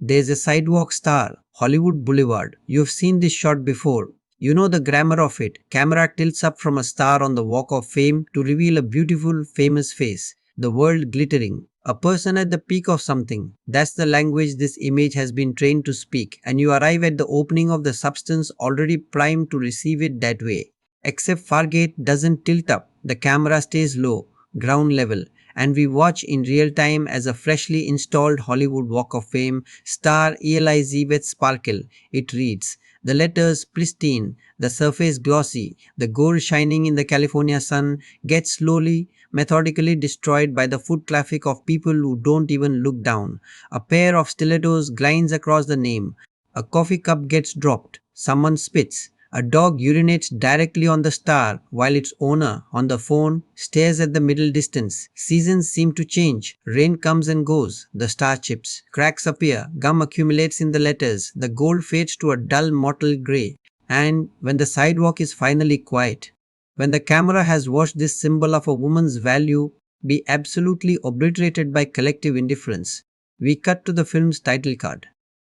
There's a sidewalk star, Hollywood Boulevard. You've seen this shot before. You know the grammar of it. Camera tilts up from a star on the Walk of Fame to reveal a beautiful, famous face. The world glittering. A person at the peak of something. That's the language this image has been trained to speak, and you arrive at the opening of the substance already primed to receive it that way. Except Fargate doesn't tilt up. The camera stays low, ground level, and we watch in real time as a freshly installed Hollywood Walk of Fame star Elisabeth Sparkle. It reads. The letters pristine, the surface glossy, the gold shining in the California sun gets slowly, methodically destroyed by the foot traffic of people who don't even look down. A pair of stilettos grinds across the name. A coffee cup gets dropped. Someone spits. A dog urinates directly on the star while its owner, on the phone, stares at the middle distance. Seasons seem to change. Rain comes and goes. The star chips. Cracks appear. Gum accumulates in the letters. The gold fades to a dull mottled grey. And when the sidewalk is finally quiet, when the camera has watched this symbol of a woman's value be absolutely obliterated by collective indifference, we cut to the film's title card.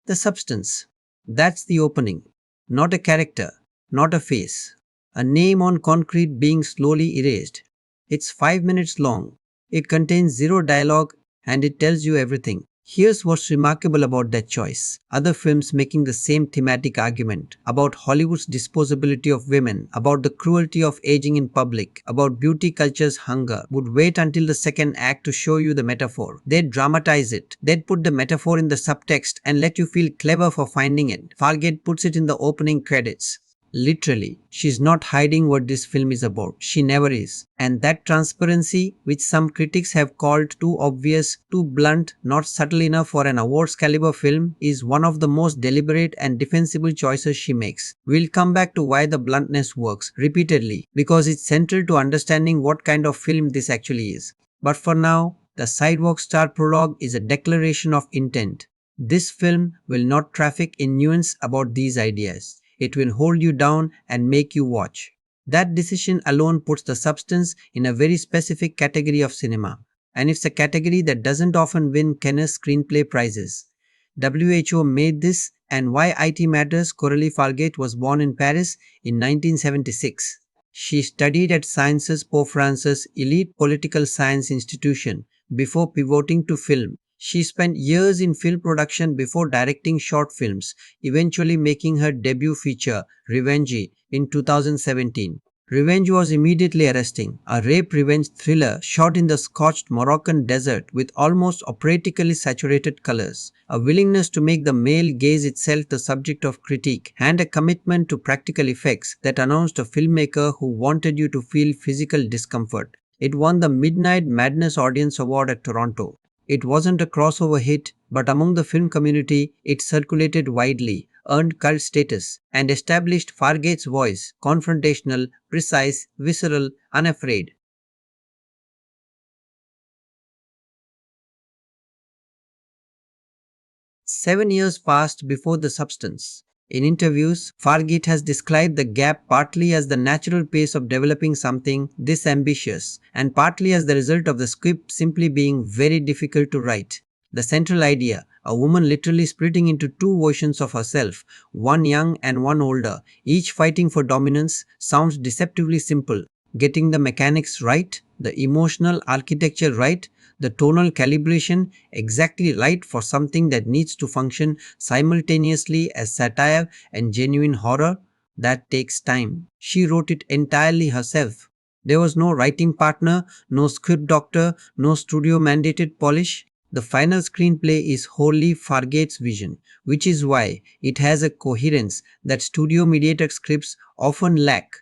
The substance. That's the opening. Not a character. Not a face. A name on concrete being slowly erased. It's 5 minutes long. It contains zero dialogue and it tells you everything. Here's what's remarkable about that choice. Other films making the same thematic argument about Hollywood's disposability of women, about the cruelty of aging in public, about beauty culture's hunger, would wait until the second act to show you the metaphor. They'd dramatize it. They'd put the metaphor in the subtext and let you feel clever for finding it. Fargeat puts it in the opening credits. Literally, she's not hiding what this film is about. She never is. And that transparency, which some critics have called too obvious, too blunt, not subtle enough for an awards caliber film, is one of the most deliberate and defensible choices she makes. We'll come back to why the bluntness works repeatedly, because it's central to understanding what kind of film this actually is. But for now, the Sidewalk Star prologue is a declaration of intent. This film will not traffic in nuance about these ideas. It will hold you down and make you watch. That decision alone puts the substance in a very specific category of cinema, and it's a category that doesn't often win Kenner's screenplay prizes. WHO made this, and why IT matters. Coralie Fargeat was born in Paris in 1976. She studied at Sciences Po France's elite political science institution before pivoting to film. She spent years in film production before directing short films, eventually making her debut feature, Revenge, in 2017. Revenge was immediately arresting, a rape revenge thriller shot in the scorched Moroccan desert with almost operatically saturated colors, a willingness to make the male gaze itself the subject of critique, and a commitment to practical effects that announced a filmmaker who wanted you to feel physical discomfort. It won the Midnight Madness Audience Award at Toronto. It wasn't a crossover hit, but among the film community, it circulated widely, earned cult status, and established Fargate's voice, confrontational, precise, visceral, unafraid. 7 years passed before the substance. In interviews, Fargate has described the gap partly as the natural pace of developing something this ambitious, and partly as the result of the script simply being very difficult to write. The central idea, a woman literally splitting into two versions of herself, one young and one older, each fighting for dominance, sounds deceptively simple. Getting the mechanics right, the emotional architecture right, the tonal calibration exactly right for something that needs to function simultaneously as satire and genuine horror, that takes time. She wrote it entirely herself. There was no writing partner, no script doctor, no studio mandated polish. The final screenplay is wholly Fargate's vision, which is why it has a coherence that studio mediated scripts often lack.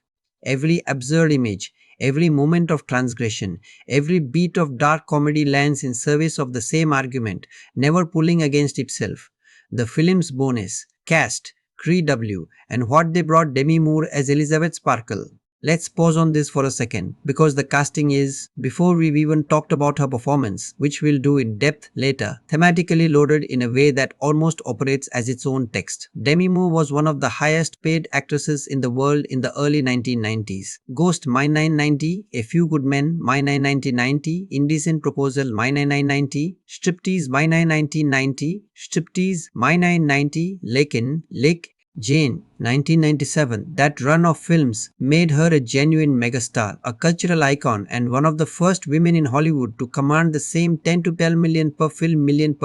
Every absurd image, every moment of transgression, every beat of dark comedy lands in service of the same argument, never pulling against itself. The film's bonus, cast, Cree W, and what they brought Demi Moore as Elisabeth Sparkle. Let's pause on this for a second because the casting is, before we've even talked about her performance, which we'll do in depth later, thematically loaded in a way that almost operates as its own text. Demi Moore was one of the highest paid actresses in the world in the early 1990s. Ghost My 990, A Few Good Men My 990, Indecent Proposal My 990, Striptease My 990, Striptease My 990, Lekin, Lick, Jane, 1997, that run of films made her a genuine megastar, a cultural icon, and one of the first women in Hollywood to command the same 10 to 12 million per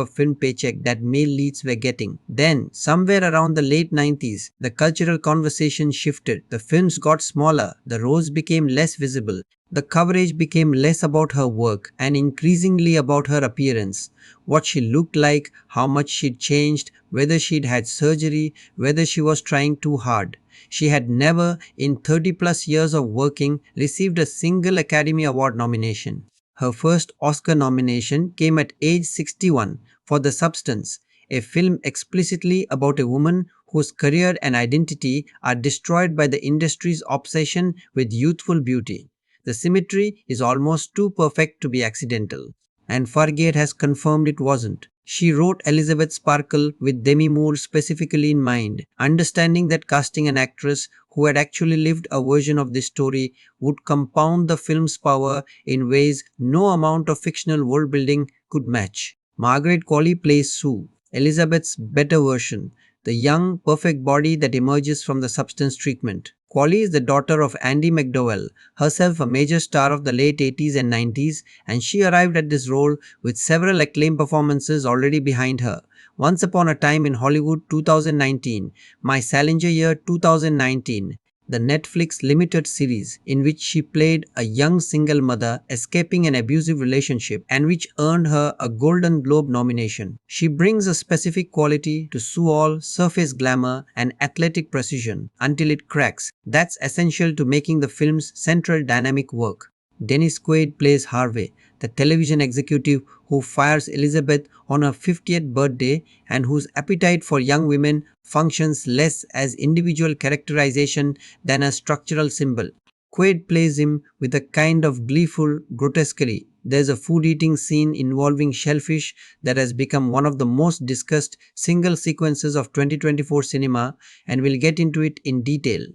film paycheck that male leads were getting. Then, somewhere around the late 90s, the cultural conversation shifted. The films got smaller, the roles became less visible, the coverage became less about her work and increasingly about her appearance. What she looked like, how much she'd changed, whether she'd had surgery, whether she was trying too hard. She had never, in 30 plus years of working, received a single Academy Award nomination. Her first Oscar nomination came at age 61 for The Substance, a film explicitly about a woman whose career and identity are destroyed by the industry's obsession with youthful beauty. The symmetry is almost too perfect to be accidental. And Fargate has confirmed it wasn't. She wrote Elisabeth Sparkle with Demi Moore specifically in mind, understanding that casting an actress who had actually lived a version of this story would compound the film's power in ways no amount of fictional world building could match. Margaret Qualley plays Sue, Elizabeth's better version, the young, perfect body that emerges from the substance treatment. Qualley is the daughter of Andy McDowell, herself a major star of the late 80s and 90s, and she arrived at this role with several acclaimed performances already behind her. Once Upon a Time in Hollywood 2019, My Salinger Year 2019, the Netflix limited series in which she played a young single mother escaping an abusive relationship and which earned her a Golden Globe nomination. She brings a specific quality to Sual, surface glamour and athletic precision until it cracks. That's essential to making the film's central dynamic work. Dennis Quaid plays Harvey, the television executive who fires Elizabeth on her 50th birthday and whose appetite for young women functions less as individual characterization than a structural symbol. Quaid plays him with a kind of gleeful grotesquerie. There's a food eating scene involving shellfish that has become one of the most discussed single sequences of 2024 cinema, and we'll get into it in detail.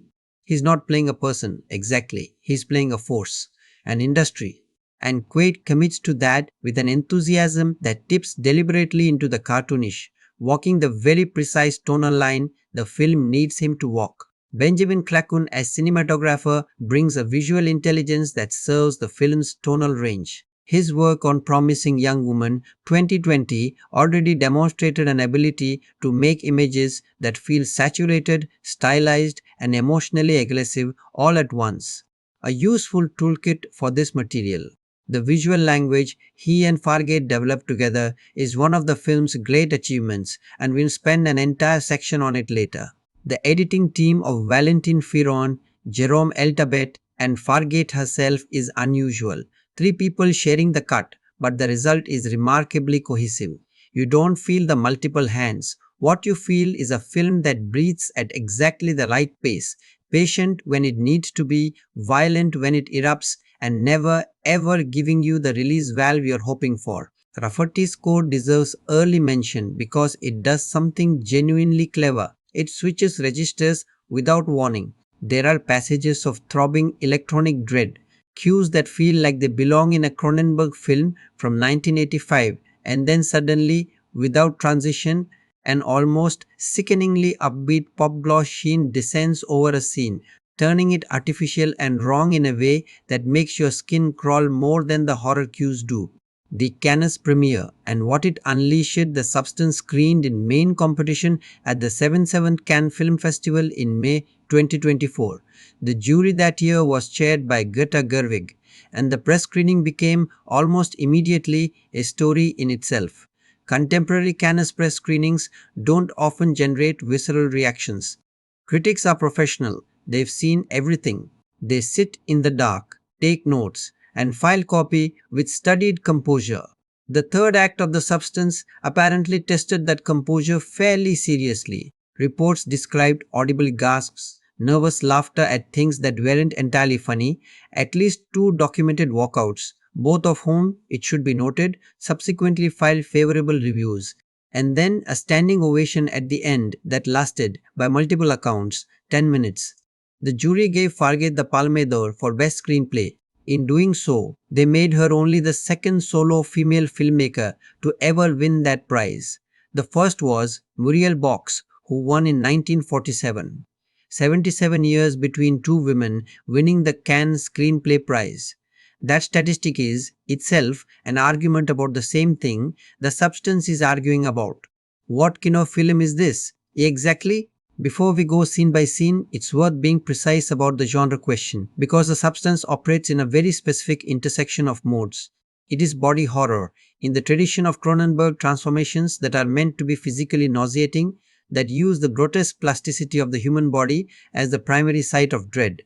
He's not playing a person, exactly. He's playing a force, an industry. And Quaid commits to that with an enthusiasm that tips deliberately into the cartoonish, walking the very precise tonal line the film needs him to walk. Benjamin Clacun as cinematographer brings a visual intelligence that serves the film's tonal range. His work on Promising Young Woman 2020 already demonstrated an ability to make images that feel saturated, stylized, and emotionally aggressive all at once. A useful toolkit for this material. The visual language he and Fargeat developed together is one of the film's great achievements, and we'll spend an entire section on it later. The editing team of Valentin Firon, Jerome Eltabet, and Fargeat herself is unusual. Three people sharing the cut, but the result is remarkably cohesive. You don't feel the multiple hands. What you feel is a film that breathes at exactly the right pace, patient when it needs to be, violent when it erupts, and never ever giving you the release valve you're hoping for. Rafferty's score deserves early mention because it does something genuinely clever. It switches registers without warning. There are passages of throbbing electronic dread, cues that feel like they belong in a Cronenberg film from 1985, and then suddenly, without transition, an almost sickeningly upbeat pop gloss sheen descends over a scene, turning it artificial and wrong in a way that makes your skin crawl more than the horror cues do. The Cannes premiere and what it unleashed, the substance screened in main competition at the 77th Cannes Film Festival in May 2024. The jury that year was chaired by Greta Gerwig, and the press screening became almost immediately a story in itself. Contemporary Cannes press screenings don't often generate visceral reactions. Critics are professional, they've seen everything. They sit in the dark, take notes, and file copy with studied composure. The third act of the substance apparently tested that composure fairly seriously. Reports described audible gasps, nervous laughter at things that weren't entirely funny, at least two documented walkouts, both of whom, it should be noted, subsequently filed favorable reviews, and then a standing ovation at the end that lasted, by multiple accounts, 10 minutes. The jury gave Fargeat the Palme d'Or for Best Screenplay. In doing so, they made her only the second solo female filmmaker to ever win that prize. The first was Muriel Box, who won in 1947. 77 years between two women winning the Cannes Screenplay Prize. That statistic is, itself, an argument about the same thing the substance is arguing about. What kind of film is this? Exactly? Before we go scene by scene, it's worth being precise about the genre question, because the substance operates in a very specific intersection of modes. It is body horror, in the tradition of Cronenberg transformations that are meant to be physically nauseating, that use the grotesque plasticity of the human body as the primary site of dread.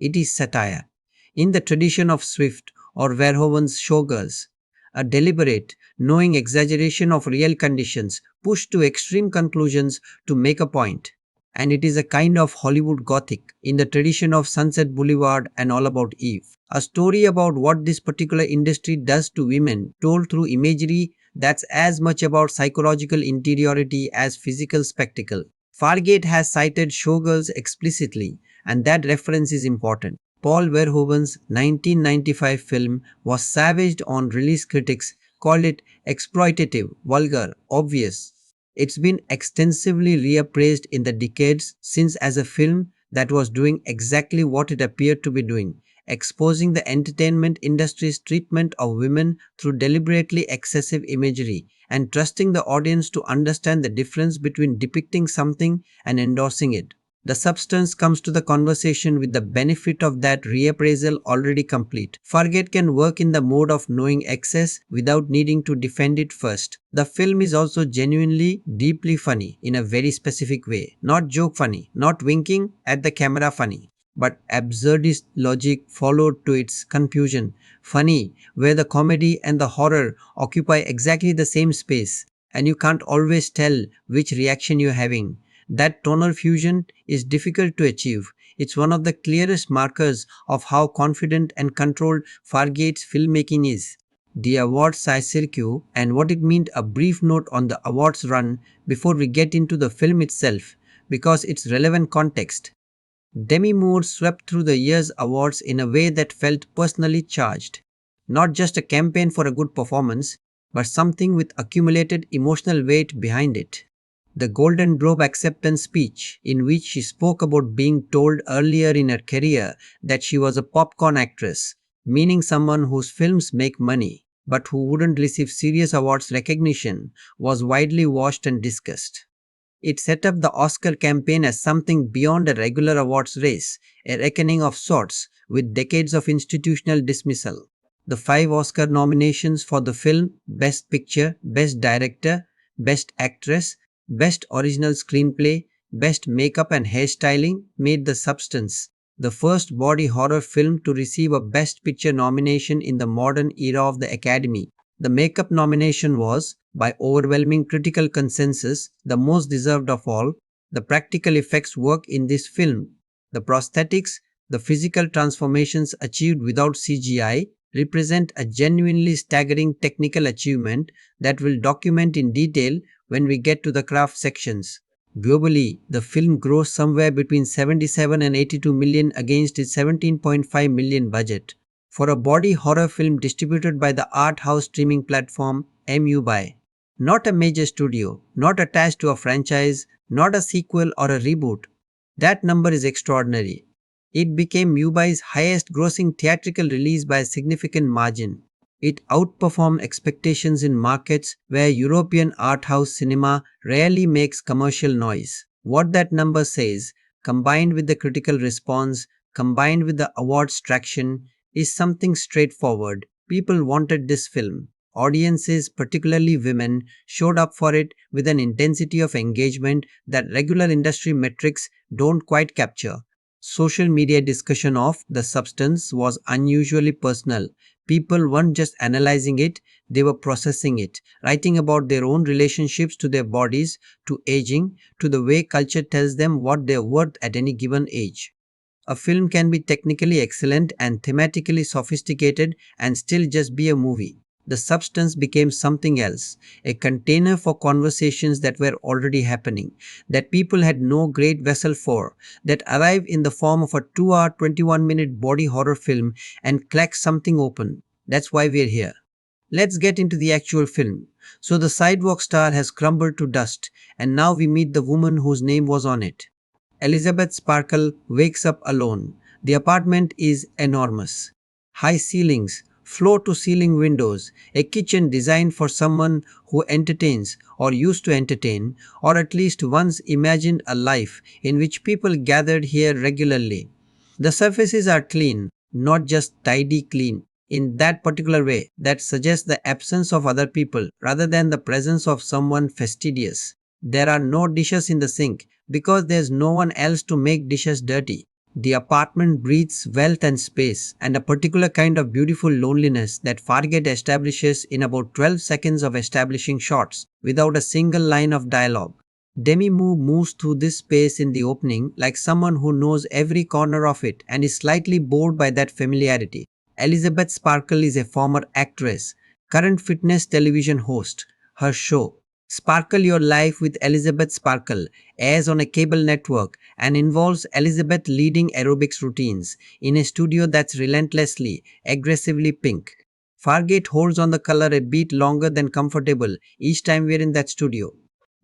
It is satire, in the tradition of Swift or Verhoeven's Showgirls, a deliberate, knowing exaggeration of real conditions pushed to extreme conclusions to make a point. And it is a kind of Hollywood Gothic in the tradition of Sunset Boulevard and All About Eve. A story about what this particular industry does to women, told through imagery that's as much about psychological interiority as physical spectacle. Fargeat has cited Showgirls explicitly, and that reference is important. Paul Verhoeven's 1995 film was savaged on release. Critics called it exploitative, vulgar, obvious. It's been extensively reappraised in the decades since as a film that was doing exactly what it appeared to be doing, exposing the entertainment industry's treatment of women through deliberately excessive imagery and trusting the audience to understand the difference between depicting something and endorsing it. The substance comes to the conversation with the benefit of that reappraisal already complete. Fargeat can work in the mode of knowing excess without needing to defend it first. The film is also genuinely, deeply funny in a very specific way. Not joke funny, not winking at the camera funny, but absurdist logic followed to its confusion. Funny, where the comedy and the horror occupy exactly the same space, and you can't always tell which reaction you're having. That tonal fusion is difficult to achieve. It's one of the clearest markers of how confident and controlled Fargeat's filmmaking is. The awards circuit and what it meant, a brief note on the awards run before we get into the film itself, because it's relevant context. Demi Moore swept through the year's awards in a way that felt personally charged. Not just a campaign for a good performance, but something with accumulated emotional weight behind it. The Golden Globe acceptance speech, in which she spoke about being told earlier in her career that she was a popcorn actress, meaning someone whose films make money, but who wouldn't receive serious awards recognition, was widely watched and discussed. It set up the Oscar campaign as something beyond a regular awards race, a reckoning of sorts, with decades of institutional dismissal. The five Oscar nominations for the film: Best Picture, Best Director, Best Actress, Best Original Screenplay, Best Makeup and Hairstyling, made The Substance the first body horror film to receive a Best Picture nomination in the modern era of the Academy. The makeup nomination was, by overwhelming critical consensus, the most deserved of all. The practical effects work in this film, the prosthetics, the physical transformations achieved without CGI, represent a genuinely staggering technical achievement that we'll document in detail when we get to the craft sections. Globally, the film grossed somewhere between 77 and 82 million against its 17.5 million budget. For a body horror film distributed by the art house streaming platform MUBI. Not a major studio, not attached to a franchise, not a sequel or a reboot. That number is extraordinary. It became MUBI's highest grossing theatrical release by a significant margin. It outperformed expectations in markets where European art house cinema rarely makes commercial noise. What that number says, combined with the critical response, combined with the awards traction, is something straightforward. People wanted this film. Audiences, particularly women, showed up for it with an intensity of engagement that regular industry metrics don't quite capture. Social media discussion of The Substance was unusually personal. People weren't just analyzing it, they were processing it, writing about their own relationships to their bodies, to aging, to the way culture tells them what they're worth at any given age. A film can be technically excellent and thematically sophisticated and still just be a movie. The Substance became something else, a container for conversations that were already happening, that people had no great vessel for, that arrived in the form of a 2-hour 21-minute body horror film and cracked something open. That's why we're here. Let's get into the actual film. So the sidewalk star has crumbled to dust, and now we meet the woman whose name was on it. Elisabeth Sparkle wakes up alone. The apartment is enormous. High ceilings, floor-to-ceiling windows, a kitchen designed for someone who entertains or used to entertain, or at least once imagined a life in which people gathered here regularly. The surfaces are clean, not just tidy clean, in that particular way that suggests the absence of other people rather than the presence of someone fastidious. There are no dishes in the sink because there's no one else to make dishes dirty. The apartment breathes wealth and space, and a particular kind of beautiful loneliness that Fargeat establishes in about 12 seconds of establishing shots, without a single line of dialogue. Demi Moore moves through this space in the opening like someone who knows every corner of it and is slightly bored by that familiarity. Elisabeth Sparkle is a former actress, current fitness television host. Her show, Sparkle Your Life with Elisabeth Sparkle, airs on a cable network and involves Elisabeth leading aerobics routines in a studio that's relentlessly, aggressively pink. Fargeat holds on the color a beat longer than comfortable each time we're in that studio.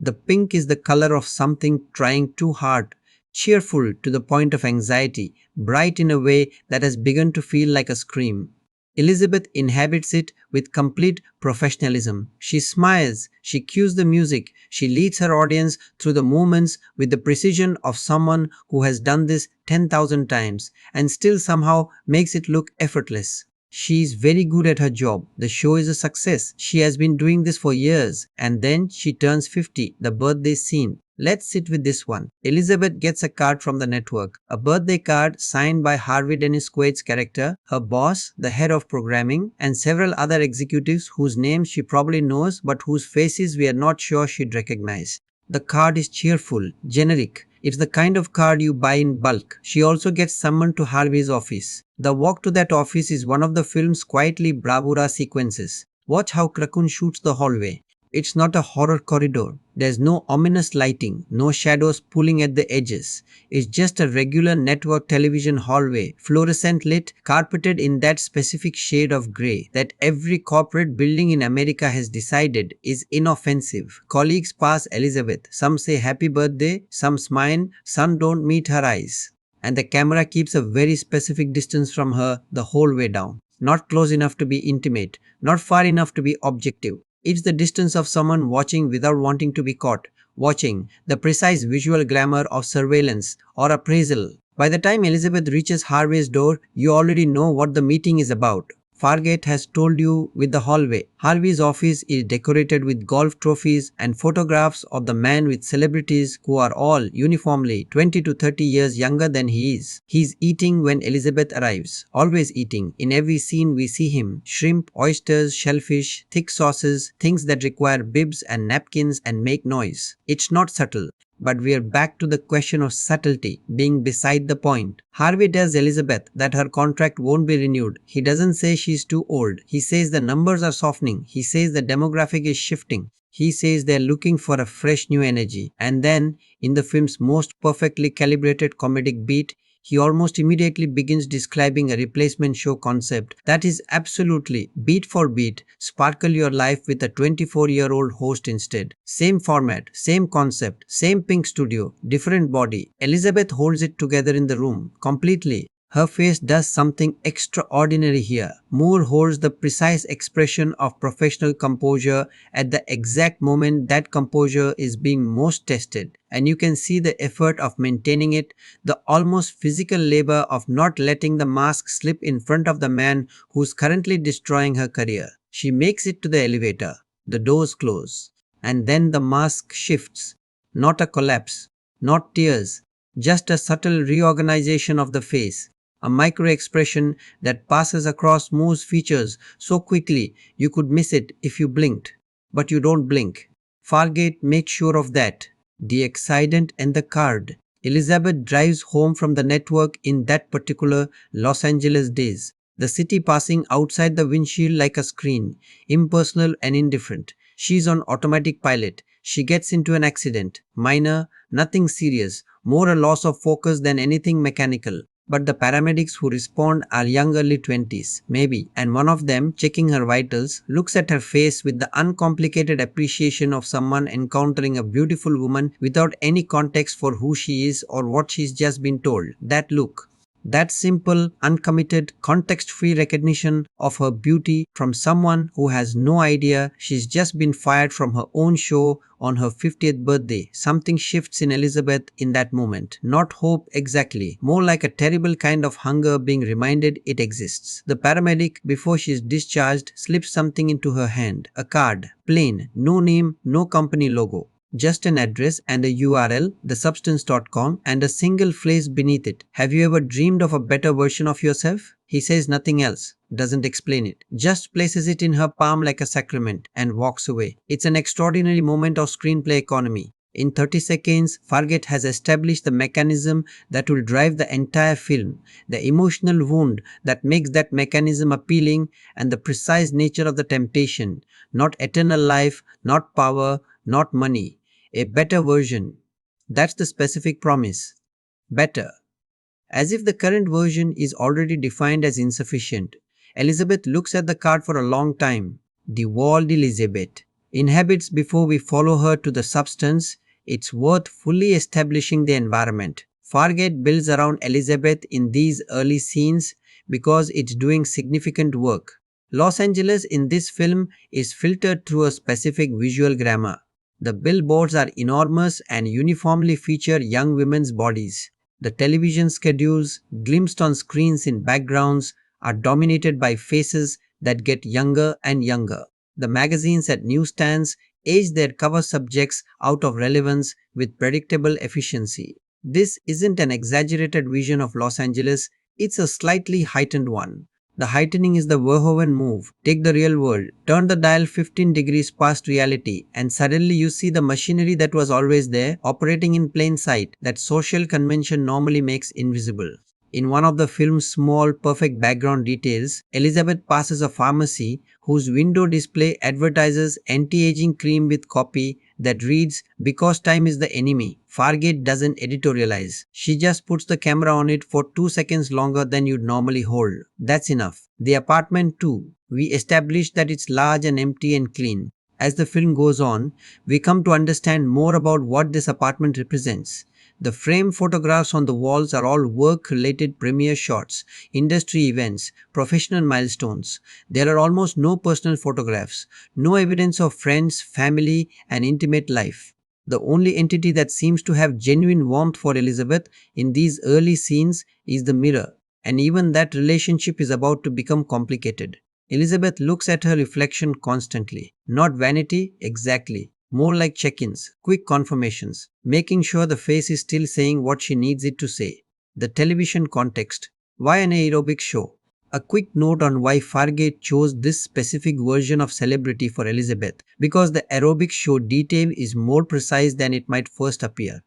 The pink is the color of something trying too hard, cheerful to the point of anxiety, bright in a way that has begun to feel like a scream. Elisabeth inhabits it with complete professionalism. She smiles, she cues the music, she leads her audience through the movements with the precision of someone who has done this 10,000 times and still somehow makes it look effortless. She is very good at her job. The show is a success. She has been doing this for years. And then she turns 50, the birthday scene. Let's sit with this one. Elisabeth gets a card from the network. A birthday card signed by Harvey Dennis Quaid's character, her boss, the head of programming, and several other executives whose names she probably knows but whose faces we are not sure she'd recognize. The card is cheerful, generic. It's the kind of card you buy in bulk. She also gets summoned to Harvey's office. The walk to that office is one of the film's quietly bravura sequences. Watch how Krakoon shoots the hallway. It's not a horror corridor. There's no ominous lighting, no shadows pulling at the edges. It's just a regular network television hallway, fluorescent lit, carpeted in that specific shade of grey that every corporate building in America has decided is inoffensive. Colleagues pass Elisabeth. Some say happy birthday, some smile, some don't meet her eyes. And the camera keeps a very specific distance from her the whole way down. Not close enough to be intimate, not far enough to be objective. It's the distance of someone watching without wanting to be caught, watching the precise visual glamour of surveillance or appraisal. By the time Elisabeth reaches Harvey's door, you already know what the meeting is about. Fargeat has told you with the hallway. Harvey's office is decorated with golf trophies and photographs of the man with celebrities who are all uniformly 20 to 30 years younger than he is. He's eating when Elisabeth arrives, always eating. In every scene we see him. Shrimp, oysters, shellfish, thick sauces, things that require bibs and napkins and make noise. It's not subtle. But we are back to the question of subtlety being beside the point. Harvey tells Elisabeth that her contract won't be renewed. He doesn't say she's too old. He says the numbers are softening. He says the demographic is shifting. He says they're looking for a fresh new energy. And then, in the film's most perfectly calibrated comedic beat, he almost immediately begins describing a replacement show concept that is absolutely, beat for beat, sparkle your life with a 24-year-old host instead. Same format, same concept, same pink studio, different body. Elisabeth holds it together in the room, completely. Her face does something extraordinary here. Moore holds the precise expression of professional composure at the exact moment that composure is being most tested. And you can see the effort of maintaining it, the almost physical labor of not letting the mask slip in front of the man who's currently destroying her career. She makes it to the elevator. The doors close. And then the mask shifts. Not a collapse, not tears, just a subtle reorganization of the face. A micro-expression that passes across Moore's features so quickly you could miss it if you blinked. But you don't blink. Fargeat makes sure of that. The excitement and the card. Elisabeth drives home from the network in that particular Los Angeles days. The city passing outside the windshield like a screen, impersonal and indifferent. She's on automatic pilot. She gets into an accident. Minor, nothing serious, more a loss of focus than anything mechanical. But the paramedics who respond are young early 20s, maybe, and one of them, checking her vitals, looks at her face with the uncomplicated appreciation of someone encountering a beautiful woman without any context for who she is or what she's just been told. That look. That simple, uncommitted, context-free recognition of her beauty from someone who has no idea she's just been fired from her own show on her 50th birthday. Something shifts in Elisabeth in that moment. Not hope exactly, more like a terrible kind of hunger being reminded it exists. The paramedic, before she is discharged, slips something into her hand. A card. Plain. No name, no company logo. Just an address and a URL, thesubstance.com, and a single phrase beneath it. Have you ever dreamed of a better version of yourself? He says nothing else, doesn't explain it, just places it in her palm like a sacrament and walks away. It's an extraordinary moment of screenplay economy. In 30 seconds, Fargeat has established the mechanism that will drive the entire film, the emotional wound that makes that mechanism appealing, and the precise nature of the temptation. Not eternal life, not power, not money. A better version. That's the specific promise. Better. As if the current version is already defined as insufficient. Elisabeth looks at the card for a long time. The world Elisabeth inhabits before we follow her to the substance. It's worth fully establishing the environment. Fargeat builds around Elisabeth in these early scenes because it's doing significant work. Los Angeles in this film is filtered through a specific visual grammar. The billboards are enormous and uniformly feature young women's bodies. The television schedules, glimpsed on screens in backgrounds, are dominated by faces that get younger and younger. The magazines at newsstands age their cover subjects out of relevance with predictable efficiency. This isn't an exaggerated vision of Los Angeles, it's a slightly heightened one. The heightening is the Verhoeven move. Take the real world, turn the dial 15 degrees past reality, and suddenly you see the machinery that was always there, operating in plain sight, that social convention normally makes invisible. In one of the film's small, perfect background details, Elizabeth passes a pharmacy whose window display advertises anti-aging cream with copy that reads, "Because time is the enemy." Fargeat doesn't editorialize. She just puts the camera on it for 2 seconds longer than you'd normally hold. That's enough. The apartment too. We establish that it's large and empty and clean. As the film goes on, we come to understand more about what this apartment represents. The frame photographs on the walls are all work-related premiere shots, industry events, professional milestones. There are almost no personal photographs, no evidence of friends, family, and intimate life. The only entity that seems to have genuine warmth for Elizabeth in these early scenes is the mirror, and even that relationship is about to become complicated. Elizabeth looks at her reflection constantly. Not vanity, exactly. More like check-ins, quick confirmations, making sure the face is still saying what she needs it to say. The television context. Why an aerobic show? A quick note on why Fargeat chose this specific version of celebrity for Elizabeth, because the aerobic show detail is more precise than it might first appear.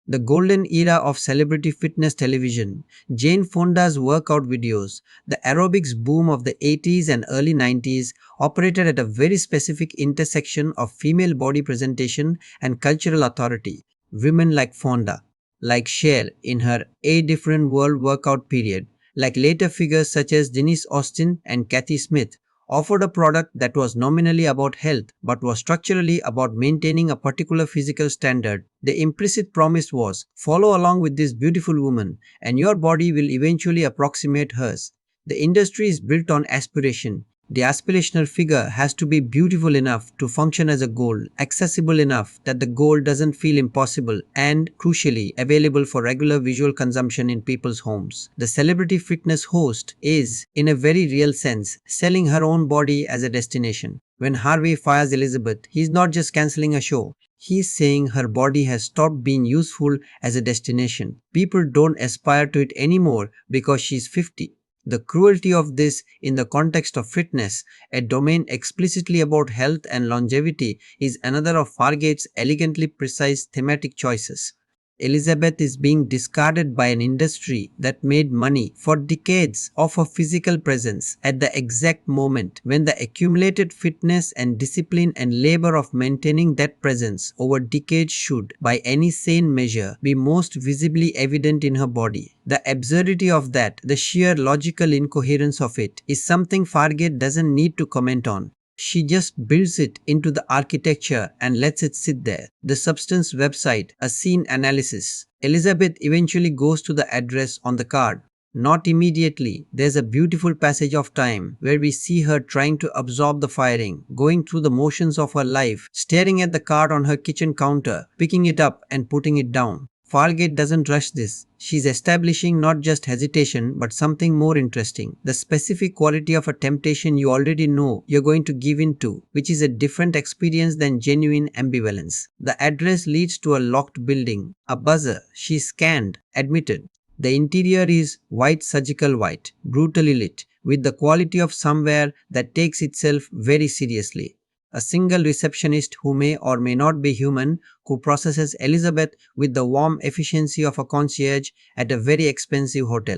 The golden era of celebrity fitness television, Jane Fonda's workout videos, the aerobics boom of the 80s and early 90s operated at a very specific intersection of female body presentation and cultural authority. Women like Fonda, like Cher in her A Different World workout period, like later figures such as Denise Austin and Kathy Smith, offered a product that was nominally about health but was structurally about maintaining a particular physical standard. The implicit promise was, follow along with this beautiful woman and your body will eventually approximate hers. The industry is built on aspiration. The aspirational figure has to be beautiful enough to function as a goal, accessible enough that the goal doesn't feel impossible, and, crucially, available for regular visual consumption in people's homes. The celebrity fitness host is, in a very real sense, selling her own body as a destination. When Harvey fires Elizabeth, he's not just cancelling a show. He's saying her body has stopped being useful as a destination. People don't aspire to it anymore because she's 50. The cruelty of this in the context of fitness, a domain explicitly about health and longevity, is another of Fargeat's elegantly precise thematic choices. Elizabeth is being discarded by an industry that made money for decades off her physical presence at the exact moment when the accumulated fitness and discipline and labor of maintaining that presence over decades should, by any sane measure, be most visibly evident in her body. The absurdity of that, the sheer logical incoherence of it, is something Fargeat doesn't need to comment on. She just builds it into the architecture and lets it sit there. The Substance website, a scene analysis. Elizabeth eventually goes to the address on the card. Not immediately. There's a beautiful passage of time where we see her trying to absorb the firing, going through the motions of her life, staring at the card on her kitchen counter, picking it up and putting it down. Fargeat doesn't rush this. She's establishing not just hesitation but something more interesting. The specific quality of a temptation you already know you're going to give in to, which is a different experience than genuine ambivalence. The address leads to a locked building. A buzzer. She's scanned. Admitted. The interior is white, surgical white, brutally lit, with the quality of somewhere that takes itself very seriously. A single receptionist who may or may not be human, who processes Elizabeth with the warm efficiency of a concierge at a very expensive hotel.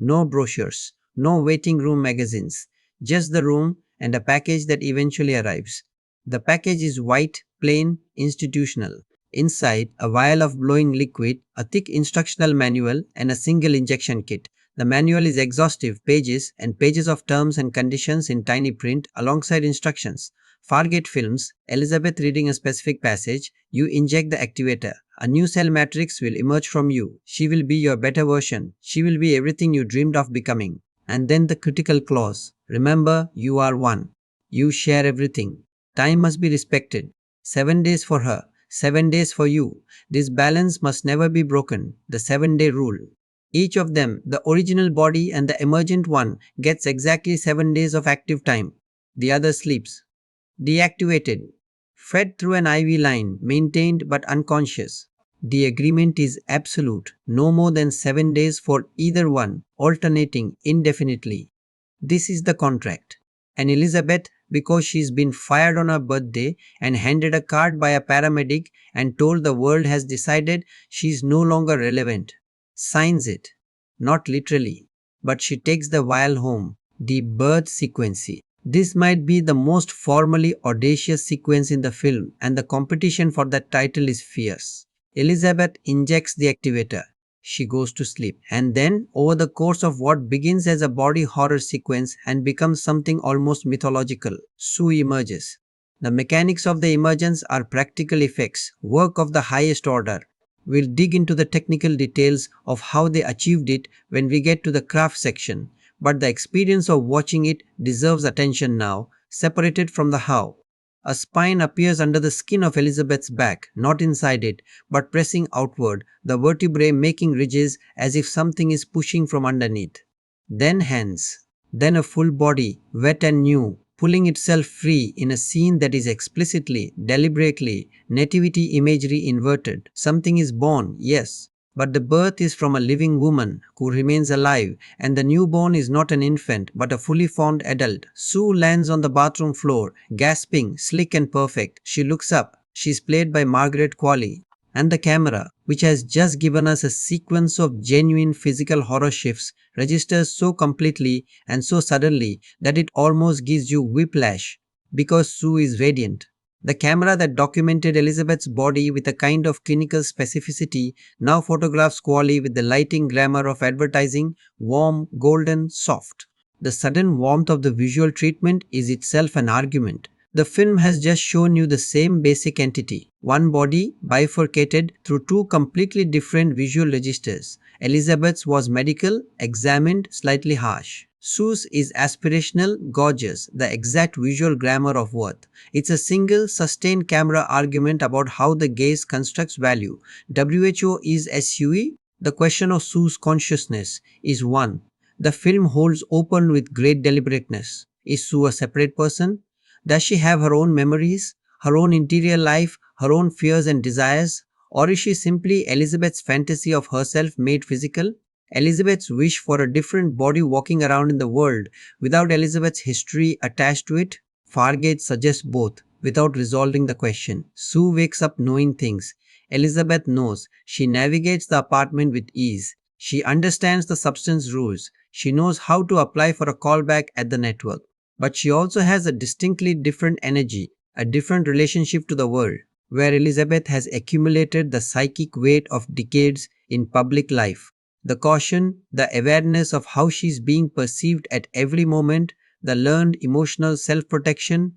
No brochures, no waiting room magazines, just the room and a package that eventually arrives. The package is white, plain, institutional. Inside, a vial of glowing liquid, a thick instructional manual, and a single injection kit. The manual is exhaustive, pages and pages of terms and conditions in tiny print alongside instructions. Fargeat films, Elizabeth reading a specific passage, you inject the activator. A new cell matrix will emerge from you. She will be your better version. She will be everything you dreamed of becoming. And then the critical clause. Remember, you are one. You share everything. Time must be respected. 7 days for her. 7 days for you. This balance must never be broken. The 7-day rule. Each of them, the original body and the emergent one, gets exactly 7 days of active time. The other sleeps. Deactivated. Fed through an IV line, maintained but unconscious. The agreement is absolute. No more than 7 days for either one, alternating indefinitely. This is the contract. And Elizabeth, because she's been fired on her birthday and handed a card by a paramedic and told the world has decided she's no longer relevant, signs it. Not literally, but she takes the vial home. The birth sequence. This might be the most formally audacious sequence in the film, and the competition for that title is fierce. Elizabeth injects the activator. She goes to sleep, and then, over the course of what begins as a body horror sequence and becomes something almost mythological, Sue emerges. The mechanics of the emergence are practical effects, work of the highest order. We'll dig into the technical details of how they achieved it when we get to the craft section, but the experience of watching it deserves attention now, separated from the how. A spine appears under the skin of Elizabeth's back, not inside it, but pressing outward, the vertebrae making ridges as if something is pushing from underneath. Then hands. Then a full body, wet and new, pulling itself free in a scene that is explicitly, deliberately, nativity imagery inverted. Something is born, yes, but the birth is from a living woman who remains alive, and the newborn is not an infant but a fully formed adult. Sue lands on the bathroom floor, gasping, slick and perfect. She looks up. She's played by Margaret Qualley. And the camera, which has just given us a sequence of genuine physical horror shifts, registers so completely and so suddenly that it almost gives you whiplash because Sue is radiant. The camera that documented Elizabeth's body with a kind of clinical specificity now photographs Qualley with the lighting glamour of advertising, warm, golden, soft. The sudden warmth of the visual treatment is itself an argument. The film has just shown you the same basic entity, one body bifurcated through two completely different visual registers. Elizabeth's was medical, examined, slightly harsh. Sue's is aspirational, gorgeous, the exact visual glamour of worth. It's a single, sustained camera argument about how the gaze constructs value. WHO is SUE. The question of Sue's consciousness is one the film holds open with great deliberateness. Is Sue a separate person? Does she have her own memories, her own interior life, her own fears and desires? Or is she simply Elizabeth's fantasy of herself made physical? Elizabeth's wish for a different body walking around in the world without Elizabeth's history attached to it? Fargeat suggests both, without resolving the question. Sue wakes up knowing things. Elizabeth knows. She navigates the apartment with ease. She understands the substance rules. She knows how to apply for a callback at the network. But she also has a distinctly different energy, a different relationship to the world, where Elizabeth has accumulated the psychic weight of decades in public life. The caution, the awareness of how she's being perceived at every moment, the learned emotional self-protection.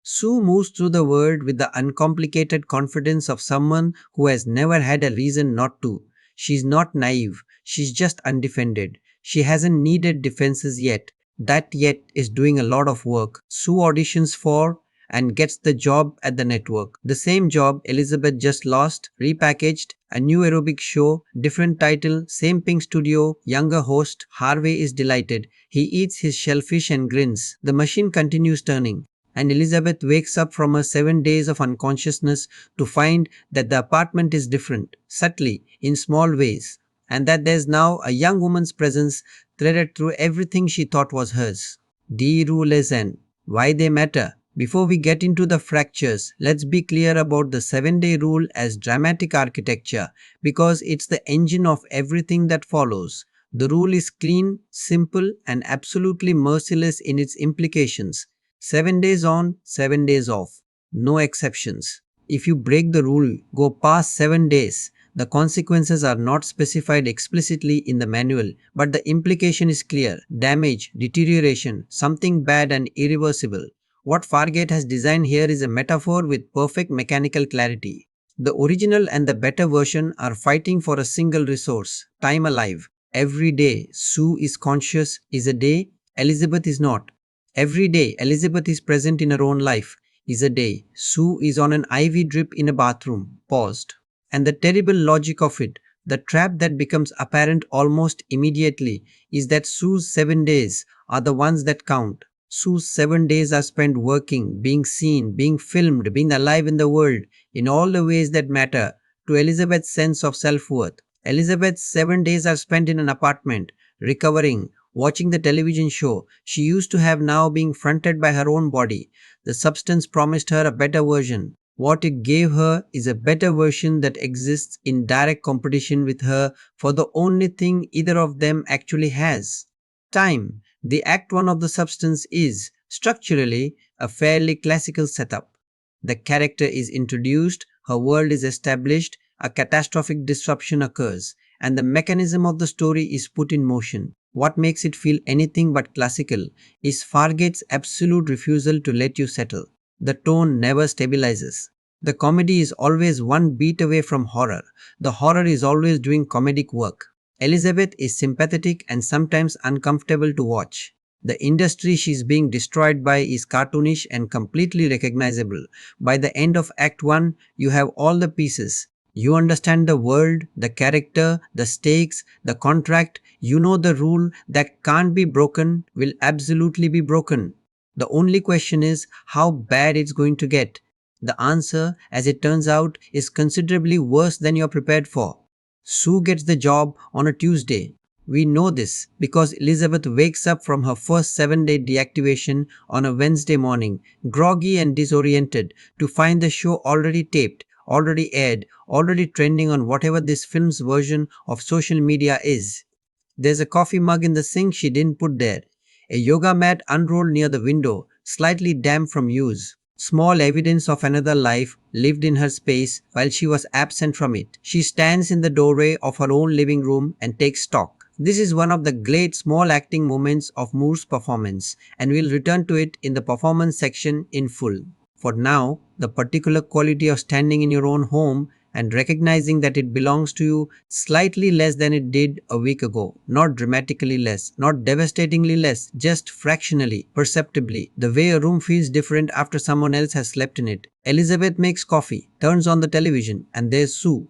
Sue moves through the world with the uncomplicated confidence of someone who has never had a reason not to. She's not naive, she's just undefended. She hasn't needed defenses yet. That yet is doing a lot of work. Sue auditions for and gets the job at the network. The same job Elizabeth just lost, repackaged, a new aerobic show, different title, same pink studio, younger host. Harvey is delighted. He eats his shellfish and grins. The machine continues turning. And Elizabeth wakes up from her 7 days of unconsciousness to find that the apartment is different, subtly, in small ways, and that there's now a young woman's presence threaded through everything she thought was hers. The rules and why they matter. Before we get into the fractures, let's be clear about the 7-day rule as dramatic architecture, because it's the engine of everything that follows. The rule is clean, simple, and absolutely merciless in its implications. 7 days on, 7 days off. No exceptions. If you break the rule, go past 7 days, the consequences are not specified explicitly in the manual, but the implication is clear. Damage, deterioration, something bad and irreversible. What Fargeat has designed here is a metaphor with perfect mechanical clarity. The original and the better version are fighting for a single resource, time alive. Every day, Sue is conscious is a day, Elizabeth is not. Every day, Elizabeth is present in her own life is a day. Sue is on an IV drip in a bathroom, paused. And the terrible logic of it, the trap that becomes apparent almost immediately, is that Sue's 7 days are the ones that count. Sue's 7 days are spent working, being seen, being filmed, being alive in the world, in all the ways that matter to Elizabeth's sense of self-worth. Elizabeth's 7 days are spent in an apartment, recovering, Watching the television show she used to have now being fronted by her own body, the substance promised her a better version. What it gave her is a better version that exists in direct competition with her for the only thing either of them actually has: time. The act one of the substance is, structurally, a fairly classical setup. The character is introduced, her world is established, a catastrophic disruption occurs, and the mechanism of the story is put in motion. What makes it feel anything but classical is Fargeat's absolute refusal to let you settle. The tone never stabilizes. The comedy is always one beat away from horror. The horror is always doing comedic work. Elisabeth is sympathetic and sometimes uncomfortable to watch. The industry she's being destroyed by is cartoonish and completely recognizable. By the end of Act 1, you have all the pieces. You understand the world, the character, the stakes, the contract. You know the rule that can't be broken will absolutely be broken. The only question is how bad it's going to get. The answer, as it turns out, is considerably worse than you're prepared for. Sue gets the job on a Tuesday. We know this because Elisabeth wakes up from her first 7-day deactivation on a Wednesday morning, groggy and disoriented, to find the show already taped, already aired, already trending on whatever this film's version of social media is. There's a coffee mug in the sink she didn't put there. A yoga mat unrolled near the window, slightly damp from use. Small evidence of another life lived in her space while she was absent from it. She stands in the doorway of her own living room and takes stock. This is one of the great small acting moments of Moore's performance, and we'll return to it in the performance section in full. For now, the particular quality of standing in your own home and recognizing that it belongs to you slightly less than it did a week ago. Not dramatically less, not devastatingly less, just fractionally, perceptibly. The way a room feels different after someone else has slept in it. Elisabeth makes coffee, turns on the television, and there's Sue,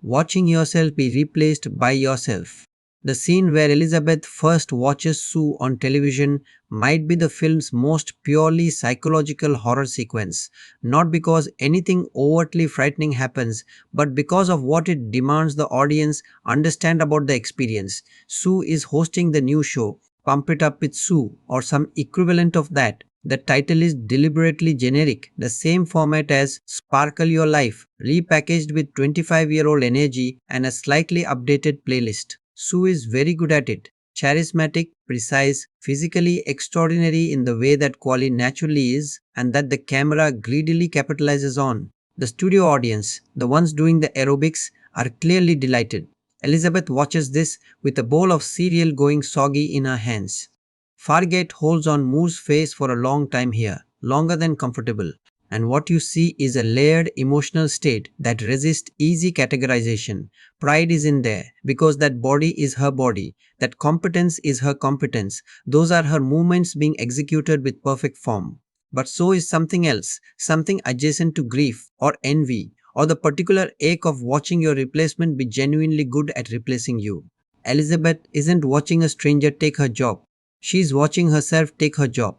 watching yourself be replaced by yourself. The scene where Elisabeth first watches Sue on television might be the film's most purely psychological horror sequence, not because anything overtly frightening happens, but because of what it demands the audience understand about the experience. Sue is hosting the new show, Pump It Up with Sue, or some equivalent of that. The title is deliberately generic, the same format as Sparkle Your Life, repackaged with 25-year-old energy and a slightly updated playlist. Sue is very good at it. Charismatic, precise, physically extraordinary in the way that Qualley naturally is, and that the camera greedily capitalizes on. The studio audience, the ones doing the aerobics, are clearly delighted. Elisabeth watches this with a bowl of cereal going soggy in her hands. Fargeat holds on Moore's face for a long time here, longer than comfortable. And what you see is a layered emotional state that resists easy categorization. Pride is in there because that body is her body, that competence is her competence. Those are her movements being executed with perfect form. But so is something else, something adjacent to grief or envy or the particular ache of watching your replacement be genuinely good at replacing you. Elisabeth isn't watching a stranger take her job. She's watching herself take her job.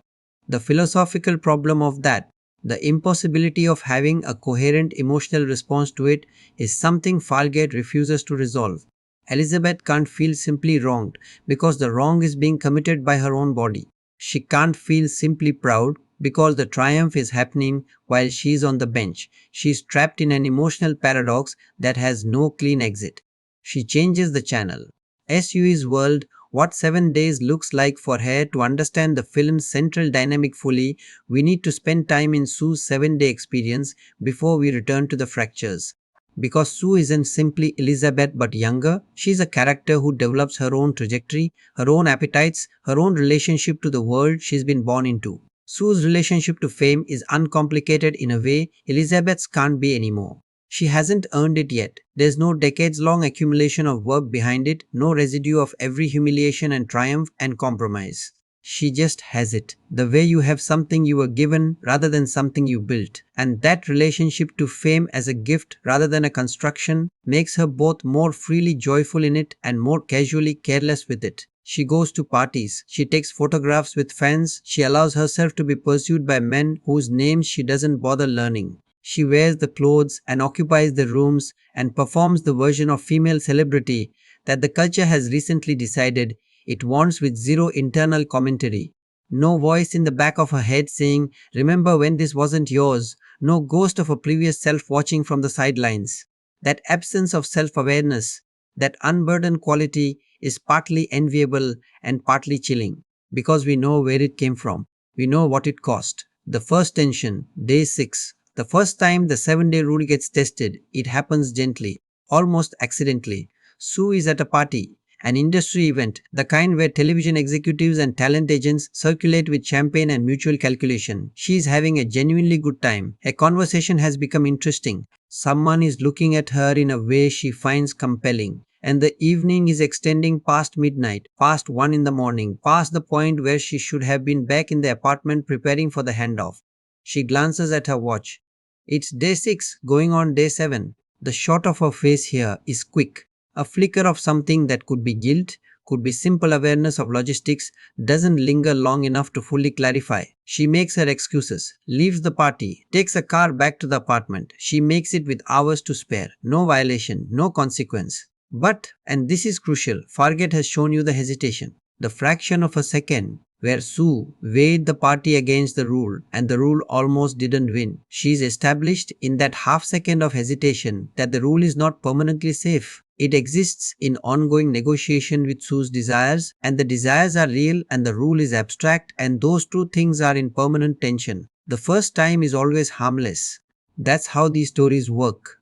The philosophical problem of that, the impossibility of having a coherent emotional response to it, is something Fargeat refuses to resolve. Elisabeth can't feel simply wronged because the wrong is being committed by her own body. She can't feel simply proud because the triumph is happening while she's on the bench. She's trapped in an emotional paradox that has no clean exit. She changes the channel. SUE's world, what 7 days looks like for her. To understand the film's central dynamic fully, we need to spend time in Sue's 7-day experience before we return to the fractures. Because Sue isn't simply Elisabeth but younger, she's a character who develops her own trajectory, her own appetites, her own relationship to the world she's been born into. Sue's relationship to fame is uncomplicated in a way Elisabeth's can't be anymore. She hasn't earned it yet. There's no decades-long accumulation of work behind it, no residue of every humiliation and triumph and compromise. She just has it, the way you have something you were given rather than something you built. And that relationship to fame as a gift rather than a construction makes her both more freely joyful in it and more casually careless with it. She goes to parties, she takes photographs with fans, she allows herself to be pursued by men whose names she doesn't bother learning. She wears the clothes and occupies the rooms and performs the version of female celebrity that the culture has recently decided It warns with zero internal commentary. No voice in the back of her head saying, "Remember when this wasn't yours?" No ghost of a previous self watching from the sidelines. That absence of self awareness, that unburdened quality is partly enviable and partly chilling because we know where it came from. We know what it cost. The first tension, day 6. The first time the 7-day rule gets tested, it happens gently, almost accidentally. Sue is at a party, an industry event, the kind where television executives and talent agents circulate with champagne and mutual calculation. She is having a genuinely good time. A conversation has become interesting. Someone is looking at her in a way she finds compelling. And the evening is extending past midnight, past 1 in the morning, past the point where she should have been back in the apartment preparing for the handoff. She glances at her watch. It's day 6, going on day 7. The shot of her face here is quick. A flicker of something that could be guilt, could be simple awareness of logistics, doesn't linger long enough to fully clarify. She makes her excuses, leaves the party, takes a car back to the apartment. She makes it with hours to spare. No violation, no consequence. But, and this is crucial, Fargeat has shown you the hesitation. The fraction of a second where Sue weighed the party against the rule and the rule almost didn't win. She is established in that half second of hesitation that the rule is not permanently safe. It exists in ongoing negotiation with Sue's desires, and the desires are real and the rule is abstract, and those two things are in permanent tension. The first time is always harmless. That's how these stories work.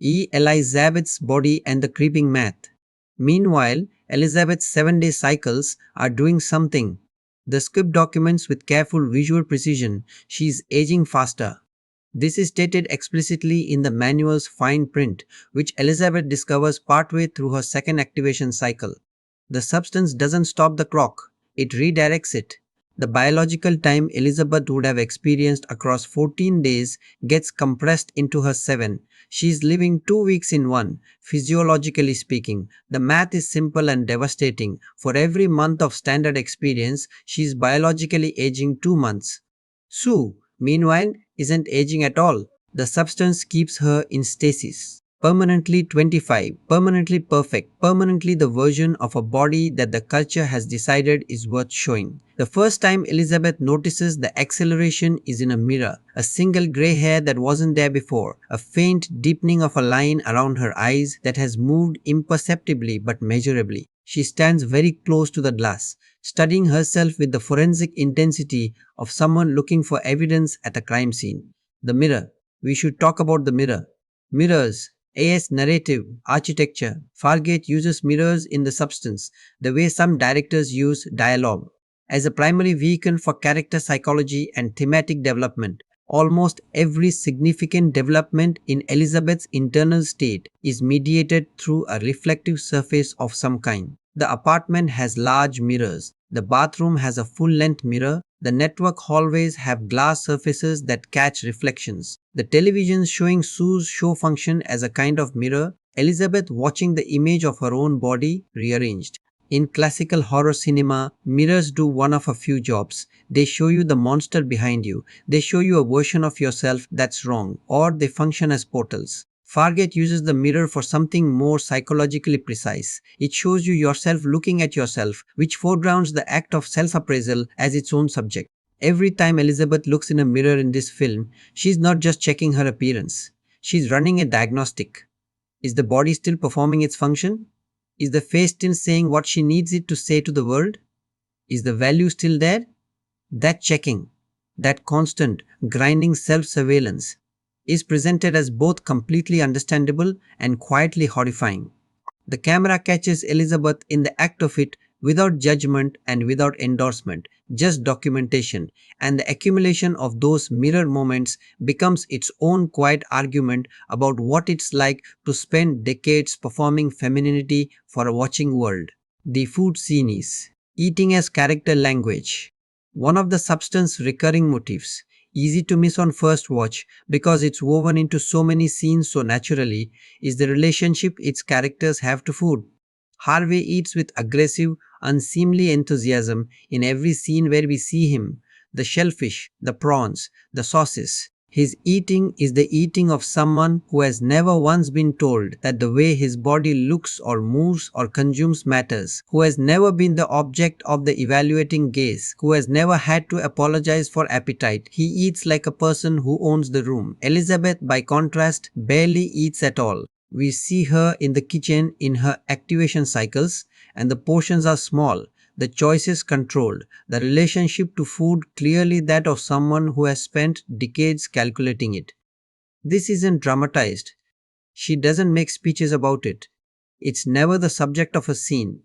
Elisabeth's body and the creeping math. Meanwhile, Elisabeth's 7-day cycles are doing something. The script documents with careful visual precision she is aging faster. This is stated explicitly in the manual's fine print, which Elisabeth discovers partway through her second activation cycle. The substance doesn't stop the clock, it redirects it. The biological time Elisabeth would have experienced across 14 days gets compressed into her 7. She is living 2 weeks in one, physiologically speaking. The math is simple and devastating. For every month of standard experience, she is biologically aging 2 months. Sue, meanwhile, isn't aging at all. The substance keeps her in stasis. Permanently 25, permanently perfect, permanently the version of a body that the culture has decided is worth showing. The first time Elisabeth notices the acceleration is in a mirror, a single grey hair that wasn't there before, a faint deepening of a line around her eyes that has moved imperceptibly but measurably. She stands very close to the glass, studying herself with the forensic intensity of someone looking for evidence at a crime scene. The mirror. We should talk about the mirror. Mirrors. AS narrative, architecture. Fargeat uses mirrors in the substance, the way some directors use dialogue, as a primary vehicle for character psychology and thematic development. Almost every significant development in Elisabeth's internal state is mediated through a reflective surface of some kind. The apartment has large mirrors. The bathroom has a full-length mirror. The network hallways have glass surfaces that catch reflections. The television showing Sue's show function as a kind of mirror, Elisabeth watching the image of her own body rearranged. In classical horror cinema, mirrors do one of a few jobs. They show you the monster behind you. They show you a version of yourself that's wrong, or they function as portals. Fargeat uses the mirror for something more psychologically precise. It shows you yourself looking at yourself, which foregrounds the act of self-appraisal as its own subject. Every time Elisabeth looks in a mirror in this film, she's not just checking her appearance. She's running a diagnostic. Is the body still performing its function? Is the face still saying what she needs it to say to the world? Is the value still there? That checking, that constant, grinding self-surveillance, is presented as both completely understandable and quietly horrifying. The camera catches Elisabeth in the act of it without judgment and without endorsement, just documentation, and the accumulation of those mirror moments becomes its own quiet argument about what it's like to spend decades performing femininity for a watching world. The food scene is eating as character language. One of the substance recurring motifs, easy to miss on first watch because it's woven into so many scenes so naturally, is the relationship its characters have to food. Harvey eats with aggressive, unseemly enthusiasm in every scene where we see him. The shellfish, the prawns, the sauces. His eating is the eating of someone who has never once been told that the way his body looks or moves or consumes matters, who has never been the object of the evaluating gaze, who has never had to apologize for appetite. He eats like a person who owns the room. Elisabeth, by contrast, barely eats at all. We see her in the kitchen in her activation cycles, and the portions are small, the choices controlled, the relationship to food clearly that of someone who has spent decades calculating it. This isn't dramatized. She doesn't make speeches about it. It's never the subject of a scene.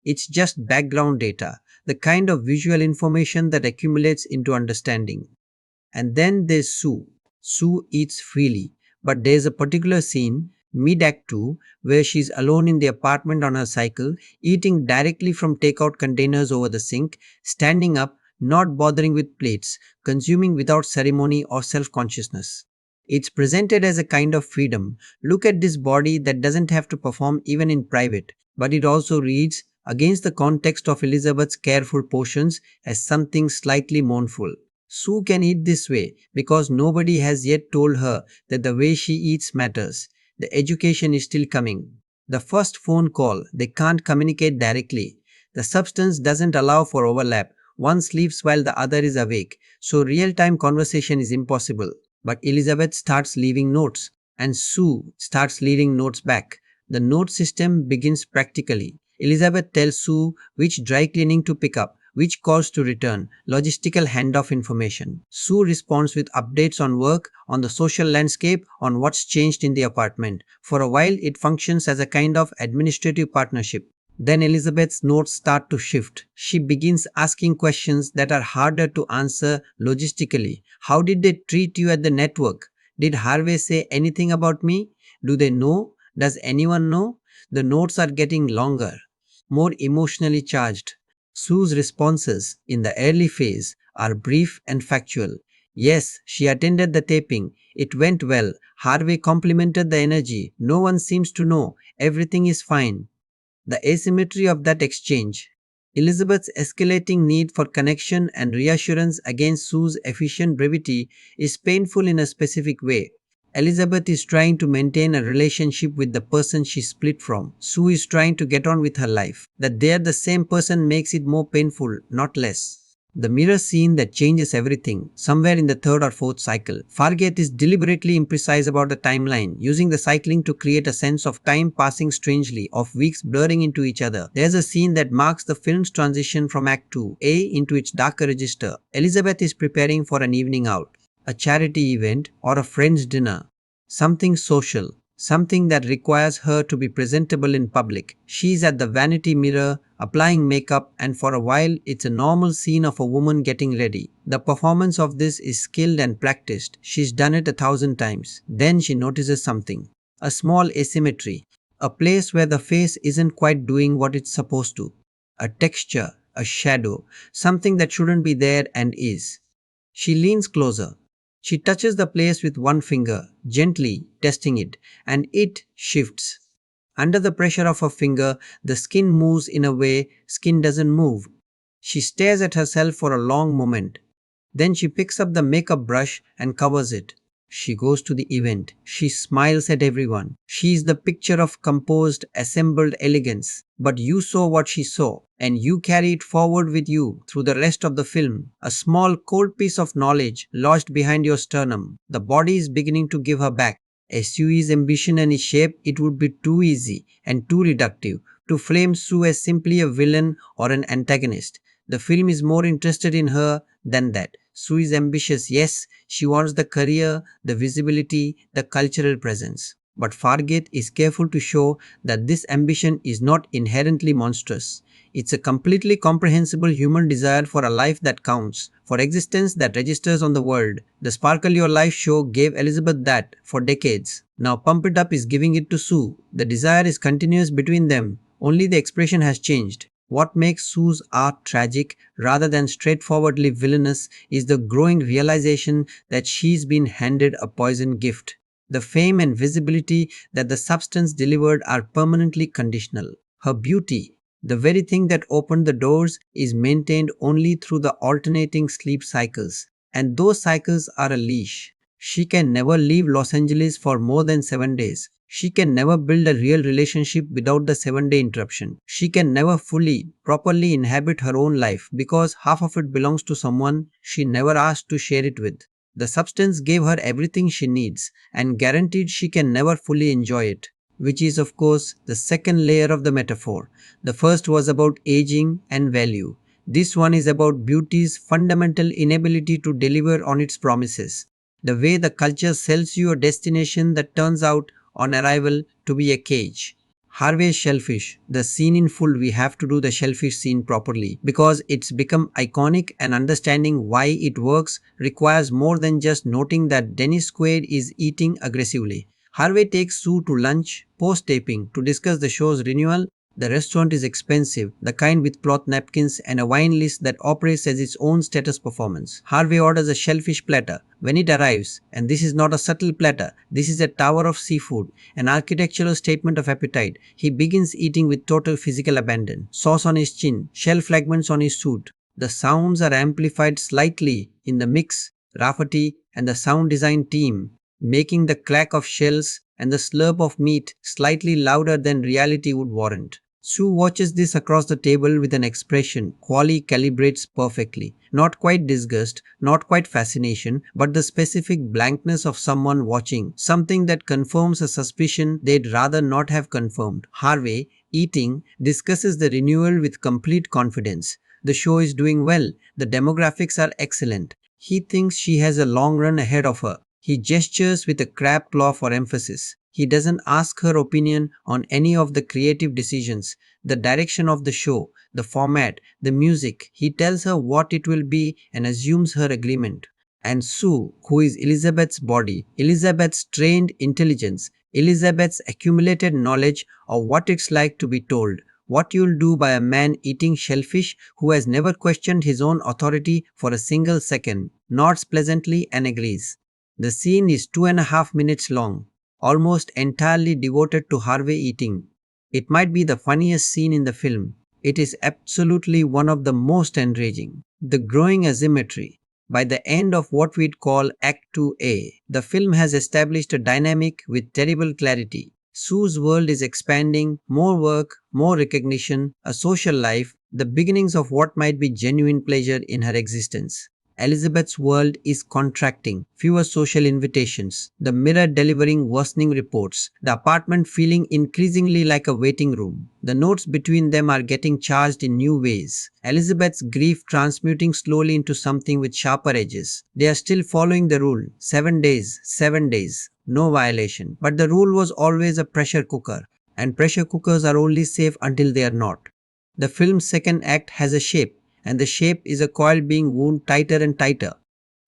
It's just background data, the kind of visual information that accumulates into understanding. And then there's Sue. Sue eats freely, but there's a particular scene, mid Act 2, where she's alone in the apartment on her cycle, eating directly from takeout containers over the sink, standing up, not bothering with plates, consuming without ceremony or self consciousness. It's presented as a kind of freedom. Look at this body that doesn't have to perform even in private, but it also reads, against the context of Elizabeth's careful portions, as something slightly mournful. Sue can eat this way because nobody has yet told her that the way she eats matters. The education is still coming. The first phone call, they can't communicate directly. The substance doesn't allow for overlap. One sleeps while the other is awake, so real time conversation is impossible. But Elizabeth starts leaving notes, and Sue starts leaving notes back. The note system begins practically. Elizabeth tells Sue which dry cleaning to pick up, which calls to return, logistical handoff information. Sue responds with updates on work, on the social landscape, on what's changed in the apartment. For a while, it functions as a kind of administrative partnership. Then Elizabeth's notes start to shift. She begins asking questions that are harder to answer logistically. How did they treat you at the network? Did Harvey say anything about me? Do they know? Does anyone know? The notes are getting longer, more emotionally charged. Sue's responses in the early phase are brief and factual. Yes, she attended the taping. It went well. Harvey complimented the energy. No one seems to know. Everything is fine. The asymmetry of that exchange. Elizabeth's escalating need for connection and reassurance against Sue's efficient brevity is painful in a specific way. Elizabeth is trying to maintain a relationship with the person she split from. Sue is trying to get on with her life. That they're the same person makes it more painful, not less. The mirror scene that changes everything, somewhere in the third or fourth cycle. Fargeat is deliberately imprecise about the timeline, using the cycling to create a sense of time passing strangely, of weeks blurring into each other. There's a scene that marks the film's transition from Act 2A into its darker register. Elizabeth is preparing for an evening out, a charity event, or a friend's dinner. Something social, something that requires her to be presentable in public. She's at the vanity mirror, applying makeup, and for a while it's a normal scene of a woman getting ready. The performance of this is skilled and practiced. She's done it 1,000 times. Then she notices something. A small asymmetry. A place where the face isn't quite doing what it's supposed to. A texture, a shadow, something that shouldn't be there and is. She leans closer. She touches the place with one finger, gently testing it, and it shifts. Under the pressure of her finger, the skin moves in a way skin doesn't move. She stares at herself for a long moment. Then she picks up the makeup brush and covers it. She goes to the event. She smiles at everyone. She is the picture of composed, assembled elegance. But you saw what she saw, and you carry it forward with you through the rest of the film. A small, cold piece of knowledge lodged behind your sternum. The body is beginning to give her back. As Sue's ambition and its shape, it would be too easy and too reductive to frame Sue as simply a villain or an antagonist. The film is more interested in her than that. Sue is ambitious, yes, she wants the career, the visibility, the cultural presence. But Fargeat is careful to show that this ambition is not inherently monstrous. It's a completely comprehensible human desire for a life that counts, for existence that registers on the world. The Sparkle Your Life show gave Elizabeth that for decades. Now Pump It Up is giving it to Sue. The desire is continuous between them, only the expression has changed. What makes Sue's art tragic rather than straightforwardly villainous is the growing realization that she's been handed a poison gift. The fame and visibility that the substance delivered are permanently conditional. Her beauty, the very thing that opened the doors, is maintained only through the alternating sleep cycles. And those cycles are a leash. She can never leave Los Angeles for more than 7 days. She can never build a real relationship without the 7-day interruption. She can never fully, properly inhabit her own life because half of it belongs to someone she never asked to share it with. The substance gave her everything she needs and guaranteed she can never fully enjoy it, which is, of course, the second layer of the metaphor. The first was about aging and value. This one is about beauty's fundamental inability to deliver on its promises. The way the culture sells you a destination that turns out on arrival to be a cage. Harvey's shellfish, the scene in full. We have to do the shellfish scene properly because it's become iconic, and understanding why it works requires more than just noting that Dennis Quaid is eating aggressively. Harvey takes Sue to lunch post-taping to discuss the show's renewal. The restaurant is expensive, the kind with cloth napkins and a wine list that operates as its own status performance. Harvey orders a shellfish platter. When it arrives, and this is not a subtle platter, this is a tower of seafood, an architectural statement of appetite, he begins eating with total physical abandon. Sauce on his chin, shell fragments on his suit. The sounds are amplified slightly in the mix. Rafferty and the sound design team making the crack of shells and the slurp of meat slightly louder than reality would warrant. Sue watches this across the table with an expression Qualley calibrates perfectly. Not quite disgust, not quite fascination, but the specific blankness of someone watching, something that confirms a suspicion they'd rather not have confirmed. Harvey, eating, discusses the renewal with complete confidence. The show is doing well, the demographics are excellent. He thinks she has a long run ahead of her. He gestures with a crab claw for emphasis. He doesn't ask her opinion on any of the creative decisions, the direction of the show, the format, the music. He tells her what it will be and assumes her agreement. And Sue, who is Elisabeth's body, Elisabeth's trained intelligence, Elisabeth's accumulated knowledge of what it's like to be told what you'll do by a man eating shellfish who has never questioned his own authority for a single second, nods pleasantly and agrees. The scene is 2.5 minutes long, almost entirely devoted to Harvey eating. It might be the funniest scene in the film. It is absolutely one of the most enraging. The growing asymmetry. By the end of what we'd call Act 2A, the film has established a dynamic with terrible clarity. Sue's world is expanding, more work, more recognition, a social life, the beginnings of what might be genuine pleasure in her existence. Elisabeth's world is contracting, fewer social invitations, the mirror delivering worsening reports, the apartment feeling increasingly like a waiting room. The notes between them are getting charged in new ways. Elisabeth's grief transmuting slowly into something with sharper edges. They are still following the rule, 7 days, 7 days, no violation. But the rule was always a pressure cooker, and pressure cookers are only safe until they are not. The film's second act has a shape, and the shape is a coil being wound tighter and tighter.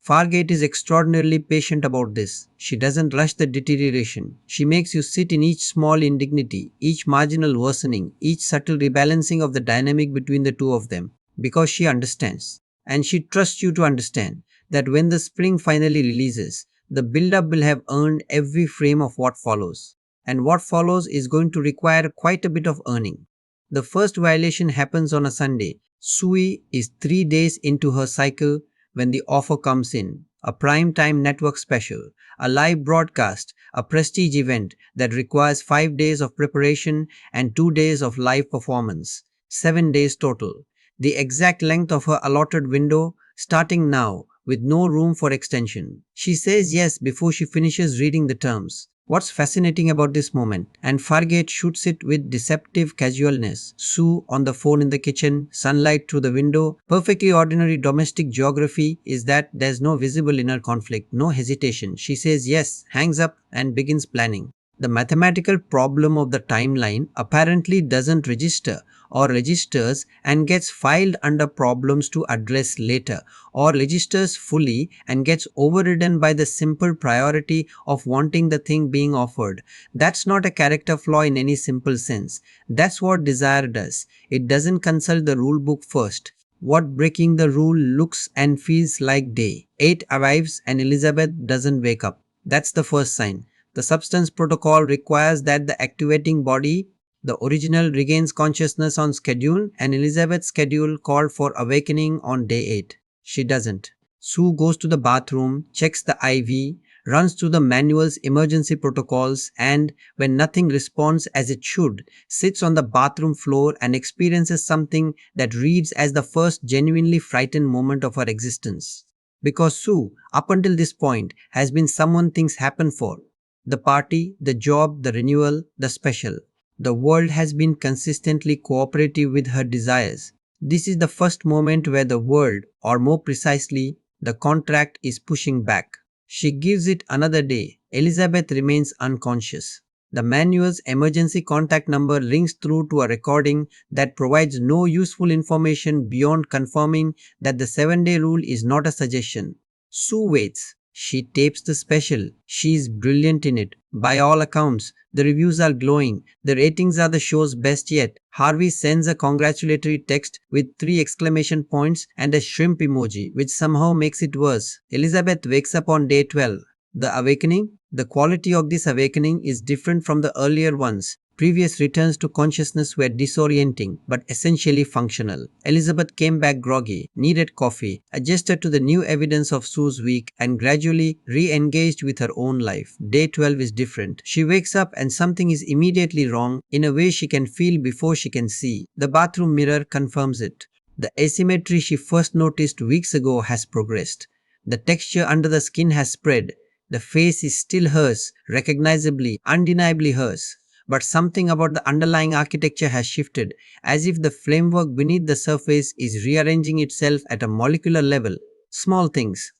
Fargeat is extraordinarily patient about this. She doesn't rush the deterioration. She makes you sit in each small indignity, each marginal worsening, each subtle rebalancing of the dynamic between the two of them, because she understands. And she trusts you to understand that when the spring finally releases, the build-up will have earned every frame of what follows. And what follows is going to require quite a bit of earning. The first violation happens on a Sunday. Sue is 3 days into her cycle when the offer comes in. A prime-time network special, a live broadcast, a prestige event that requires 5 days of preparation and 2 days of live performance. 7 days total. The exact length of her allotted window, starting now, with no room for extension. She says yes before she finishes reading the terms. What's fascinating about this moment, and Fargeat shoots it with deceptive casualness. Sue on the phone in the kitchen, sunlight through the window, perfectly ordinary domestic geography, is that there's no visible inner conflict, no hesitation. She says yes, hangs up and begins planning. The mathematical problem of the timeline apparently doesn't register, or registers and gets filed under problems to address later, or registers fully and gets overridden by the simple priority of wanting the thing being offered. That's not a character flaw in any simple sense. That's what desire does. It doesn't consult the rule book first. What breaking the rule looks and feels like day. 8 arrives and Elisabeth doesn't wake up. That's the first sign. The substance protocol requires that the activating body, the original, regains consciousness on schedule, and Elisabeth's schedule called for awakening on day 8. She doesn't. Sue goes to the bathroom, checks the IV, runs through the manuals, emergency protocols, and, when nothing responds as it should, sits on the bathroom floor and experiences something that reads as the first genuinely frightened moment of her existence. Because Sue, up until this point, has been someone things happen for. The party, the job, the renewal, the special. The world has been consistently cooperative with her desires. This is the first moment where the world, or more precisely, the contract, is pushing back. She gives it another day. Elisabeth remains unconscious. The manual's emergency contact number rings through to a recording that provides no useful information beyond confirming that the 7-day rule is not a suggestion. Sue waits. She tapes the special. She is brilliant in it. By all accounts, the reviews are glowing. The ratings are the show's best yet. Harvey sends a congratulatory text with 3 exclamation points and a shrimp emoji, which somehow makes it worse. Elisabeth wakes up on day 12. The awakening? The quality of this awakening is different from the earlier ones. Previous returns to consciousness were disorienting, but essentially functional. Elisabeth came back groggy, needed coffee, adjusted to the new evidence of Sue's week, and gradually re-engaged with her own life. Day 12 is different. She wakes up and something is immediately wrong, in a way she can feel before she can see. The bathroom mirror confirms it. The asymmetry she first noticed weeks ago has progressed. The texture under the skin has spread. The face is still hers, recognizably, undeniably hers. But something about the underlying architecture has shifted, as if the framework beneath the surface is rearranging itself at a molecular level. Small things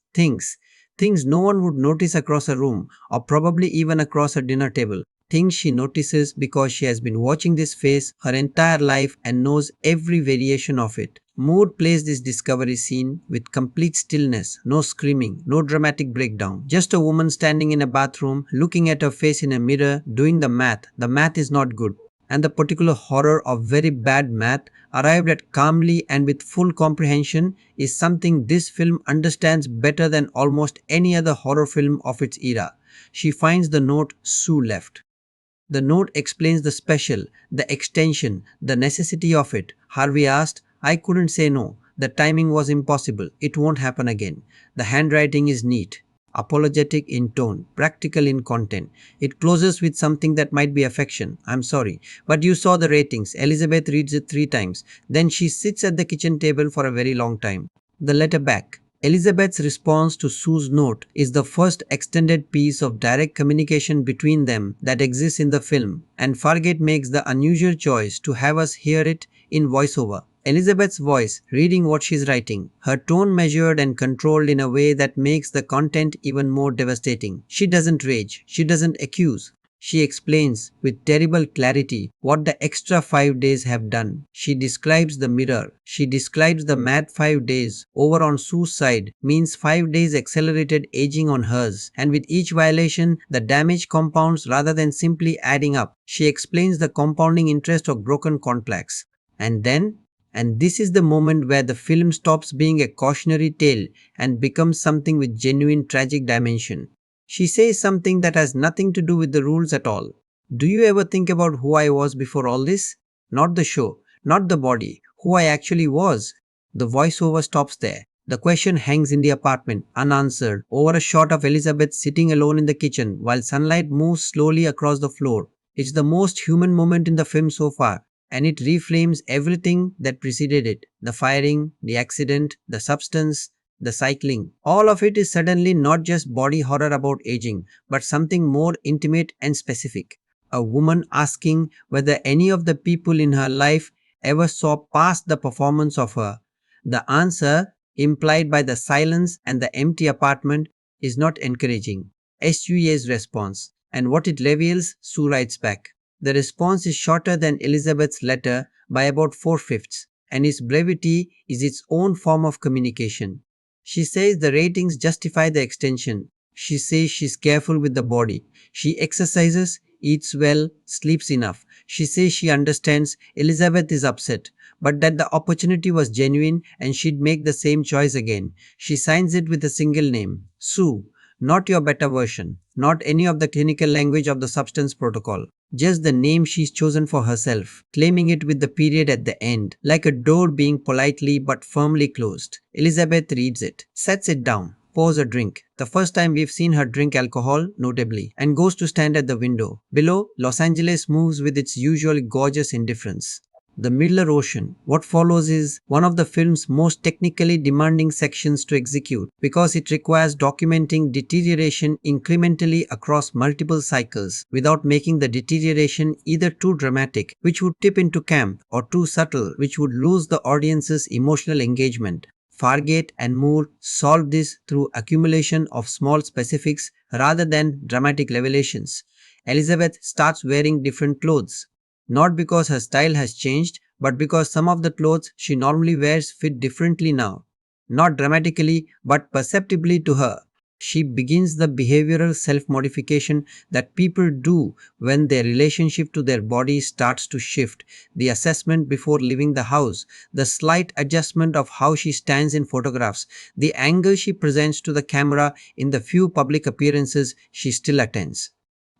no one would notice across a room, or probably even across a dinner table. Things she notices because she has been watching this face her entire life and knows every variation of it. Moore plays this discovery scene with complete stillness, no screaming, no dramatic breakdown. Just a woman standing in a bathroom, looking at her face in a mirror, doing the math. The math is not good. And the particular horror of very bad math, arrived at calmly and with full comprehension, is something this film understands better than almost any other horror film of its era. She finds the note Sue left. The note explains the special, the extension, the necessity of it. Harvey asked. I couldn't say no. The timing was impossible. It won't happen again. The handwriting is neat, apologetic in tone, practical in content. It closes with something that might be affection. I'm sorry, but you saw the ratings. Elisabeth reads it 3 times. Then she sits at the kitchen table for a very long time. The letter back. Elisabeth's response to Sue's note is the first extended piece of direct communication between them that exists in the film, and Fargeat makes the unusual choice to have us hear it in voiceover. Elisabeth's voice, reading what she's writing, her tone measured and controlled in a way that makes the content even more devastating. She doesn't rage, she doesn't accuse. She explains with terrible clarity what the extra 5 days have done. She describes the mirror. She describes the mad 5 days over on Sue's side means 5 days accelerated aging on hers, and with each violation, the damage compounds rather than simply adding up. She explains the compounding interest of broken contracts. And this is the moment where the film stops being a cautionary tale and becomes something with genuine tragic dimension. She says something that has nothing to do with the rules at all. Do you ever think about who I was before all this? Not the show, not the body, who I actually was. The voiceover stops there. The question hangs in the apartment, unanswered, over a shot of Elisabeth sitting alone in the kitchen while sunlight moves slowly across the floor. It's the most human moment in the film so far, and it reframes everything that preceded it. The firing, the accident, the substance, the cycling. All of it is suddenly not just body horror about aging, but something more intimate and specific. A woman asking whether any of the people in her life ever saw past the performance of her. The answer, implied by the silence and the empty apartment, is not encouraging. SUA's response, and what it reveals, Sue writes back. The response is shorter than Elisabeth's letter by about 4/5, and its brevity is its own form of communication. She says the ratings justify the extension. She says she's careful with the body. She exercises, eats well, sleeps enough. She says she understands Elisabeth is upset, but that the opportunity was genuine and she'd make the same choice again. She signs it with a single name, Sue. Not your better version, not any of the clinical language of the substance protocol, just the name she's chosen for herself, claiming it with the period at the end, like a door being politely but firmly closed. Elisabeth reads it, sets it down. pours a drink. The first time we've seen her drink alcohol, notably, and goes to stand at the window. Below, Los Angeles moves with its usually gorgeous indifference. The Middle Ocean. What follows is one of the film's most technically demanding sections to execute because it requires documenting deterioration incrementally across multiple cycles without making the deterioration either too dramatic, which would tip into camp, or too subtle, which would lose the audience's emotional engagement. Fargeat and Moore solved this through accumulation of small specifics rather than dramatic revelations. Elizabeth starts wearing different clothes. Not because her style has changed, but because some of the clothes she normally wears fit differently now. Not dramatically, but perceptibly to her. She begins the behavioral self-modification that people do when their relationship to their body starts to shift, the assessment before leaving the house, the slight adjustment of how she stands in photographs, the angle she presents to the camera in the few public appearances she still attends.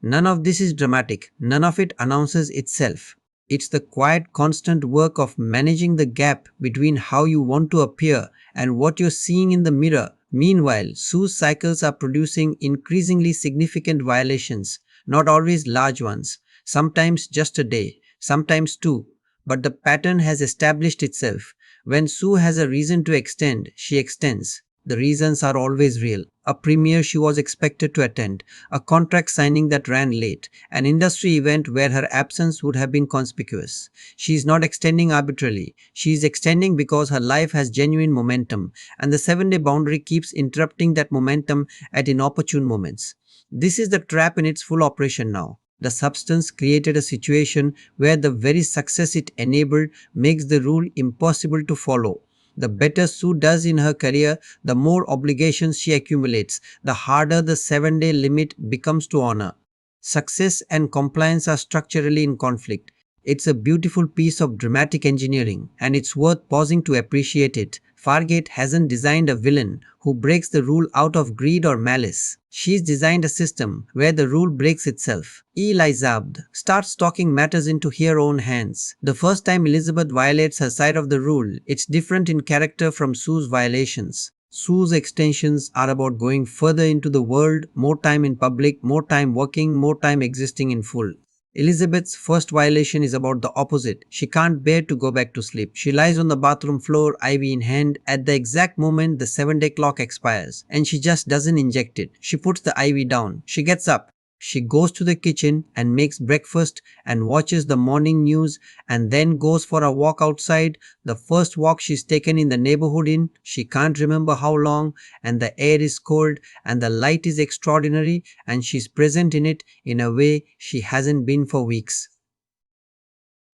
None of this is dramatic, none of it announces itself. It's the quiet, constant work of managing the gap between how you want to appear and what you're seeing in the mirror. Meanwhile, Sue's cycles are producing increasingly significant violations, not always large ones, sometimes just a day, sometimes two. But the pattern has established itself. When Sue has a reason to extend, she extends. The reasons are always real. A premiere she was expected to attend, a contract signing that ran late, an industry event where her absence would have been conspicuous. She is not extending arbitrarily. She is extending because her life has genuine momentum, and the 7-day boundary keeps interrupting that momentum at inopportune moments. This is the trap in its full operation now. The substance created a situation where the very success it enabled makes the rule impossible to follow. The better Sue does in her career, the more obligations she accumulates, the harder the 7-day limit becomes to honor. Success and compliance are structurally in conflict. It's a beautiful piece of dramatic engineering, and it's worth pausing to appreciate it. Fargeat hasn't designed a villain who breaks the rule out of greed or malice. She's designed a system where the rule breaks itself. Elisabeth starts talking matters into her own hands. The first time Elizabeth violates her side of the rule, it's different in character from Sue's violations. Sue's extensions are about going further into the world, more time in public, more time working, more time existing in full. Elizabeth's first violation is about the opposite. She can't bear to go back to sleep. She lies on the bathroom floor, IV in hand, at the exact moment the 7-day clock expires, and she just doesn't inject it. She puts the IV down. She gets up. She goes to the kitchen and makes breakfast and watches the morning news and then goes for a walk outside. The first walk she's taken in the neighborhood in, she can't remember how long, and the air is cold and the light is extraordinary and she's present in it in a way she hasn't been for weeks.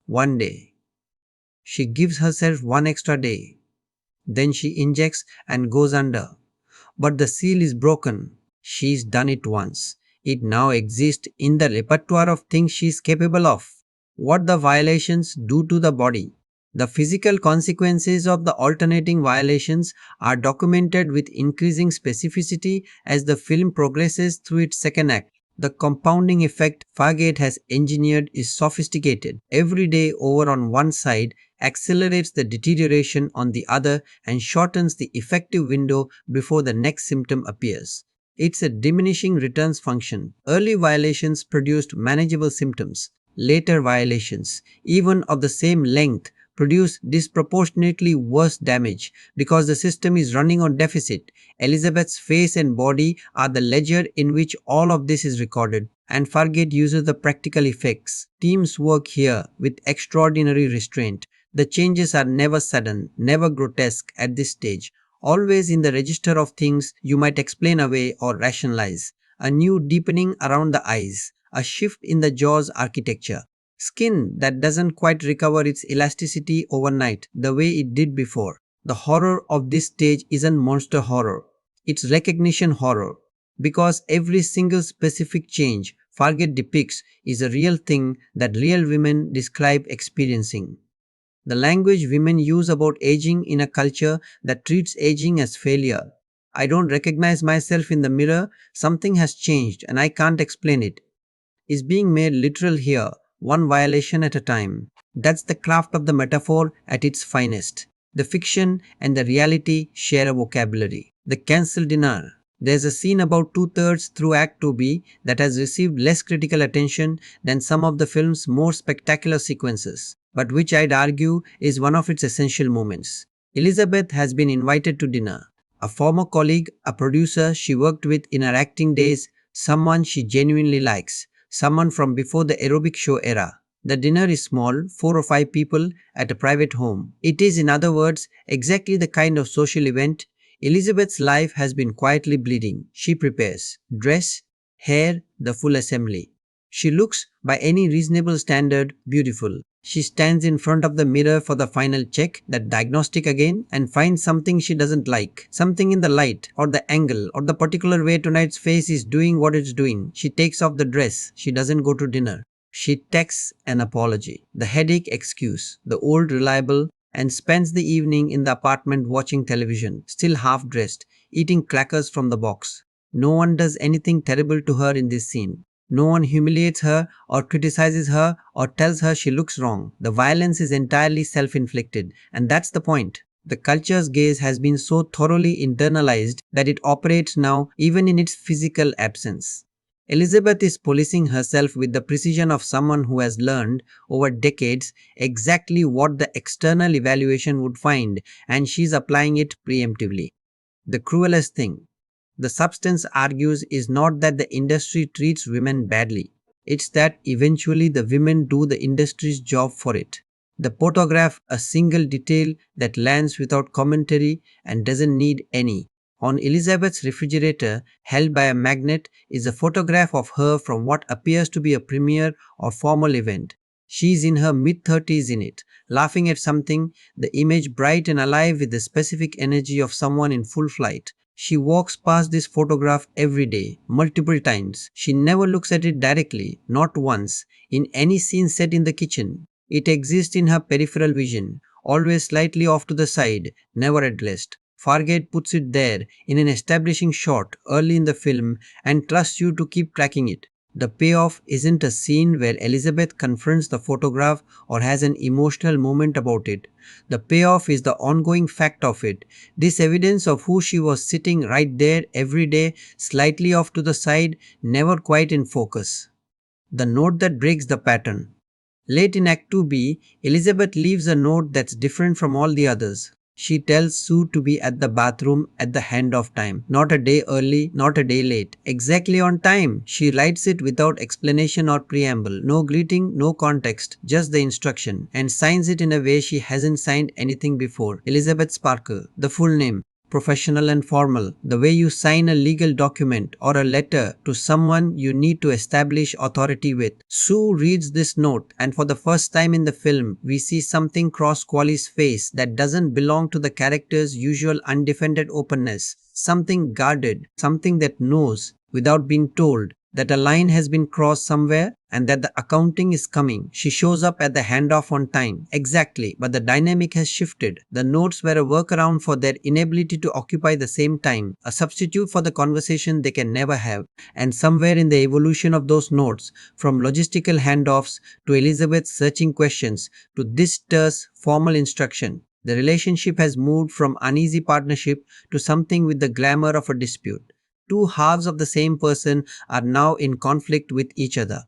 One day. She gives herself one extra day. Then she injects and goes under. But the seal is broken. She's done it once. It now exists in the repertoire of things she is capable of. What the violations do to the body. The physical consequences of the alternating violations are documented with increasing specificity as the film progresses through its second act. The compounding effect Fargeat has engineered is sophisticated. Every day over on one side accelerates the deterioration on the other and shortens the effective window before the next symptom appears. It's a diminishing returns function. Early violations produced manageable symptoms. Later violations, even of the same length, produce disproportionately worse damage because the system is running on deficit. Elizabeth's face and body are the ledger in which all of this is recorded, and Fargeat uses the practical effects. Teams work here with extraordinary restraint. The changes are never sudden, never grotesque at this stage. Always in the register of things you might explain away or rationalize. A new deepening around the eyes, a shift in the jaw's architecture, skin that doesn't quite recover its elasticity overnight the way it did before. The horror of this stage isn't monster horror, it's recognition horror. Because every single specific change Fargeat depicts is a real thing that real women describe experiencing. The language women use about aging in a culture that treats aging as failure. I don't recognize myself in the mirror, something has changed and I can't explain it, is being made literal here, one violation at a time. That's the craft of the metaphor at its finest. The fiction and the reality share a vocabulary. The cancelled dinner. There's a scene about two-thirds through Act 2B that has received less critical attention than some of the film's more spectacular sequences, but which I'd argue is one of its essential moments. Elizabeth has been invited to dinner. A former colleague, a producer she worked with in her acting days, someone she genuinely likes, someone from before the aerobic show era. The dinner is small, 4 or 5 people at a private home. It is, in other words, exactly the kind of social event Elizabeth's life has been quietly bleeding. She prepares dress, hair, the full assembly. She looks, by any reasonable standard, beautiful. She stands in front of the mirror for the final check, that diagnostic again, and finds something she doesn't like. Something in the light, or the angle, or the particular way tonight's face is doing what it's doing. She takes off the dress. She doesn't go to dinner. She texts an apology, the headache excuse, the old reliable, and spends the evening in the apartment watching television, still half dressed, eating crackers from the box. No one does anything terrible to her in this scene. No one humiliates her or criticizes her or tells her she looks wrong. The violence is entirely self-inflicted, and that's the point. The culture's gaze has been so thoroughly internalized that it operates now even in its physical absence. Elizabeth is policing herself with the precision of someone who has learned over decades exactly what the external evaluation would find, and she's applying it preemptively. The cruelest thing, the substance argues, is not that the industry treats women badly. It's that eventually the women do the industry's job for it. The photograph, a single detail that lands without commentary and doesn't need any. On Elizabeth's refrigerator, held by a magnet, is a photograph of her from what appears to be a premiere or formal event. She's in her mid-30s in it, laughing at something, the image bright and alive with the specific energy of someone in full flight. She walks past this photograph every day, multiple times. She never looks at it directly, not once, in any scene set in the kitchen. It exists in her peripheral vision, always slightly off to the side, never addressed. Fargeat puts it there in an establishing shot early in the film and trusts you to keep tracking it. The payoff isn't a scene where Elizabeth confronts the photograph or has an emotional moment about it. The payoff is the ongoing fact of it. This evidence of who she was sitting right there every day, slightly off to the side, never quite in focus. The note that breaks the pattern. Late in Act 2B, Elizabeth leaves a note that's different from all the others. She tells Sue to be at the bathroom at the hand of time. Not a day early, not a day late. Exactly on time. She writes it without explanation or preamble. No greeting, no context, just the instruction. And signs it in a way she hasn't signed anything before. Elisabeth Sparkle. The full name. Professional and formal, the way you sign a legal document or a letter to someone you need to establish authority with. Sue reads this note, and for the first time in the film, we see something cross Qualley's face that doesn't belong to the character's usual undefended openness. Something guarded, something that knows, without being told, that a line has been crossed somewhere and that the accounting is coming. She shows up at the handoff on time. Exactly, but the dynamic has shifted. The notes were a workaround for their inability to occupy the same time, a substitute for the conversation they can never have. And somewhere in the evolution of those notes, from logistical handoffs to Elizabeth's searching questions to this terse, formal instruction, the relationship has moved from uneasy partnership to something with the glamour of a dispute. Two halves of the same person are now in conflict with each other.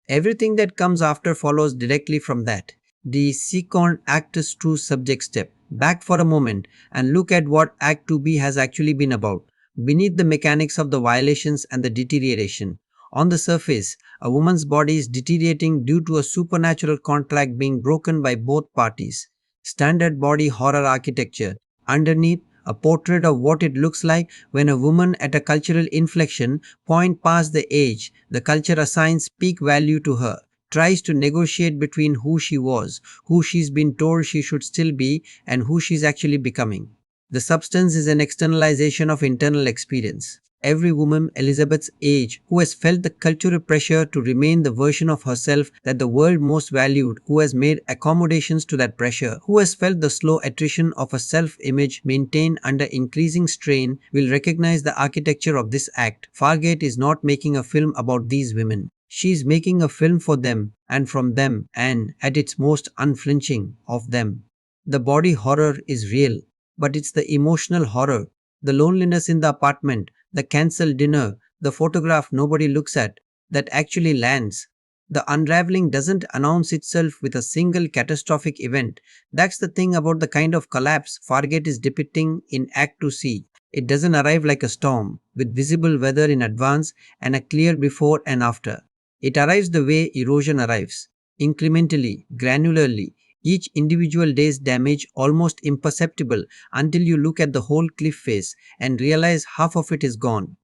Everything that comes after follows directly from that. The second act's true subject step. Back for a moment and look at what Act 2B has actually been about. Beneath the mechanics of the violations and the deterioration. On the surface, a woman's body is deteriorating due to a supernatural contract being broken by both parties. Standard body horror architecture. Underneath, a portrait of what it looks like when a woman at a cultural inflection point past the age the culture assigns peak value to her, tries to negotiate between who she was, who she's been told she should still be, and who she's actually becoming. The substance is an externalization of internal experience. Every woman Elizabeth's age who has felt the cultural pressure to remain the version of herself that the world most valued, who has made accommodations to that pressure, who has felt the slow attrition of a self-image maintained under increasing strain, will recognize the architecture of this act. Fargeat is not making a film about these women. She is making a film for them and from them, and at its most unflinching, of them. The body horror is real, but it's the emotional horror, The loneliness in the apartment, the cancelled dinner, the photograph nobody looks at, that actually lands. The unraveling doesn't announce itself with a single catastrophic event. That's the thing about the kind of collapse Fargate is depicting in Act 2C. It doesn't arrive like a storm, with visible weather in advance and a clear before and after. It arrives the way erosion arrives, incrementally, granularly, each individual day's damage almost imperceptible until you look at the whole cliff face and realize half of it is gone.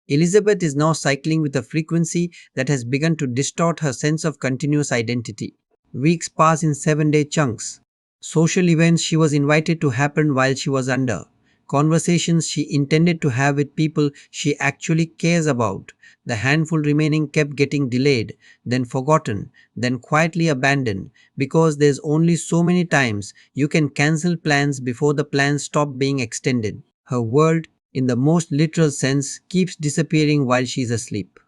Elizabeth is now cycling with a frequency that has begun to distort her sense of continuous identity. Weeks pass in 7-day chunks. Social events she was invited to happen while she was under. Conversations she intended to have with people she actually cares about. The handful remaining kept getting delayed, then forgotten, then quietly abandoned because there's only so many times you can cancel plans before the plans stop being extended. Her world, in the most literal sense, keeps disappearing while she's asleep.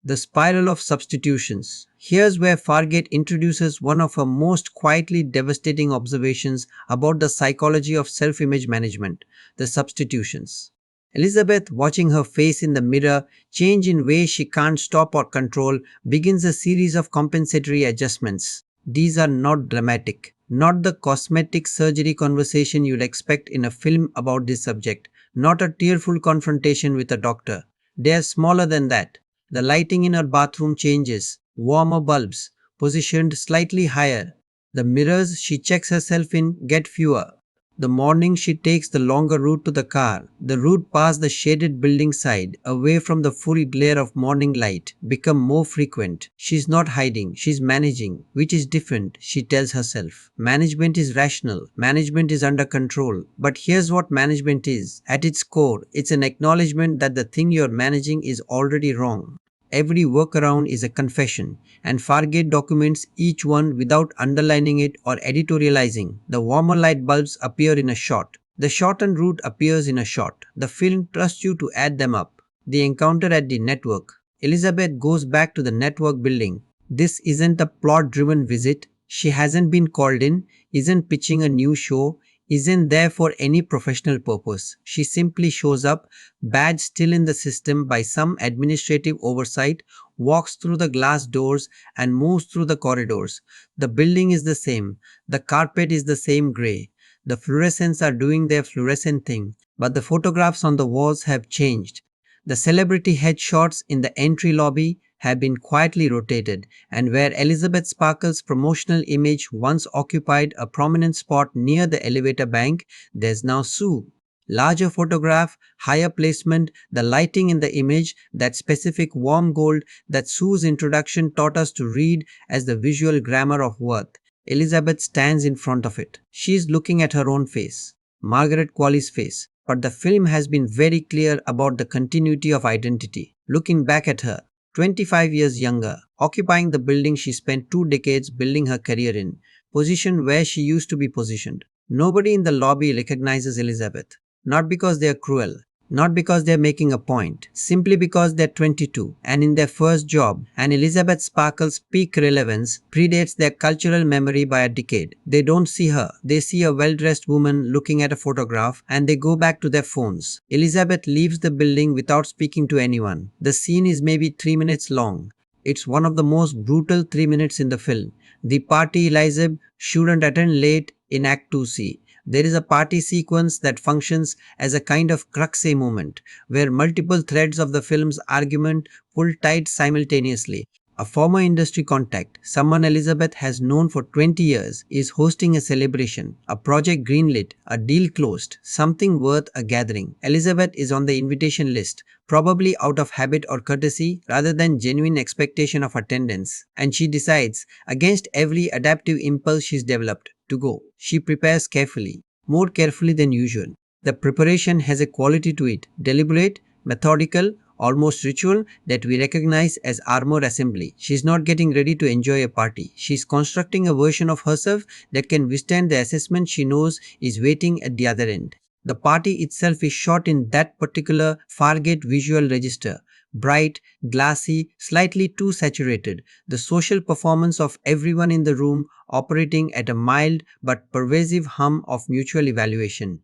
The spiral of substitutions. Here's where Fargate introduces one of her most quietly devastating observations about the psychology of self image management: the substitutions. Elizabeth, watching her face in the mirror change in ways she can't stop or control, begins a series of compensatory adjustments. These are not dramatic, not the cosmetic surgery conversation you'd expect in a film about this subject, not a tearful confrontation with a doctor. They are smaller than that. The lighting in her bathroom changes, warmer bulbs, positioned slightly higher. The mirrors she checks herself in get fewer. The morning she takes the longer route to the car, the route past the shaded building side, away from the full glare of morning light, become more frequent. She's not hiding, she's managing, which is different, she tells herself. Management is rational, management is under control. But here's what management is. At its core, it's an acknowledgement that the thing you're managing is already wrong. Every workaround is a confession, and Fargate documents each one without underlining it or editorializing. The warmer light bulbs appear in a shot. The shortened route appears in a shot. The film trusts you to add them up. The encounter at the network. Elizabeth goes back to the network building. This isn't a plot-driven visit. She hasn't been called in, isn't pitching a new show, isn't there for any professional purpose. She simply shows up, badge still in the system by some administrative oversight, walks through the glass doors and moves through the corridors. The building is the same. The carpet is the same grey. The fluorescents are doing their fluorescent thing, but the photographs on the walls have changed. The celebrity headshots in the entry lobby have been quietly rotated, and where Elisabeth Sparkle's promotional image once occupied a prominent spot near the elevator bank, there's now Sue. Larger photograph, higher placement, the lighting in the image, that specific warm gold that Sue's introduction taught us to read as the visual grammar of worth. Elizabeth stands in front of it. She's looking at her own face, Margaret Qualley's face, but the film has been very clear about the continuity of identity. Looking back at her, 25 years younger, occupying the building she spent 2 decades building her career in, positioned where she used to be positioned. Nobody in the lobby recognizes Elizabeth. Not because they are cruel, not because they are making a point, simply because they are 22 and in their first job, and Elisabeth Sparkle's peak relevance predates their cultural memory by a decade. They don't see her, they see a well-dressed woman looking at a photograph and they go back to their phones. Elizabeth leaves the building without speaking to anyone. The scene is maybe 3 minutes long. It's one of the most brutal 3 minutes in the film. The party Elisabeth shouldn't attend late in Act 2C. There is a party sequence that functions as a kind of crux moment, where multiple threads of the film's argument pull tight simultaneously. A former industry contact, someone Elizabeth has known for 20 years, is hosting a celebration, a project greenlit, a deal closed, something worth a gathering. Elizabeth is on the invitation list, probably out of habit or courtesy rather than genuine expectation of attendance, and she decides, against every adaptive impulse she's developed, to go. She prepares carefully, more carefully than usual. The preparation has a quality to it, deliberate, methodical, almost ritual, that we recognize as armor assembly. She's not getting ready to enjoy a party. She's constructing a version of herself that can withstand the assessment she knows is waiting at the other end. The party itself is shot in that particular Fargate visual register. Bright, glassy, slightly too saturated. The social performance of everyone in the room operating at a mild but pervasive hum of mutual evaluation.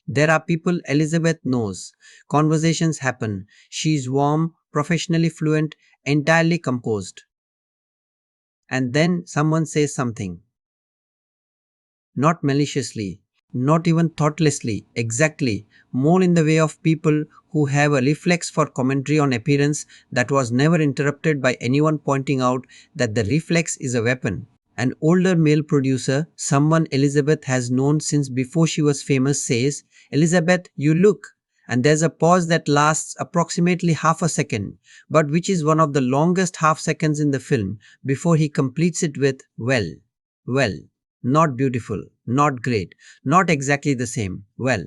There are people Elisabeth knows. Conversations happen. She's warm, professionally fluent, entirely composed. And then someone says something. Not maliciously, not even thoughtlessly, exactly, more in the way of people who have a reflex for commentary on appearance that was never interrupted by anyone pointing out that the reflex is a weapon. An older male producer, someone Elisabeth has known since before she was famous, says, "Elisabeth, you look." And there's a pause that lasts approximately half a second, but which is one of the longest half seconds in the film, before he completes it with, "Well, well. Not beautiful, not great, not exactly the same. Well."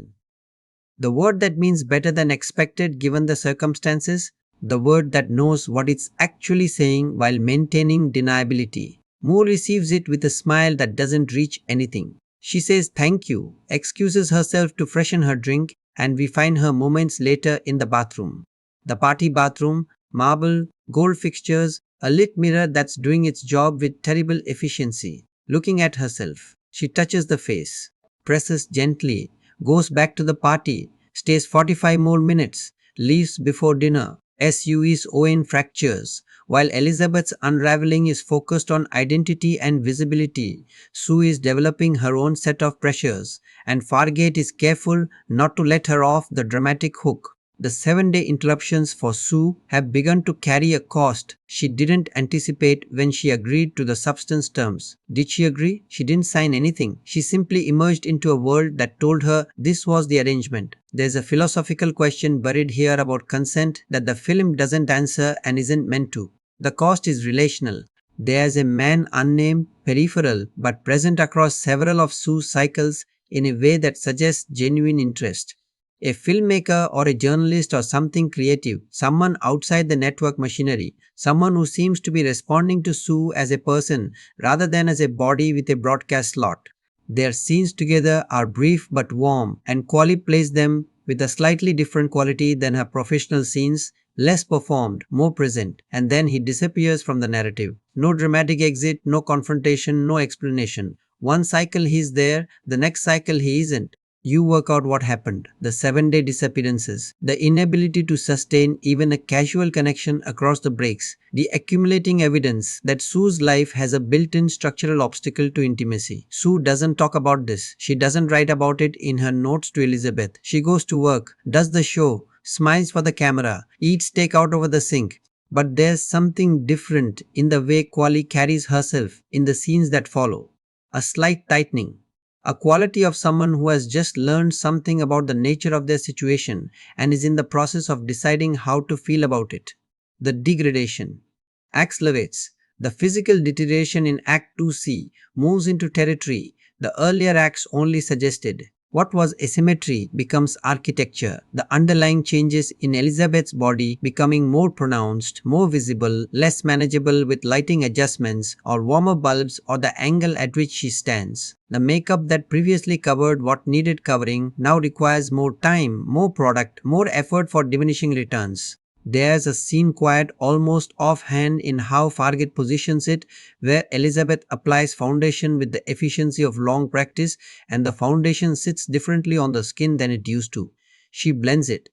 The word that means better than expected given the circumstances, the word that knows what it's actually saying while maintaining deniability. Moore receives it with a smile that doesn't reach anything. She says thank you, excuses herself to freshen her drink, and we find her moments later in the bathroom. The party bathroom, marble, gold fixtures, a lit mirror that's doing its job with terrible efficiency. Looking at herself, she touches the face, presses gently, goes back to the party, stays 45 more minutes, leaves before dinner. SUE's Owen fractures. While Elizabeth's unraveling is focused on identity and visibility, Sue is developing her own set of pressures, and Fargate is careful not to let her off the dramatic hook. The 7-day interruptions for Sue have begun to carry a cost she didn't anticipate when she agreed to the substance terms. Did she agree? She didn't sign anything. She simply emerged into a world that told her this was the arrangement. There's a philosophical question buried here about consent that the film doesn't answer and isn't meant to. The cost is relational. There's a man unnamed, peripheral, but present across several of Sue's cycles in a way that suggests genuine interest. A filmmaker or a journalist or something creative, someone outside the network machinery, someone who seems to be responding to Sue as a person rather than as a body with a broadcast slot. Their scenes together are brief but warm, and Qualley plays them with a slightly different quality than her professional scenes, less performed, more present, and then he disappears from the narrative. No dramatic exit, no confrontation, no explanation. One cycle he's there, the next cycle he isn't. You work out what happened. The 7-day disappearances, the inability to sustain even a casual connection across the breaks, the accumulating evidence that Sue's life has a built-in structural obstacle to intimacy. Sue doesn't talk about this. She doesn't write about it in her notes to Elisabeth. She goes to work, does the show, smiles for the camera, eats takeout over the sink. But there's something different in the way Qualley carries herself in the scenes that follow. A slight tightening. A quality of someone who has just learned something about the nature of their situation and is in the process of deciding how to feel about it. The degradation accelerates. The physical deterioration in Act 2C moves into territory the earlier acts only suggested. What was asymmetry becomes architecture, the underlying changes in Elizabeth's body becoming more pronounced, more visible, less manageable with lighting adjustments or warmer bulbs or the angle at which she stands. The makeup that previously covered what needed covering now requires more time, more product, more effort for diminishing returns. There's a scene quiet almost offhand in how Fargeat positions it, where Elizabeth applies foundation with the efficiency of long practice and the foundation sits differently on the skin than it used to. She blends it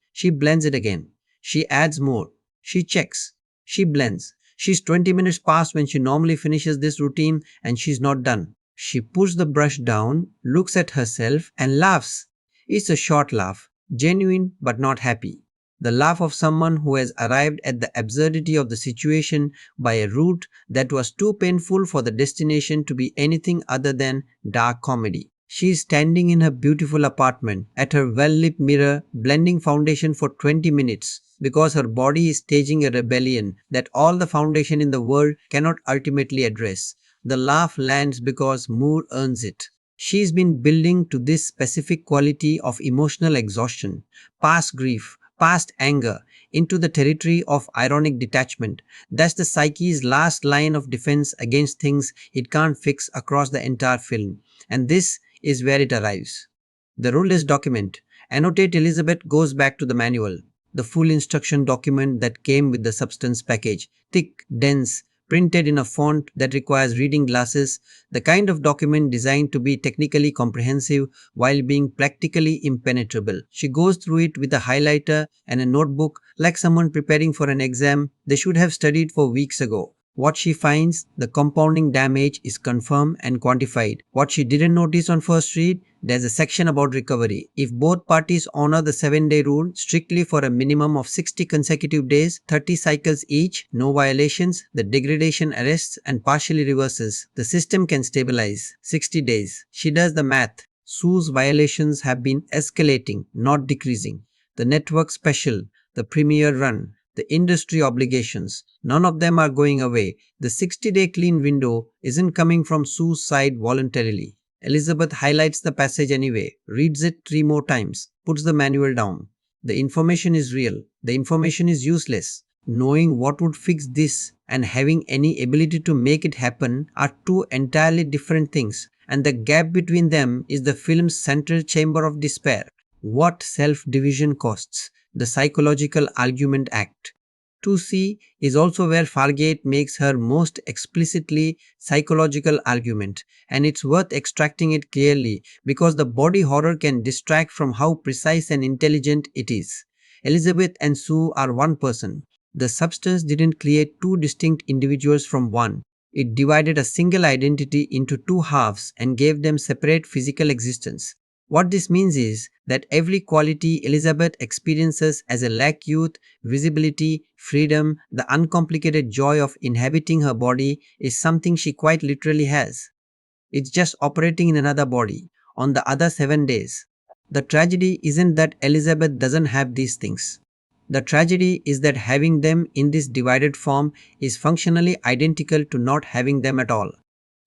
again. She adds more. She checks. She blends. She's 20 minutes past when she normally finishes this routine and she's not done. She puts the brush down, looks at herself and laughs. It's a short laugh, genuine but not happy. The laugh of someone who has arrived at the absurdity of the situation by a route that was too painful for the destination to be anything other than dark comedy. She is standing in her beautiful apartment at her well-lit mirror, blending foundation for 20 minutes because her body is staging a rebellion that all the foundation in the world cannot ultimately address. The laugh lands because Moore earns it. She's been building to this specific quality of emotional exhaustion, past grief, past anger, into the territory of ironic detachment. That's the psyche's last line of defense against things it can't fix across the entire film. And this is where it arrives. The ruleless document. Annotate Elizabeth goes back to the manual, the full instruction document that came with the substance package. Thick, dense, printed in a font that requires reading glasses, the kind of document designed to be technically comprehensive while being practically impenetrable. She goes through it with a highlighter and a notebook like someone preparing for an exam they should have studied for weeks ago. What she finds, the compounding damage, is confirmed and quantified. What she didn't notice on first read, there's a section about recovery. If both parties honor the 7-day rule strictly for a minimum of 60 consecutive days, 30 cycles each, no violations, the degradation arrests and partially reverses. The system can stabilize. 60 days. She does the math. Sue's violations have been escalating, not decreasing. The network special, the premiere run, the industry obligations, none of them are going away. The 60-day clean window isn't coming from Sue's side voluntarily. Elisabeth highlights the passage anyway, reads it 3 more times, puts the manual down. The information is real. The information is useless. Knowing what would fix this and having any ability to make it happen are two entirely different things, and the gap between them is the film's central chamber of despair. What self-division costs. The psychological argument act. 2C is also where Fargeat makes her most explicitly psychological argument, and it's worth extracting it clearly because the body horror can distract from how precise and intelligent it is. Elisabeth and Sue are one person. The substance didn't create two distinct individuals from one. It divided a single identity into two halves and gave them separate physical existence. What this means is that every quality Elisabeth experiences as a lack youth, visibility, freedom, the uncomplicated joy of inhabiting her body is something she quite literally has. It's just operating in another body, on the other 7 days. The tragedy isn't that Elisabeth doesn't have these things. The tragedy is that having them in this divided form is functionally identical to not having them at all.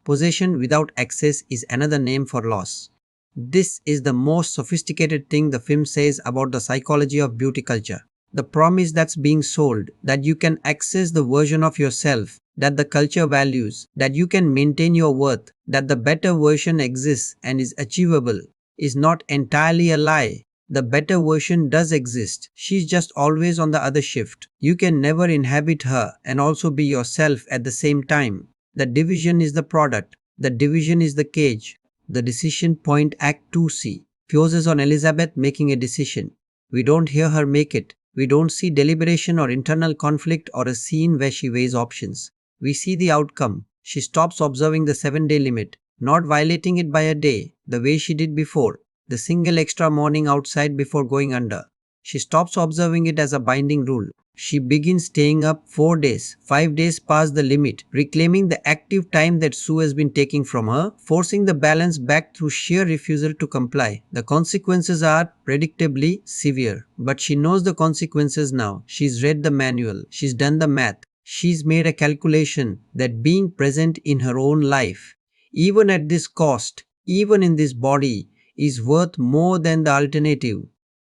Possession without access is another name for loss. This is the most sophisticated thing the film says about the psychology of beauty culture. The promise that's being sold, that you can access the version of yourself that the culture values, that you can maintain your worth, that the better version exists and is achievable, is not entirely a lie. The better version does exist. She's just always on the other shift. You can never inhabit her and also be yourself at the same time. The division is the product. The division is the cage. The decision point Act 2C fuses on Elisabeth making a decision. We don't hear her make it. We don't see deliberation or internal conflict or a scene where she weighs options. We see the outcome. She stops observing the 7-day limit, not violating it by a day, the way she did before, the single extra morning outside before going under. She stops observing it as a binding rule. She begins staying up 4 days, 5 days past the limit, reclaiming the active time that Sue has been taking from her, forcing the balance back through sheer refusal to comply. The consequences are predictably severe, but she knows the consequences now. She's read the manual, she's done the math, she's made a calculation that being present in her own life, even at this cost, even in this body, is worth more than the alternative.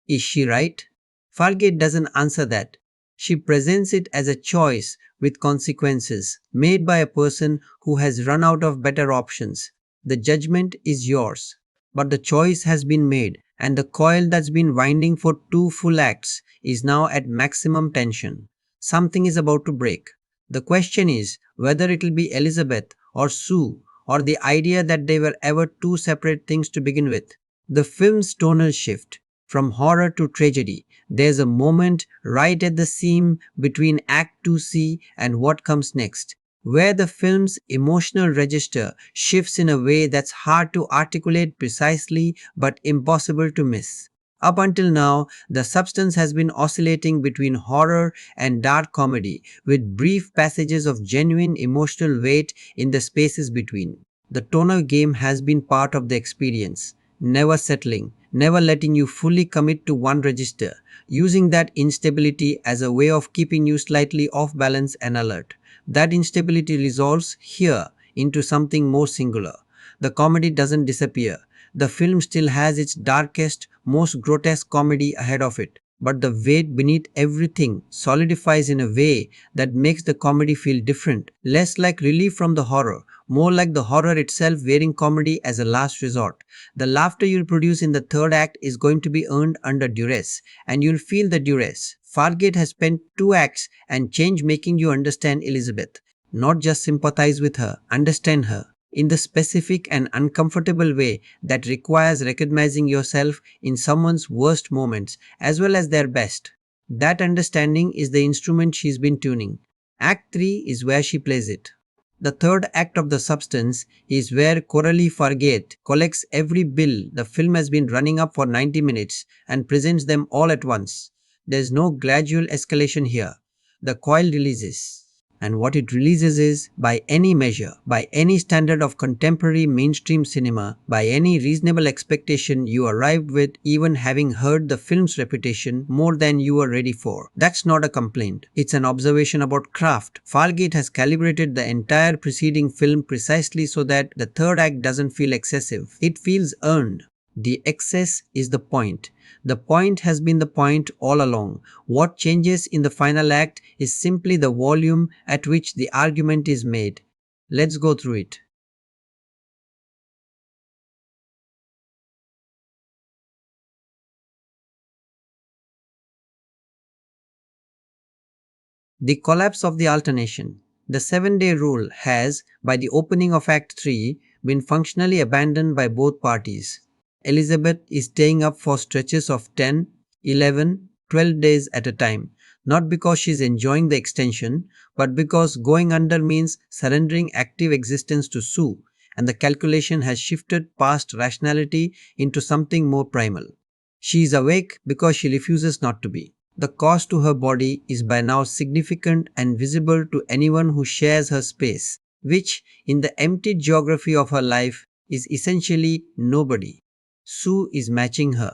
Is she right? Fargeat doesn't answer that. She presents it as a choice with consequences made by a person who has run out of better options. The judgment is yours, but the choice has been made, and the coil that's been winding for 2 full acts is now at maximum tension. Something is about to break. The question is whether it will be Elisabeth or Sue or the idea that they were ever two separate things to begin with. The film's tonal shift from horror to tragedy. There's a moment right at the seam between Act 2C and what comes next, where the film's emotional register shifts in a way that's hard to articulate precisely but impossible to miss. Up until now, the substance has been oscillating between horror and dark comedy, with brief passages of genuine emotional weight in the spaces between. The tonal game has been part of the experience, never settling, never letting you fully commit to one register, using that instability as a way of keeping you slightly off balance and alert. That instability resolves here into something more singular. The comedy doesn't disappear. The film still has its darkest, most grotesque comedy ahead of it, but the weight beneath everything solidifies in a way that makes the comedy feel different, less like relief from the horror, more like the horror itself wearing comedy as a last resort. The laughter you'll produce in the third act is going to be earned under duress, and you'll feel the duress. Fargeat has spent 2 acts and change making you understand Elisabeth. not just sympathize with her, understand her, in the specific and uncomfortable way that requires recognizing yourself in someone's worst moments as well as their best. That understanding is the instrument she's been tuning. Act 3 is where she plays it. The third act of the substance is where Coralie Fargeat collects every bill the film has been running up for 90 minutes and presents them all at once. There's no gradual escalation here. The coil releases. And what it releases is, by any measure, by any standard of contemporary mainstream cinema, by any reasonable expectation you arrived with, even having heard the film's reputation, more than you were ready for. That's not a complaint. It's an observation about craft. Fargate has calibrated the entire preceding film precisely so that the third act doesn't feel excessive. It feels earned. The excess is the point. The point has been the point all along. What changes in the final act is simply the volume at which the argument is made. Let's go through it. The collapse of the alternation. The 7-day rule has, by the opening of Act 3, been functionally abandoned by both parties. Elisabeth is staying up for stretches of 10, 11, 12 days at a time, not because she's enjoying the extension, but because going under means surrendering active existence to Sue, and the calculation has shifted past rationality into something more primal. She is awake because she refuses not to be. The cost to her body is by now significant and visible to anyone who shares her space, which, in the empty geography of her life, is essentially nobody. Sue is matching her,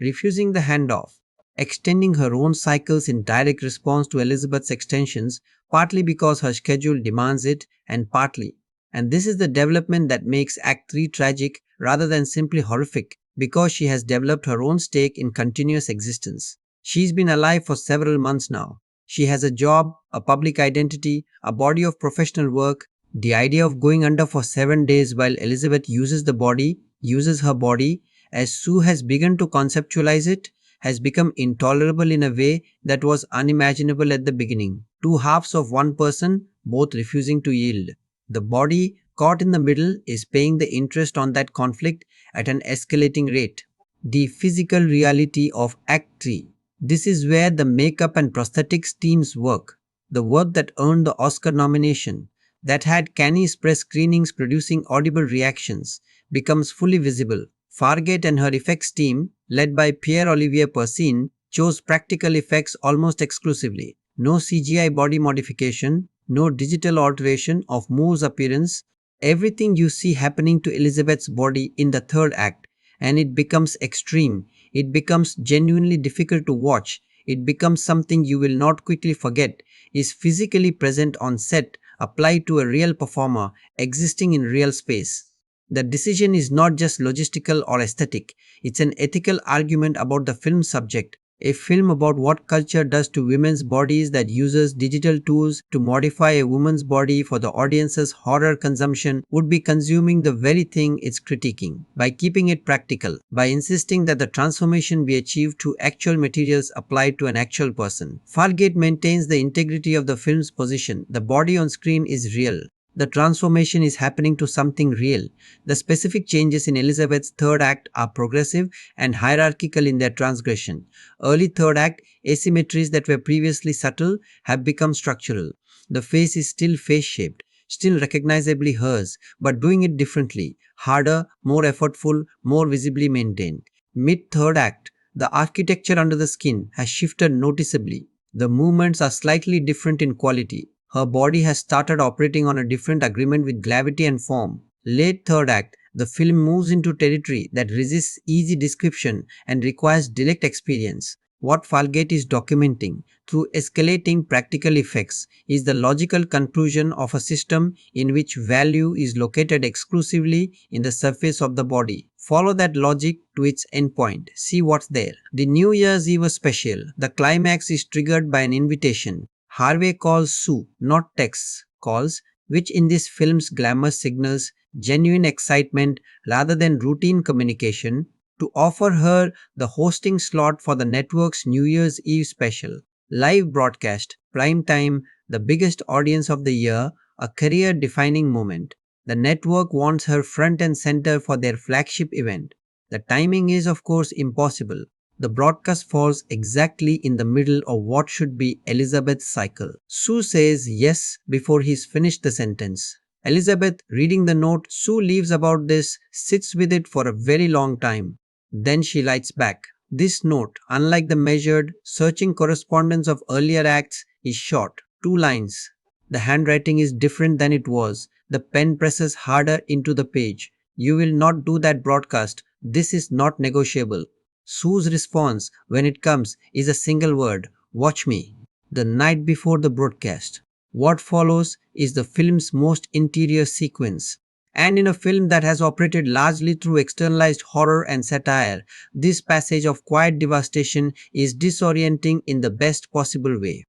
refusing the handoff, extending her own cycles in direct response to Elizabeth's extensions, partly because her schedule demands it, and partly. And this is the development that makes Act 3 tragic rather than simply horrific, because she has developed her own stake in continuous existence. She's been alive for several months now. She has a job, a public identity, a body of professional work. The idea of going under for 7 days while Elizabeth uses her body, as Sue has begun to conceptualize it, has become intolerable in a way that was unimaginable at the beginning. Two halves of one person, both refusing to yield. The body, caught in the middle, is paying the interest on that conflict at an escalating rate. The physical reality of Act 3. This is where the makeup and prosthetics teams work. The work that earned the Oscar nomination, that had Cannes press screenings producing audible reactions, becomes fully visible. Fargate and her effects team, led by Pierre-Olivier Persine, chose practical effects almost exclusively. No CGI body modification, no digital alteration of Moore's appearance. Everything you see happening to Elizabeth's body in the third act, and it becomes extreme. It becomes genuinely difficult to watch. It becomes something you will not quickly forget, is physically present on set, applied to a real performer, existing in real space. The decision is not just logistical or aesthetic, it's an ethical argument about the film's subject. A film about what culture does to women's bodies that uses digital tools to modify a woman's body for the audience's horror consumption would be consuming the very thing it's critiquing, by keeping it practical, by insisting that the transformation be achieved through actual materials applied to an actual person. Fargate maintains the integrity of the film's position. The body on screen is real. The transformation is happening to something real. The specific changes in Elizabeth's third act are progressive and hierarchical in their transgression. Early third act asymmetries that were previously subtle have become structural. The face is still face-shaped, still recognizably hers, but doing it differently, harder, more effortful, more visibly maintained. Mid-third act, the architecture under the skin has shifted noticeably. The movements are slightly different in quality. Her body has started operating on a different agreement with gravity and form. Late third act, the film moves into territory that resists easy description and requires direct experience. What Fargate is documenting, through escalating practical effects, is the logical conclusion of a system in which value is located exclusively in the surface of the body. Follow that logic to its endpoint. See what's there. The New Year's Eve was special. The climax is triggered by an invitation. Harvey calls Sue, not texts, calls, which in this film's glamour signals genuine excitement rather than routine communication, to offer her the hosting slot for the network's New Year's Eve special. Live broadcast, Prime time, the biggest audience of the year, a career defining moment. The network wants her front and center for their flagship event. The timing is, of course, impossible. The broadcast falls exactly in the middle of what should be Elisabeth's cycle. Sue says yes before he's finished the sentence. Elisabeth, reading the note Sue leaves about this, sits with it for a very long time. Then she lights back. This note, unlike the measured, searching correspondence of earlier acts, is short, 2 lines. The handwriting is different than it was. The pen presses harder into the page. You will not do that broadcast. This is not negotiable. Sue's response, when it comes, is a single word: watch me. The night before the broadcast. What follows is the film's most interior sequence. And in a film that has operated largely through externalized horror and satire, this passage of quiet devastation is disorienting in the best possible way.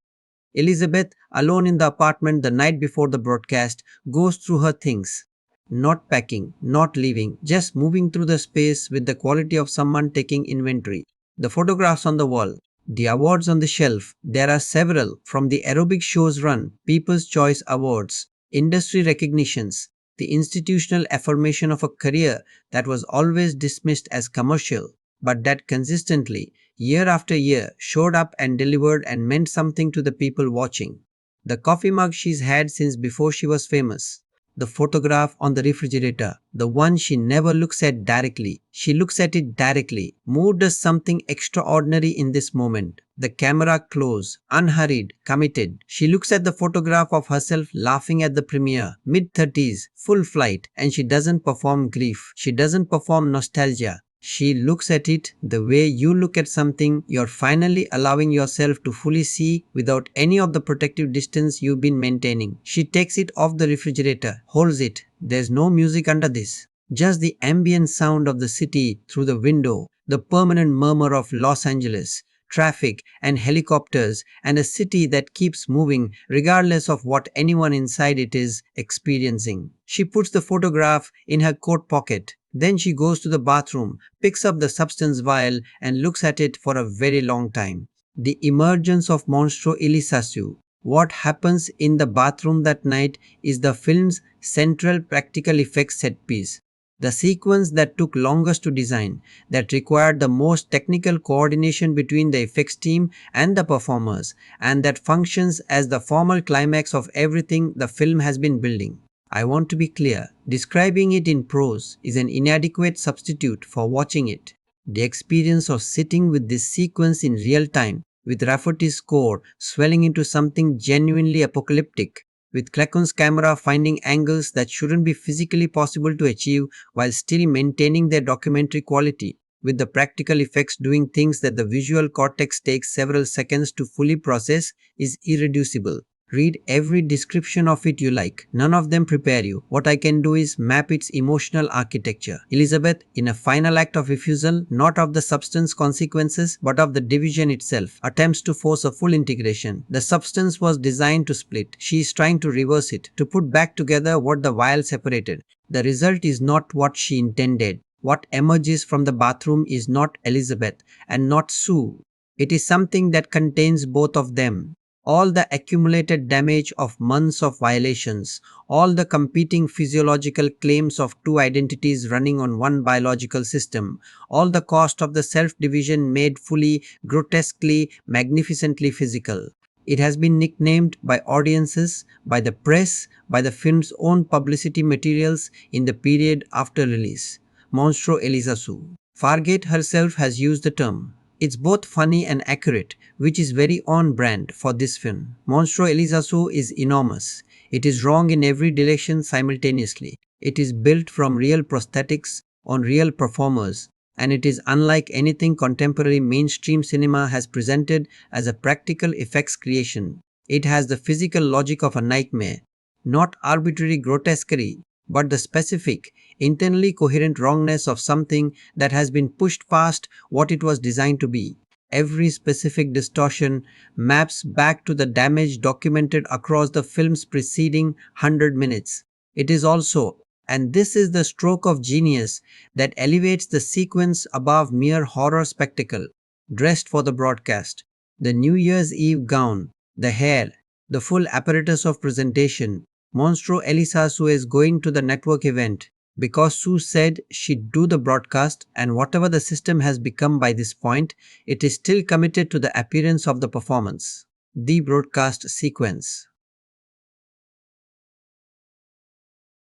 Elisabeth, alone in the apartment the night before the broadcast, goes through her things. Not packing, not leaving, just moving through the space with the quality of someone taking inventory. The photographs on the wall, the awards on the shelf, there are several, from the aerobic shows run, People's Choice Awards, industry recognitions, the institutional affirmation of a career that was always dismissed as commercial, but that consistently, year after year, showed up and delivered and meant something to the people watching. The coffee mug she's had since before she was famous. The photograph on the refrigerator, the one she never looks at directly. She looks at it directly. Moore does something extraordinary in this moment. The camera close, unhurried, committed. She looks at the photograph of herself laughing at the premiere, mid-30s, full flight, and she doesn't perform grief. She doesn't perform nostalgia. She looks at it the way you look at something you're finally allowing yourself to fully see without any of the protective distance you've been maintaining. She takes it off the refrigerator, holds it. There's no music under this. Just the ambient sound of the city through the window, the permanent murmur of Los Angeles, traffic and helicopters, and a city that keeps moving regardless of what anyone inside it is experiencing. She puts the photograph in her coat pocket. Then she goes to the bathroom, picks up the substance vial, and looks at it for a very long time. The emergence of Monstro Elisasu. What happens in the bathroom that night is the film's central practical effects set piece. The sequence that took longest to design, that required the most technical coordination between the effects team and the performers, and that functions as the formal climax of everything the film has been building. I want to be clear, describing it in prose is an inadequate substitute for watching it. The experience of sitting with this sequence in real time, with Rafferty's score swelling into something genuinely apocalyptic, with Kraken's camera finding angles that shouldn't be physically possible to achieve while still maintaining their documentary quality, with the practical effects doing things that the visual cortex takes several seconds to fully process, is irreducible. Read every description of it you like. None of them prepare you. What I can do is map its emotional architecture. Elisabeth, in a final act of refusal, not of the substance consequences, but of the division itself, attempts to force a full integration. The substance was designed to split. She is trying to reverse it, to put back together what the vial separated. The result is not what she intended. What emerges from the bathroom is not Elisabeth and not Sue. It is something that contains both of them. All the accumulated damage of months of violations, all the competing physiological claims of two identities running on one biological system, all the cost of the self-division made fully, grotesquely, magnificently physical. It has been nicknamed by audiences, by the press, by the film's own publicity materials in the period after release. Monstro Elisasu. Fargeat herself has used the term. It's both funny and accurate, which is very on brand for this film. Monstro Elisasu is enormous. It is wrong in every direction simultaneously. It is built from real prosthetics on real performers, and it is unlike anything contemporary mainstream cinema has presented as a practical effects creation. It has the physical logic of a nightmare, not arbitrary grotesquerie, but the specific, internally coherent wrongness of something that has been pushed past what it was designed to be. Every specific distortion maps back to the damage documented across the film's preceding 100 minutes. It is also, and this is the stroke of genius that elevates the sequence above mere horror spectacle, dressed for the broadcast. The New Year's Eve gown, the hair, the full apparatus of presentation. Monstro Elisa Sue is going to the network event because Sue said she'd do the broadcast, and whatever the system has become by this point, it is still committed to the appearance of the performance. The broadcast sequence.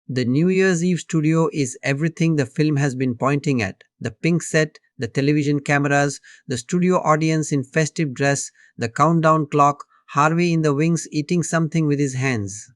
The New Year's Eve studio is everything the film has been pointing at. The pink set, the television cameras, the studio audience in festive dress, the countdown clock, Harvey in the wings eating something with his hands.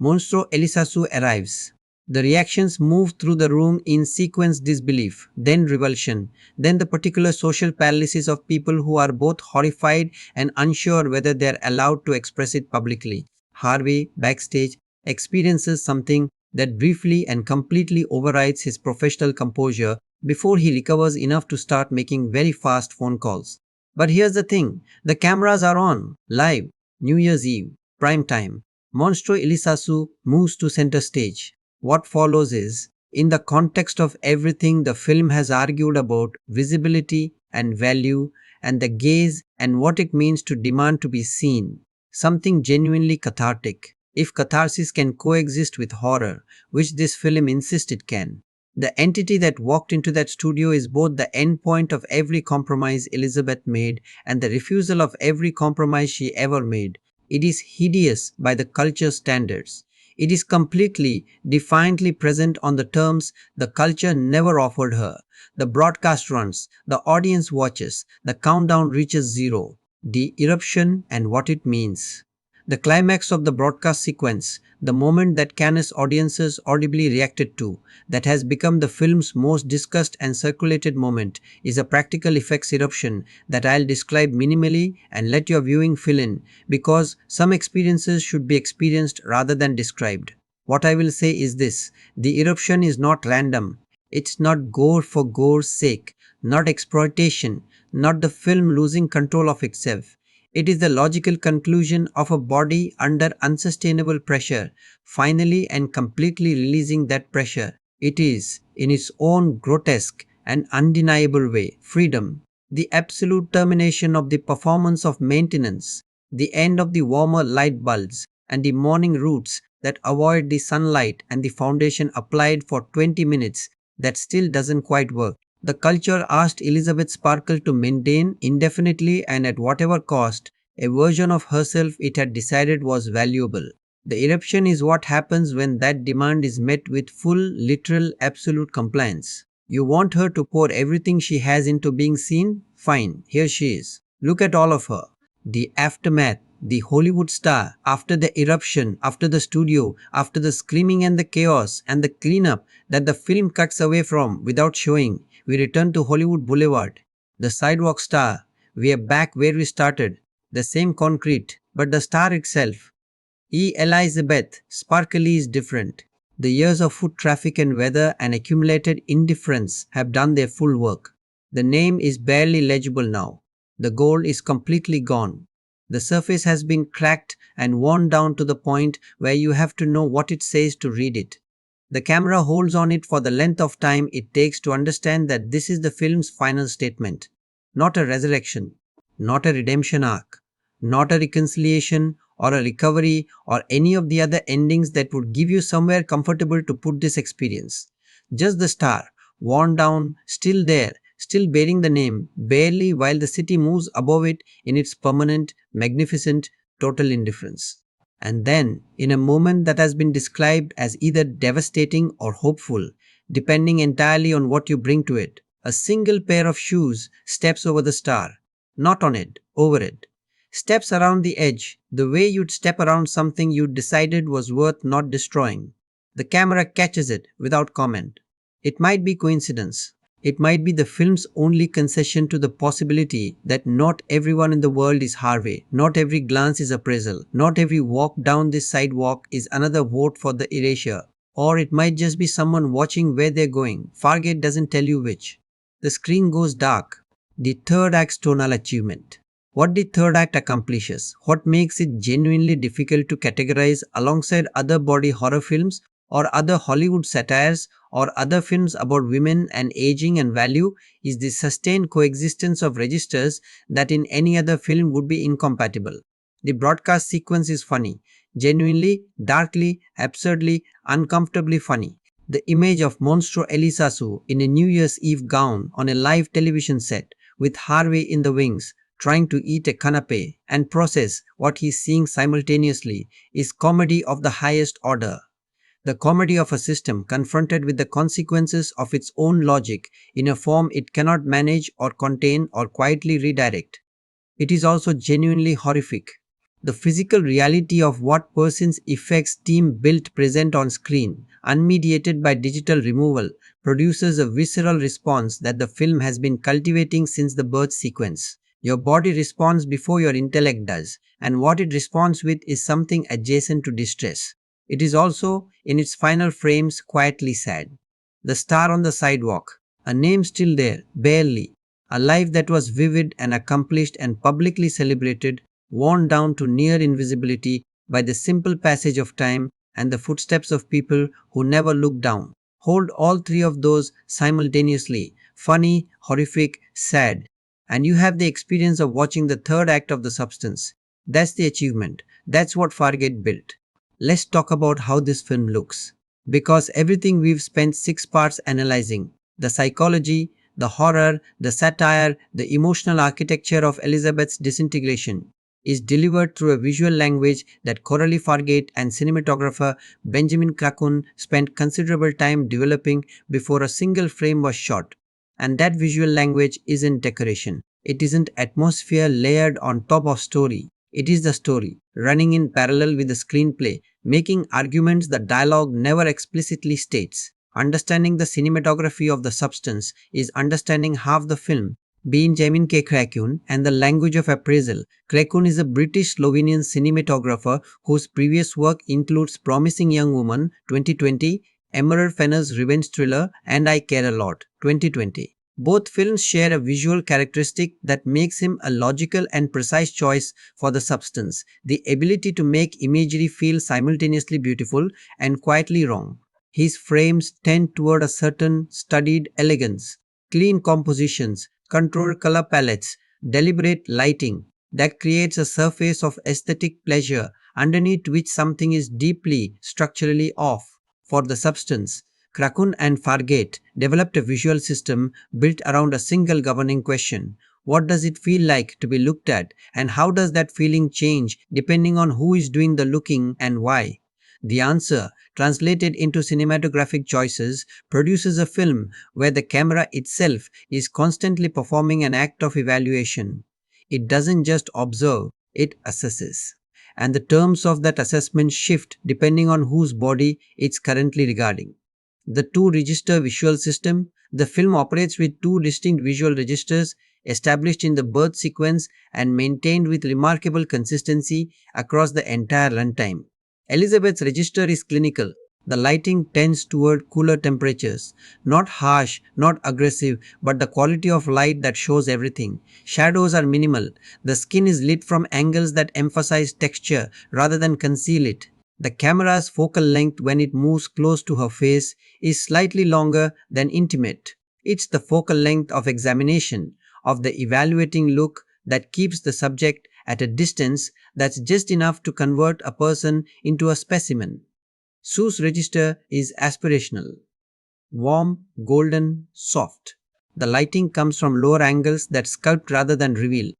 Monstro Elisasu arrives. The reactions move through the room in sequence: disbelief, then revulsion, then the particular social paralysis of people who are both horrified and unsure whether they are allowed to express it publicly. Harvey, backstage, experiences something that briefly and completely overrides his professional composure before he recovers enough to start making very fast phone calls. But here's the thing, the cameras are on, live, New Year's Eve, prime time. Monstro Elisasu moves to center stage. What follows is, in the context of everything the film has argued about visibility and value and the gaze and what it means to demand to be seen, something genuinely cathartic, if catharsis can coexist with horror, which this film insists it can. The entity that walked into that studio is both the end point of every compromise Elisabeth made and the refusal of every compromise she ever made. It is hideous by the culture standards. It is completely, defiantly present on the terms the culture never offered her. The broadcast runs, the audience watches, the countdown reaches zero. The eruption and what it means. The climax of the broadcast sequence, the moment that Cannes audiences audibly reacted to, that has become the film's most discussed and circulated moment, is a practical effects eruption that I'll describe minimally and let your viewing fill in, because some experiences should be experienced rather than described. What I will say is this: the eruption is not random. It's not gore for gore's sake, not exploitation, not the film losing control of itself. It is the logical conclusion of a body under unsustainable pressure, finally and completely releasing that pressure. It is, in its own grotesque and undeniable way, freedom, the absolute termination of the performance of maintenance, the end of the warmer light bulbs and the morning roots that avoid the sunlight and the foundation applied for 20 minutes that still doesn't quite work. The culture asked Elisabeth Sparkle to maintain indefinitely and at whatever cost a version of herself it had decided was valuable. The eruption is what happens when that demand is met with full, literal, absolute compliance. You want her to pour everything she has into being seen? Fine, here she is. Look at all of her. The aftermath, the Hollywood star, after the eruption, after the studio, after the screaming and the chaos and the cleanup that the film cuts away from without showing. We return to Hollywood Boulevard. The sidewalk star. We are back where we started. The same concrete, but the star itself. Elisabeth Sparkle is different. The years of foot traffic and weather and accumulated indifference have done their full work. The name is barely legible now. The gold is completely gone. The surface has been cracked and worn down to the point where you have to know what it says to read it. The camera holds on it for the length of time it takes to understand that this is the film's final statement. Not a resurrection, not a redemption arc, not a reconciliation or a recovery or any of the other endings that would give you somewhere comfortable to put this experience. Just the star, worn down, still there, still bearing the name, barely, while the city moves above it in its permanent, magnificent, total indifference. And then, in a moment that has been described as either devastating or hopeful, depending entirely on what you bring to it, a single pair of shoes steps over the star, not on it, over it. Steps around the edge, the way you'd step around something you decided was worth not destroying. The camera catches it without comment. It might be coincidence. It might be the film's only concession to the possibility that not everyone in the world is Harvey, not every glance is appraisal, not every walk down this sidewalk is another vote for the erasure. Or it might just be someone watching where they're going. Fargeat doesn't tell you which. The screen goes dark. The third act's tonal achievement. What the third act accomplishes, what makes it genuinely difficult to categorize alongside other body horror films or other Hollywood satires or other films about women and aging and value, is the sustained coexistence of registers that in any other film would be incompatible. The broadcast sequence is funny, genuinely, darkly, absurdly, uncomfortably funny. The image of Monstro Elisasu in a New Year's Eve gown on a live television set with Harvey in the wings trying to eat a canapé and process what he's seeing simultaneously is comedy of the highest order. The comedy of a system confronted with the consequences of its own logic in a form it cannot manage or contain or quietly redirect. It is also genuinely horrific. The physical reality of what person's effects team built present on screen, unmediated by digital removal, produces a visceral response that the film has been cultivating since the birth sequence. Your body responds before your intellect does, and what it responds with is something adjacent to distress. It is also, in its final frames, quietly sad. The star on the sidewalk, a name still there, barely, a life that was vivid and accomplished and publicly celebrated, worn down to near invisibility by the simple passage of time and the footsteps of people who never look down. Hold all three of those simultaneously, funny, horrific, sad, and you have the experience of watching the third act of The Substance. That's the achievement. That's what Fargeat built. Let's talk about how this film looks. Because everything we've spent 6 parts analyzing, the psychology, the horror, the satire, the emotional architecture of Elisabeth's disintegration, is delivered through a visual language that Coralie Fargeat and cinematographer Benjamin Cracon spent considerable time developing before a single frame was shot. And that visual language isn't decoration. It isn't atmosphere layered on top of story. It is the story, running in parallel with the screenplay, making arguments the dialogue never explicitly states. Understanding the cinematography of The Substance is understanding half the film. Benjamin K. Cracon and the language of appraisal. Cracon is a British Slovenian cinematographer whose previous work includes Promising Young Woman 2020, Emerald Fennell's revenge thriller And I Care a Lot 2020. Both films share a visual characteristic that makes him a logical and precise choice for The Substance, the ability to make imagery feel simultaneously beautiful and quietly wrong. His frames tend toward a certain studied elegance, clean compositions, controlled color palettes, deliberate lighting that creates a surface of aesthetic pleasure underneath which something is deeply structurally off. For The Substance, Cracon and Fargeat developed a visual system built around a single governing question. What does it feel like to be looked at, and how does that feeling change depending on who is doing the looking and why? The answer, translated into cinematographic choices, produces a film where the camera itself is constantly performing an act of evaluation. It doesn't just observe, it assesses. And the terms of that assessment shift depending on whose body it's currently regarding. The two-register visual system, the film operates with two distinct visual registers established in the birth sequence and maintained with remarkable consistency across the entire runtime. Elisabeth's register is clinical. The lighting tends toward cooler temperatures, not harsh, not aggressive, but the quality of light that shows everything. Shadows are minimal. The skin is lit from angles that emphasize texture rather than conceal it. The camera's focal length when it moves close to her face is slightly longer than intimate. It's the focal length of examination, of the evaluating look that keeps the subject at a distance that's just enough to convert a person into a specimen. Sue's register is aspirational, warm, golden, soft. The lighting comes from lower angles that sculpt rather than reveal.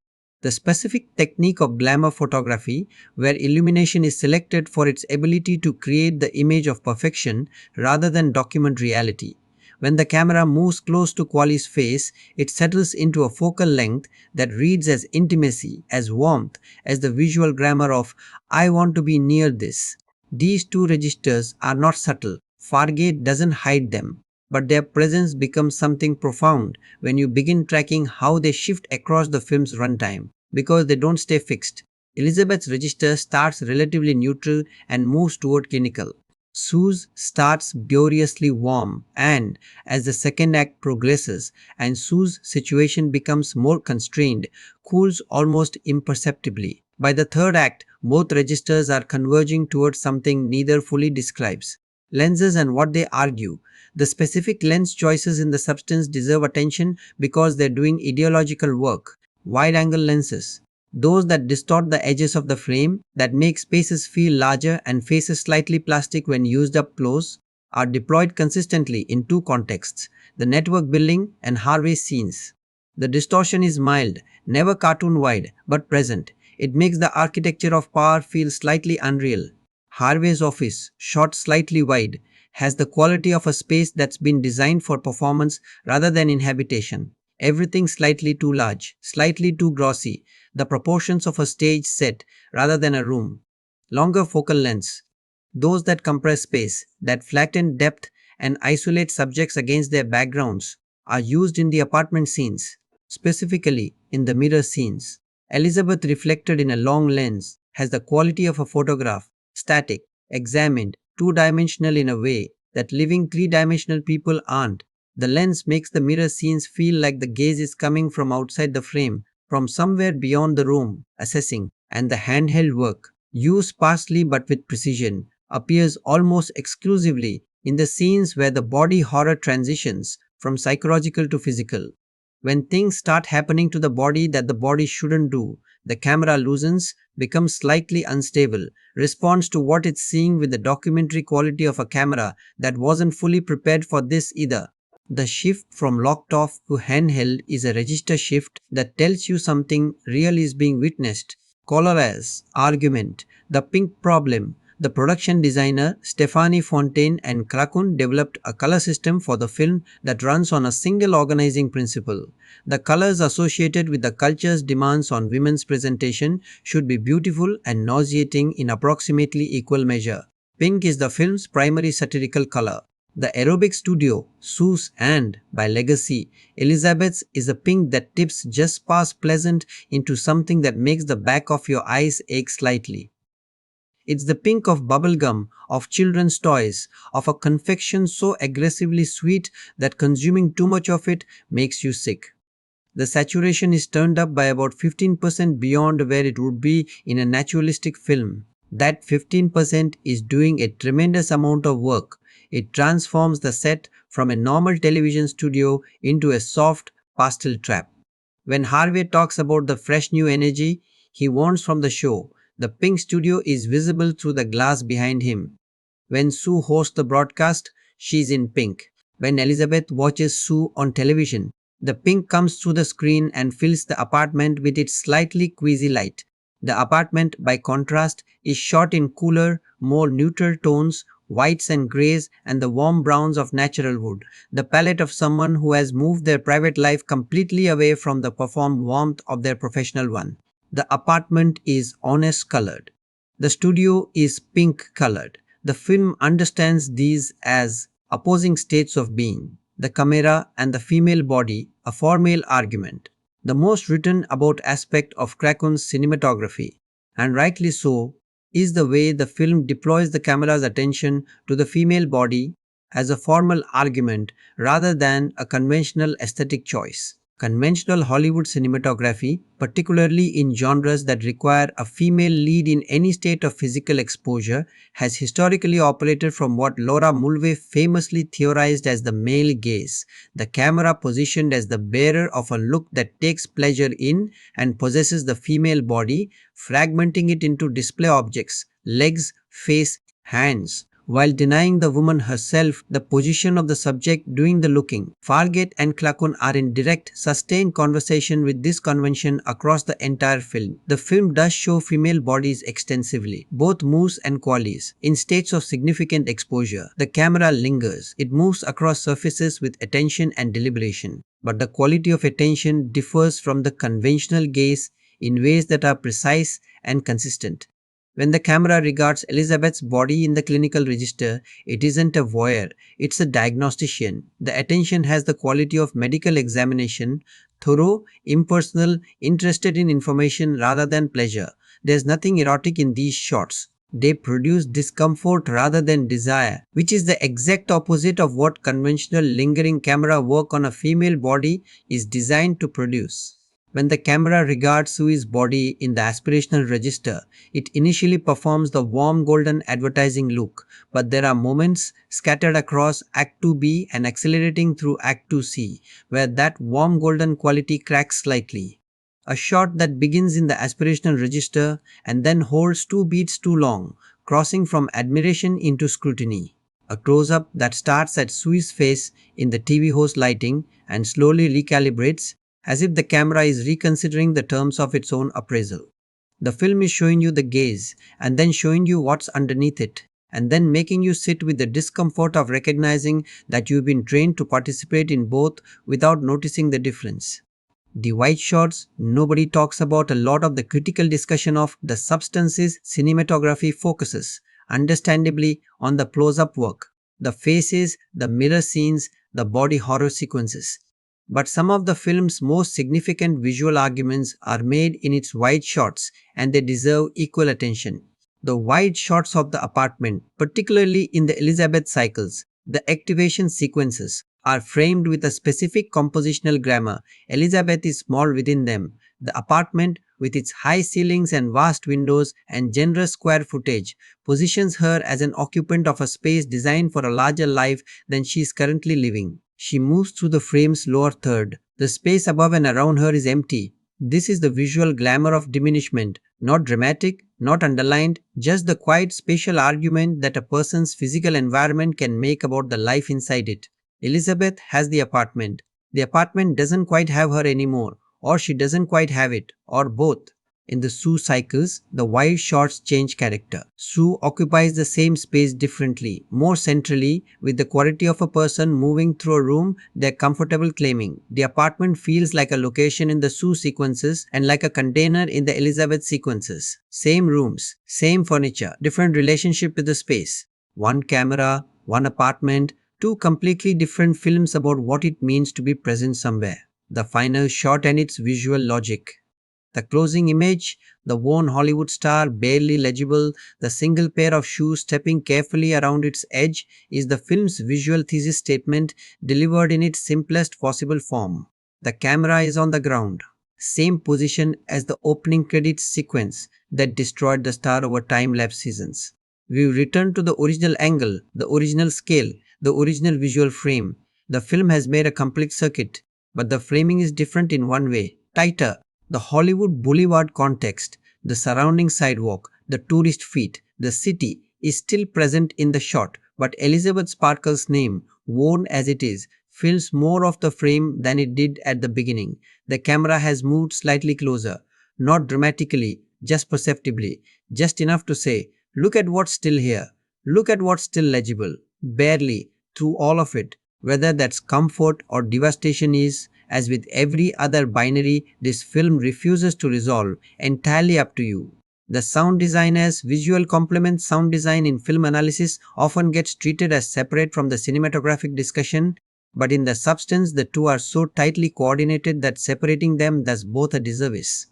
The specific technique of glamour photography, where illumination is selected for its ability to create the image of perfection rather than document reality. When the camera moves close to Qualley's face, it settles into a focal length that reads as intimacy, as warmth, as the visual grammar of "I want to be near this." These two registers are not subtle. Fargeat doesn't hide them, but their presence becomes something profound when you begin tracking how they shift across the film's runtime, because they don't stay fixed. Elisabeth's register starts relatively neutral and moves toward clinical. Sue's starts curiously warm, and as the second act progresses and Sue's situation becomes more constrained, cools almost imperceptibly. By the third act, both registers are converging towards something neither fully describes. Lenses and what they argue. The specific lens choices in The Substance deserve attention because they're doing ideological work. Wide-angle lenses, Those that distort the edges of the frame, that make spaces feel larger and faces slightly plastic when used up close, are deployed consistently in two contexts: the network building and Harvey's scenes. The distortion is mild, never cartoon wide, but present. It makes the architecture of power feel slightly unreal. Harvey's office, shot slightly wide, has the quality of a space that's been designed for performance rather than inhabitation. Everything slightly too large, slightly too glossy, the proportions of a stage set rather than a room. Longer focal lengths, those that compress space, that flatten depth and isolate subjects against their backgrounds, are used in the apartment scenes, specifically in the mirror scenes. Elizabeth, reflected in a long lens, has the quality of a photograph, static, examined, two-dimensional in a way that living three-dimensional people aren't. The lens makes the mirror scenes feel like the gaze is coming from outside the frame, from somewhere beyond the room, assessing, and the handheld work, used sparsely but with precision, appears almost exclusively in the scenes where the body horror transitions from psychological to physical. When things start happening to the body that the body shouldn't do, the camera loosens, becomes slightly unstable, responds to what it's seeing with the documentary quality of a camera that wasn't fully prepared for this either. The shift from locked off to handheld is a register shift that tells you something real is being witnessed. Color's argument, the pink problem. The production designer Stephanie Fontaine and Krakoun developed a color system for the film that runs on a single organizing principle. The colors associated with the culture's demands on women's presentation should be beautiful and nauseating in approximately equal measure. Pink is the film's primary satirical color. The aerobic studio, Sue's and, by legacy, Elisabeth's is a pink that tips just past pleasant into something that makes the back of your eyes ache slightly. It's the pink of bubblegum, of children's toys, of a confection so aggressively sweet that consuming too much of it makes you sick. The saturation is turned up by about 15% beyond where it would be in a naturalistic film. That 15% is doing a tremendous amount of work. It transforms the set from a normal television studio into a soft pastel trap. When Harvey talks about the fresh new energy he wants from the show, the pink studio is visible through the glass behind him. When Sue hosts the broadcast, she's in pink. When Elizabeth watches Sue on television, the pink comes through the screen and fills the apartment with its slightly queasy light. The apartment, by contrast, is shot in cooler, more neutral tones, whites and greys, and the warm browns of natural wood, the palette of someone who has moved their private life completely away from the performed warmth of their professional one. The apartment is honest colored. The studio is pink colored. The film understands these as opposing states of being. The camera and the female body, a formal argument. The most written about aspect of Krakoun's cinematography, and rightly so, is the way the film deploys the camera's attention to the female body as a formal argument rather than a conventional aesthetic choice. Conventional Hollywood cinematography, particularly in genres that require a female lead in any state of physical exposure, has historically operated from what Laura Mulvey famously theorized as the male gaze, the camera positioned as the bearer of a look that takes pleasure in and possesses the female body, fragmenting it into display objects, legs, face, hands, while denying the woman herself the position of the subject doing the looking. Fargeat and Krakoun are in direct, sustained conversation with this convention across the entire film. The film does show female bodies extensively, both Moore's and Qualley's, in states of significant exposure. The camera lingers. It moves across surfaces with attention and deliberation. But the quality of attention differs from the conventional gaze in ways that are precise and consistent. When the camera regards Elizabeth's body in the clinical register, it isn't a voyeur, it's a diagnostician. The attention has the quality of medical examination, thorough, impersonal, interested in information rather than pleasure. There's nothing erotic in these shots. They produce discomfort rather than desire, which is the exact opposite of what conventional lingering camera work on a female body is designed to produce. When the camera regards Sue's body in the aspirational register, it initially performs the warm golden advertising look, but there are moments scattered across Act 2B and accelerating through Act 2C, where that warm golden quality cracks slightly. A shot that begins in the aspirational register and then holds 2 beats too long, crossing from admiration into scrutiny. A close-up that starts at Sue's face in the TV host lighting and slowly recalibrates as if the camera is reconsidering the terms of its own appraisal. The film is showing you the gaze and then showing you what's underneath it and then making you sit with the discomfort of recognizing that you've been trained to participate in both without noticing the difference. The white shots, nobody talks about a lot of the critical discussion of the substances cinematography focuses, understandably, on the close-up work, the faces, the mirror scenes, the body horror sequences. But some of the film's most significant visual arguments are made in its wide shots and they deserve equal attention. The wide shots of the apartment, particularly in the Elisabeth cycles, the activation sequences, are framed with a specific compositional grammar. Elisabeth is small within them. The apartment, with its high ceilings and vast windows and generous square footage, positions her as an occupant of a space designed for a larger life than she is currently living. She moves through the frame's lower third. The space above and around her is empty. This is the visual glamour of diminishment, not dramatic, not underlined, just the quiet spatial argument that a person's physical environment can make about the life inside it. Elisabeth has the apartment. The apartment doesn't quite have her anymore, or she doesn't quite have it, or both. In the Sue cycles, the wide shots change character. Sue occupies the same space differently, more centrally, with the quality of a person moving through a room they're comfortable claiming. The apartment feels like a location in the Sue sequences and like a container in the Elisabeth sequences. Same rooms, same furniture, different relationship with the space. One camera, one apartment, two completely different films about what it means to be present somewhere. The final shot and its visual logic. The closing image, the worn Hollywood star barely legible, the single pair of shoes stepping carefully around its edge is the film's visual thesis statement delivered in its simplest possible form. The camera is on the ground, same position as the opening credits sequence that destroyed the star over time-lapse seasons. We return to the original angle, the original scale, the original visual frame. The film has made a complete circuit, but the framing is different in one way, tighter. The Hollywood Boulevard context, the surrounding sidewalk, the tourist feet, the city is still present in the shot, but Elisabeth Sparkle's name, worn as it is, fills more of the frame than it did at the beginning. The camera has moved slightly closer, not dramatically, just perceptibly, just enough to say, look at what's still here, look at what's still legible, barely, through all of it. Whether that's comfort or devastation is, as with every other binary this film refuses to resolve, entirely up to you. The sound designers, visual complement sound design in film analysis often gets treated as separate from the cinematographic discussion, but in the substance the two are so tightly coordinated that separating them does both a disservice.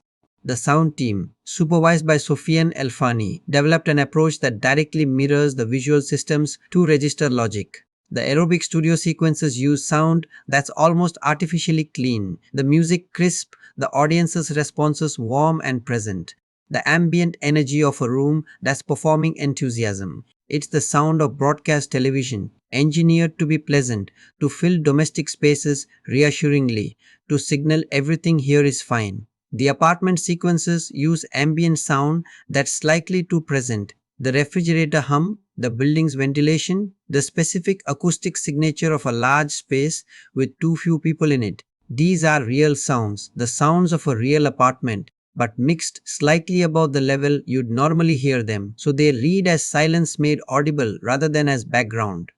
The sound team, supervised by Sofiane Elfani, developed an approach that directly mirrors the visual system's two-register logic. The aerobic studio sequences use sound that's almost artificially clean, the music crisp, the audience's responses warm and present, the ambient energy of a room that's performing enthusiasm. It's the sound of broadcast television, engineered to be pleasant, to fill domestic spaces reassuringly, to signal everything here is fine. The apartment sequences use ambient sound that's slightly too present, the refrigerator hum, the building's ventilation, the specific acoustic signature of a large space with too few people in it. These are real sounds, the sounds of a real apartment, but mixed slightly above the level you'd normally hear them, so they read as silence made audible rather than as background.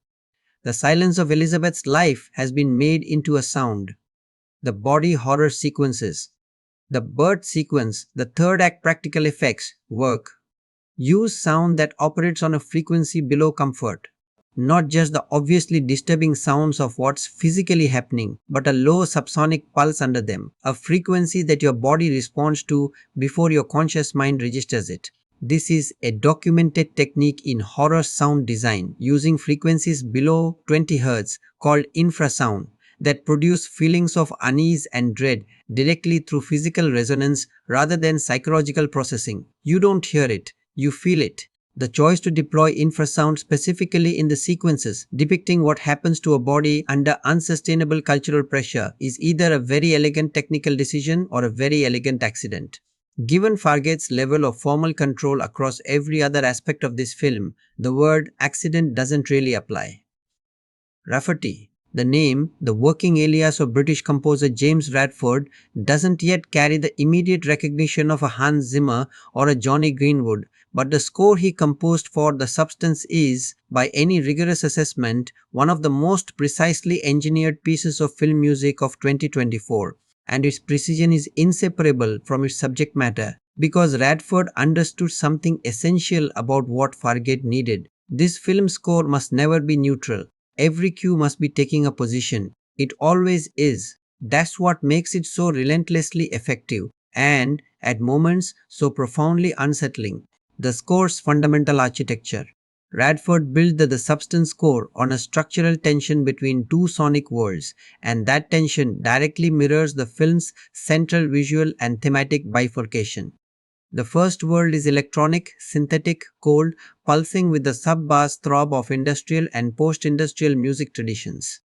The silence of Elisabeth's life has been made into a sound. The body horror sequences, the birth sequence, the third act practical effects work. Use sound that operates on a frequency below comfort. Not just the obviously disturbing sounds of what's physically happening, but a low subsonic pulse under them, a frequency that your body responds to before your conscious mind registers it. This is a documented technique in horror sound design using frequencies below 20 Hz called infrasound that produce feelings of unease and dread directly through physical resonance rather than psychological processing. You don't hear it. You feel it. The choice to deploy infrasound specifically in the sequences depicting what happens to a body under unsustainable cultural pressure is either a very elegant technical decision or a very elegant accident. Given Fargeat's level of formal control across every other aspect of this film, the word accident doesn't really apply. Rafferty, the name, the working alias of British composer James Radford, doesn't yet carry the immediate recognition of a Hans Zimmer or a Johnny Greenwood, but the score he composed for The Substance is, by any rigorous assessment, one of the most precisely engineered pieces of film music of 2024, and its precision is inseparable from its subject matter, because Radford understood something essential about what Fargate needed. This film score must never be neutral. Every cue must be taking a position. It always is. That's what makes it so relentlessly effective and, at moments, so profoundly unsettling. The score's fundamental architecture. Radford built the Substance score on a structural tension between two sonic worlds, and that tension directly mirrors the film's central visual and thematic bifurcation. The first world is electronic, synthetic, cold, pulsing with the sub-bass throb of industrial and post-industrial music traditions.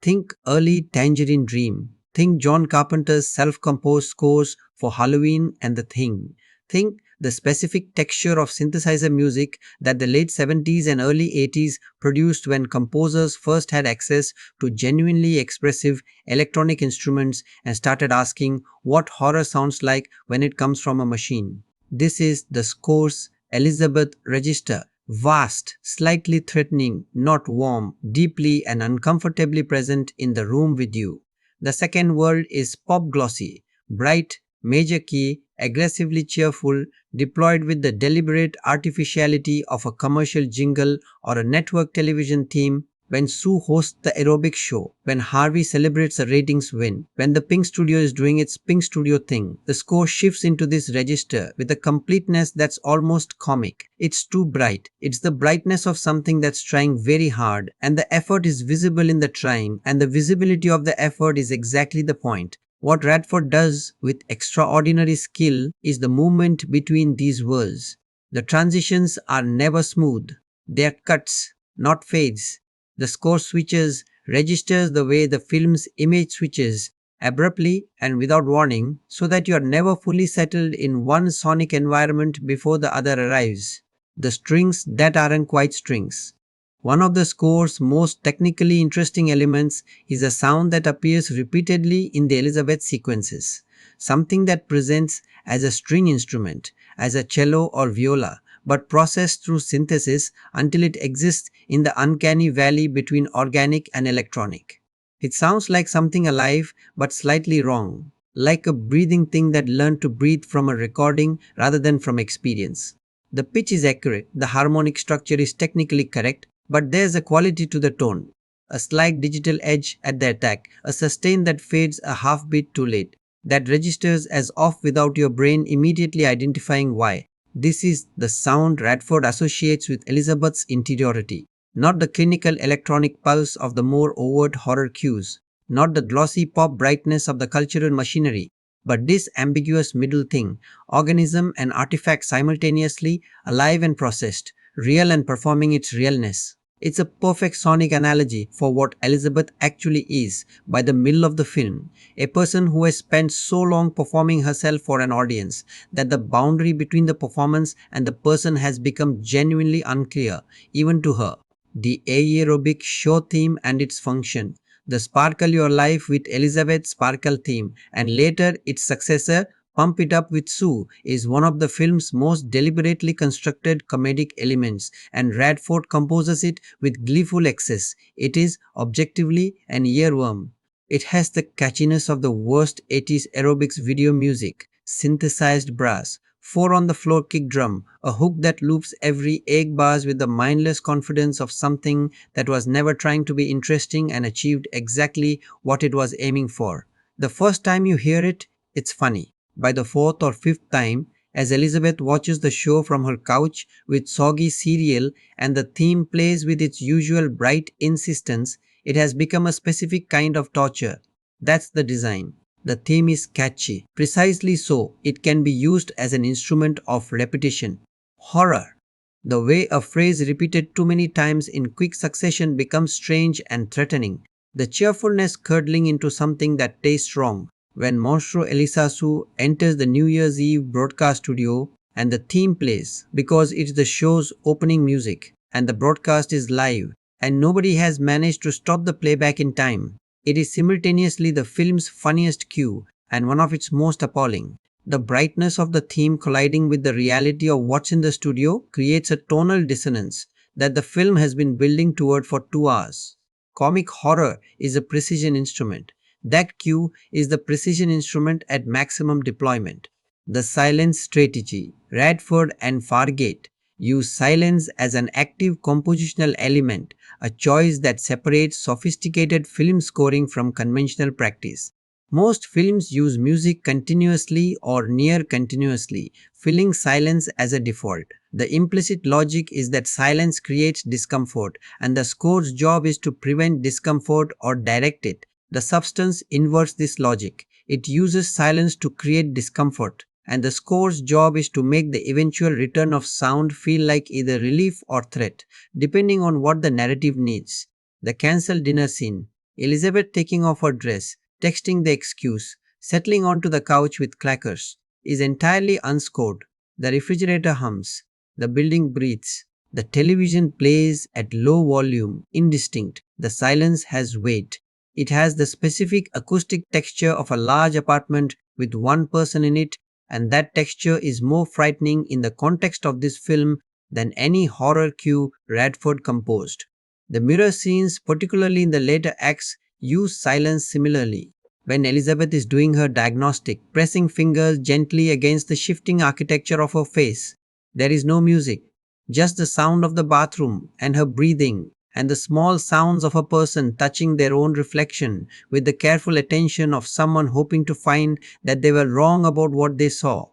Think early Tangerine Dream. Think John Carpenter's self-composed scores for Halloween and The Thing. Think the specific texture of synthesizer music that the late 70s and early 80s produced when composers first had access to genuinely expressive electronic instruments and started asking what horror sounds like when it comes from a machine. This is the score's Elisabeth register. Vast, slightly threatening, not warm, deeply and uncomfortably present in the room with you. The second world is pop glossy, bright, major key, aggressively cheerful, deployed with the deliberate artificiality of a commercial jingle or a network television theme. When Sue hosts the aerobic show, when Harvey celebrates a ratings win, when the Pink Studio is doing its Pink Studio thing, the score shifts into this register with a completeness that's almost comic. It's too bright. It's the brightness of something that's trying very hard, and the effort is visible in the trying, and the visibility of the effort is exactly the point. What Radford does with extraordinary skill is the movement between these worlds. The transitions are never smooth. They are cuts, not fades. The score switches, registers the way the film's image switches, abruptly and without warning, so that you are never fully settled in one sonic environment before the other arrives. The strings that aren't quite strings. One of the score's most technically interesting elements is a sound that appears repeatedly in the Elisabeth sequences, something that presents as a string instrument, as a cello or viola, but processed through synthesis until it exists in the uncanny valley between organic and electronic. It sounds like something alive but slightly wrong, like a breathing thing that learned to breathe from a recording rather than from experience. The pitch is accurate, the harmonic structure is technically correct, but there's a quality to the tone, a slight digital edge at the attack, a sustain that fades a half beat too late, that registers as off without your brain immediately identifying why. This is the sound Radford associates with Elisabeth's interiority, not the clinical electronic pulse of the more overt horror cues, not the glossy pop brightness of the cultural machinery, but this ambiguous middle thing, organism and artifact simultaneously, alive and processed, real and performing its realness. It's a perfect sonic analogy for what Elisabeth actually is by the middle of the film, a person who has spent so long performing herself for an audience that the boundary between the performance and the person has become genuinely unclear, even to her. The aerobic show theme and its function, the Sparkle Your Life with Elisabeth Sparkle theme, and later its successor, Pump It Up with Sue, is one of the film's most deliberately constructed comedic elements, and Radford composes it with gleeful excess. It is, objectively, an earworm. It has the catchiness of the worst 80s aerobics video music, synthesized brass, 4 on the floor kick drum, a hook that loops every 8 bars with the mindless confidence of something that was never trying to be interesting and achieved exactly what it was aiming for. The first time you hear it, it's funny. By the fourth or fifth time, as Elisabeth watches the show from her couch with soggy cereal and the theme plays with its usual bright insistence, it has become a specific kind of torture. That's the design. The theme is catchy. Precisely so, it can be used as an instrument of repetition. Horror. The way a phrase repeated too many times in quick succession becomes strange and threatening. The cheerfulness curdling into something that tastes wrong. When Monstro Elisasu enters the New Year's Eve broadcast studio and the theme plays because it's the show's opening music and the broadcast is live and nobody has managed to stop the playback in time. It is simultaneously the film's funniest cue and one of its most appalling. The brightness of the theme colliding with the reality of what's in the studio creates a tonal dissonance that the film has been building toward for 2 hours. Comic horror is a precision instrument. That cue is the precision instrument at maximum deployment. The silence strategy. Radford and Fargate use silence as an active compositional element, a choice that separates sophisticated film scoring from conventional practice. Most films use music continuously or near continuously, filling silence as a default. The implicit logic is that silence creates discomfort, and the score's job is to prevent discomfort or direct it. The substance inverts this logic. It uses silence to create discomfort, and the score's job is to make the eventual return of sound feel like either relief or threat, depending on what the narrative needs. The cancelled dinner scene. Elizabeth taking off her dress, texting the excuse, settling onto the couch with clackers, is entirely unscored. The refrigerator hums, the building breathes, the television plays at low volume, indistinct. The silence has weight. It has the specific acoustic texture of a large apartment with one person in it, and that texture is more frightening in the context of this film than any horror cue Radford composed. The mirror scenes, particularly in the later acts, use silence similarly. When Elizabeth is doing her diagnostic, pressing fingers gently against the shifting architecture of her face, there is no music, just the sound of the bathroom and her breathing and the small sounds of a person touching their own reflection with the careful attention of someone hoping to find that they were wrong about what they saw.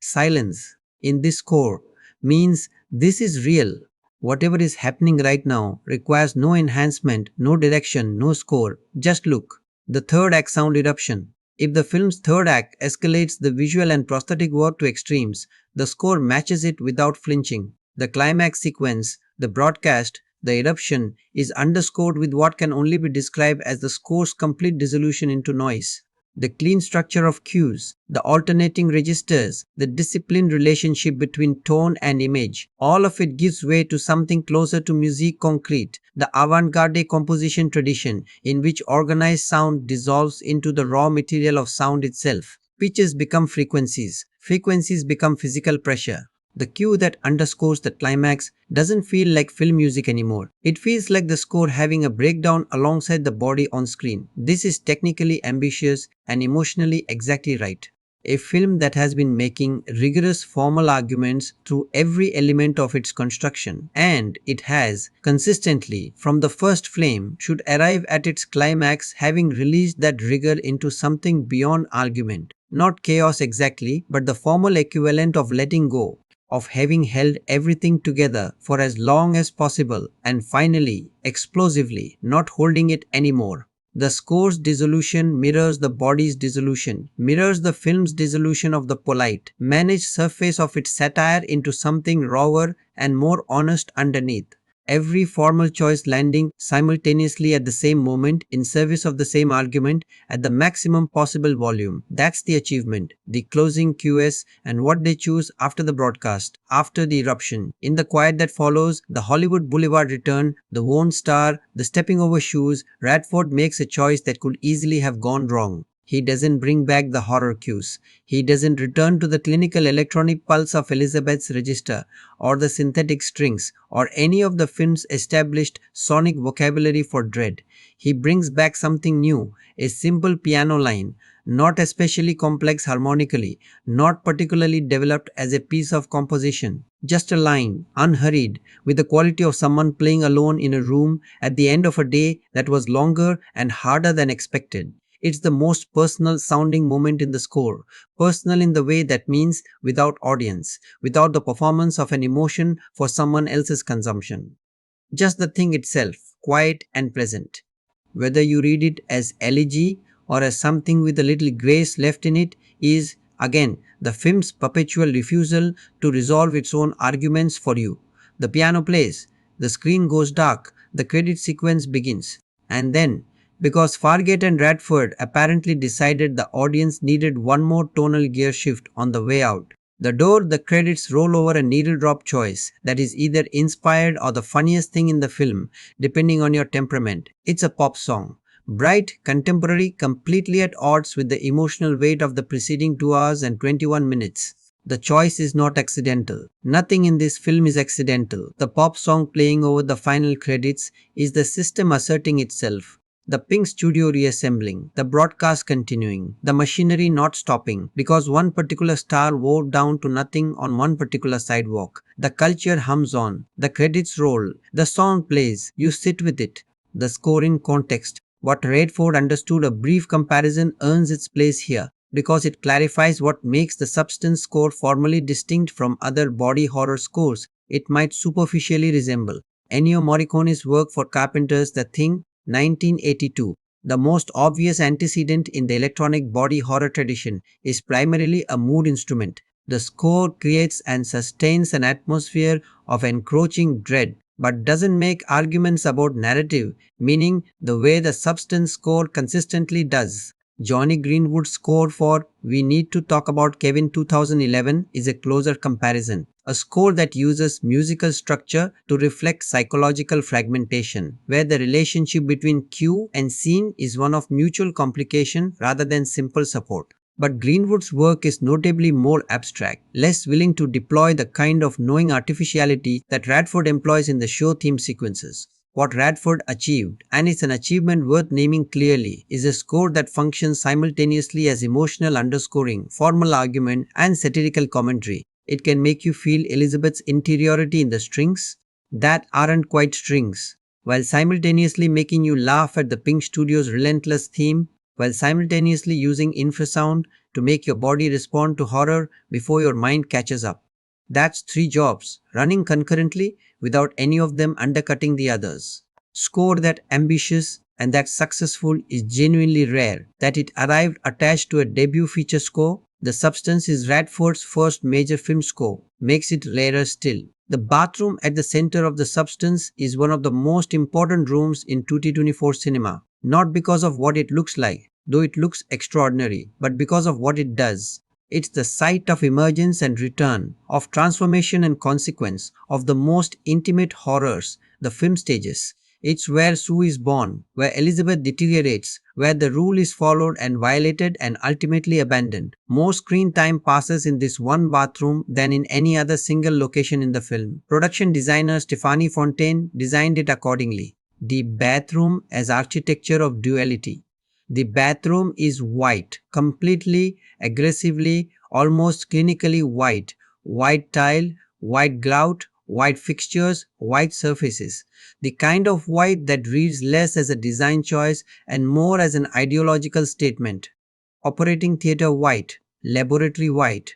Silence in this score means this is real. Whatever is happening right now requires no enhancement, no direction, no score. Just look. The third act sound eruption. If the film's third act escalates the visual and prosthetic work to extremes, the score matches it without flinching. The climax sequence, the broadcast, the eruption is underscored with what can only be described as the score's complete dissolution into noise. The clean structure of cues, the alternating registers, the disciplined relationship between tone and image, all of it gives way to something closer to musique concrete, the avant-garde composition tradition in which organized sound dissolves into the raw material of sound itself. Pitches become frequencies, frequencies become physical pressure. The cue that underscores the climax doesn't feel like film music anymore. It feels like the score having a breakdown alongside the body on screen. This is technically ambitious and emotionally exactly right. A film that has been making rigorous formal arguments through every element of its construction, and it has, consistently, from the first flame, should arrive at its climax having released that rigor into something beyond argument. Not chaos exactly, but the formal equivalent of letting go, of having held everything together for as long as possible and finally, explosively, not holding it anymore. The score's dissolution mirrors the body's dissolution, mirrors the film's dissolution of the polite, managed surface of its satire into something rawer and more honest underneath. Every formal choice landing simultaneously at the same moment in service of the same argument at the maximum possible volume. That's the achievement. The closing QS and what they choose after the broadcast, after the eruption. In the quiet that follows, the Hollywood Boulevard return, the worn star, the stepping over shoes, Radford makes a choice that could easily have gone wrong. He doesn't bring back the horror cues. He doesn't return to the clinical electronic pulse of Elisabeth's register, or the synthetic strings, or any of the film's established sonic vocabulary for dread. He brings back something new, a simple piano line, not especially complex harmonically, not particularly developed as a piece of composition. Just a line, unhurried, with the quality of someone playing alone in a room at the end of a day that was longer and harder than expected. It's the most personal sounding moment in the score. Personal in the way that means without audience, without the performance of an emotion for someone else's consumption. Just the thing itself, quiet and pleasant. Whether you read it as elegy or as something with a little grace left in it is, again, the film's perpetual refusal to resolve its own arguments for you. The piano plays, the screen goes dark, the credit sequence begins. And then, because Fargate and Radford apparently decided the audience needed one more tonal gear shift on the way out, the credits roll over a needle drop choice that is either inspired or the funniest thing in the film, depending on your temperament. It's a pop song. Bright, contemporary, completely at odds with the emotional weight of the preceding 2 hours and 21 minutes. The choice is not accidental. Nothing in this film is accidental. The pop song playing over the final credits is the system asserting itself. The Pink studio reassembling, the broadcast continuing, the machinery not stopping because one particular star wore down to nothing on one particular sidewalk. The culture hums on, the credits roll, the song plays, you sit with it. The score in context. What Redford understood a brief comparison earns its place here because it clarifies what makes the Substance score formally distinct from other body horror scores it might superficially resemble. Ennio Morricone's work for Carpenter's The Thing, 1982. The most obvious antecedent in the electronic body horror tradition is primarily a mood instrument. The score creates and sustains an atmosphere of encroaching dread, but doesn't make arguments about narrative, meaning the way the Substance score consistently does. Johnny Greenwood's score for We Need to Talk About Kevin 2011 is a closer comparison. A score that uses musical structure to reflect psychological fragmentation, where the relationship between cue and scene is one of mutual complication rather than simple support. But Greenwood's work is notably more abstract, less willing to deploy the kind of knowing artificiality that Radford employs in the show theme sequences. What Radford achieved, and it's an achievement worth naming clearly, is a score that functions simultaneously as emotional underscoring, formal argument, and satirical commentary. It can make you feel Elisabeth's interiority in the strings that aren't quite strings, while simultaneously making you laugh at the Pink Studio's relentless theme, while simultaneously using infrasound to make your body respond to horror before your mind catches up. That's 3 jobs, running concurrently without any of them undercutting the others. Score that ambitious and that successful is genuinely rare. That it arrived attached to a debut feature score, The Substance is Radford's first major film score, makes it rarer still. The bathroom at the center of The Substance is one of the most important rooms in 2024 cinema, not because of what it looks like, though it looks extraordinary, but because of what it does. It's the site of emergence and return, of transformation and consequence, of the most intimate horrors, the film stages. It's where Sue is born, where Elisabeth deteriorates, where the rule is followed and violated and ultimately abandoned. More screen time passes in this one bathroom than in any other single location in the film. Production designer Stéphane Fontaine designed it accordingly. The bathroom as architecture of duality. The bathroom is white, completely, aggressively, almost clinically white. White tile, white grout, white fixtures, white surfaces. The kind of white that reads less as a design choice and more as an ideological statement. Operating theatre white, laboratory white.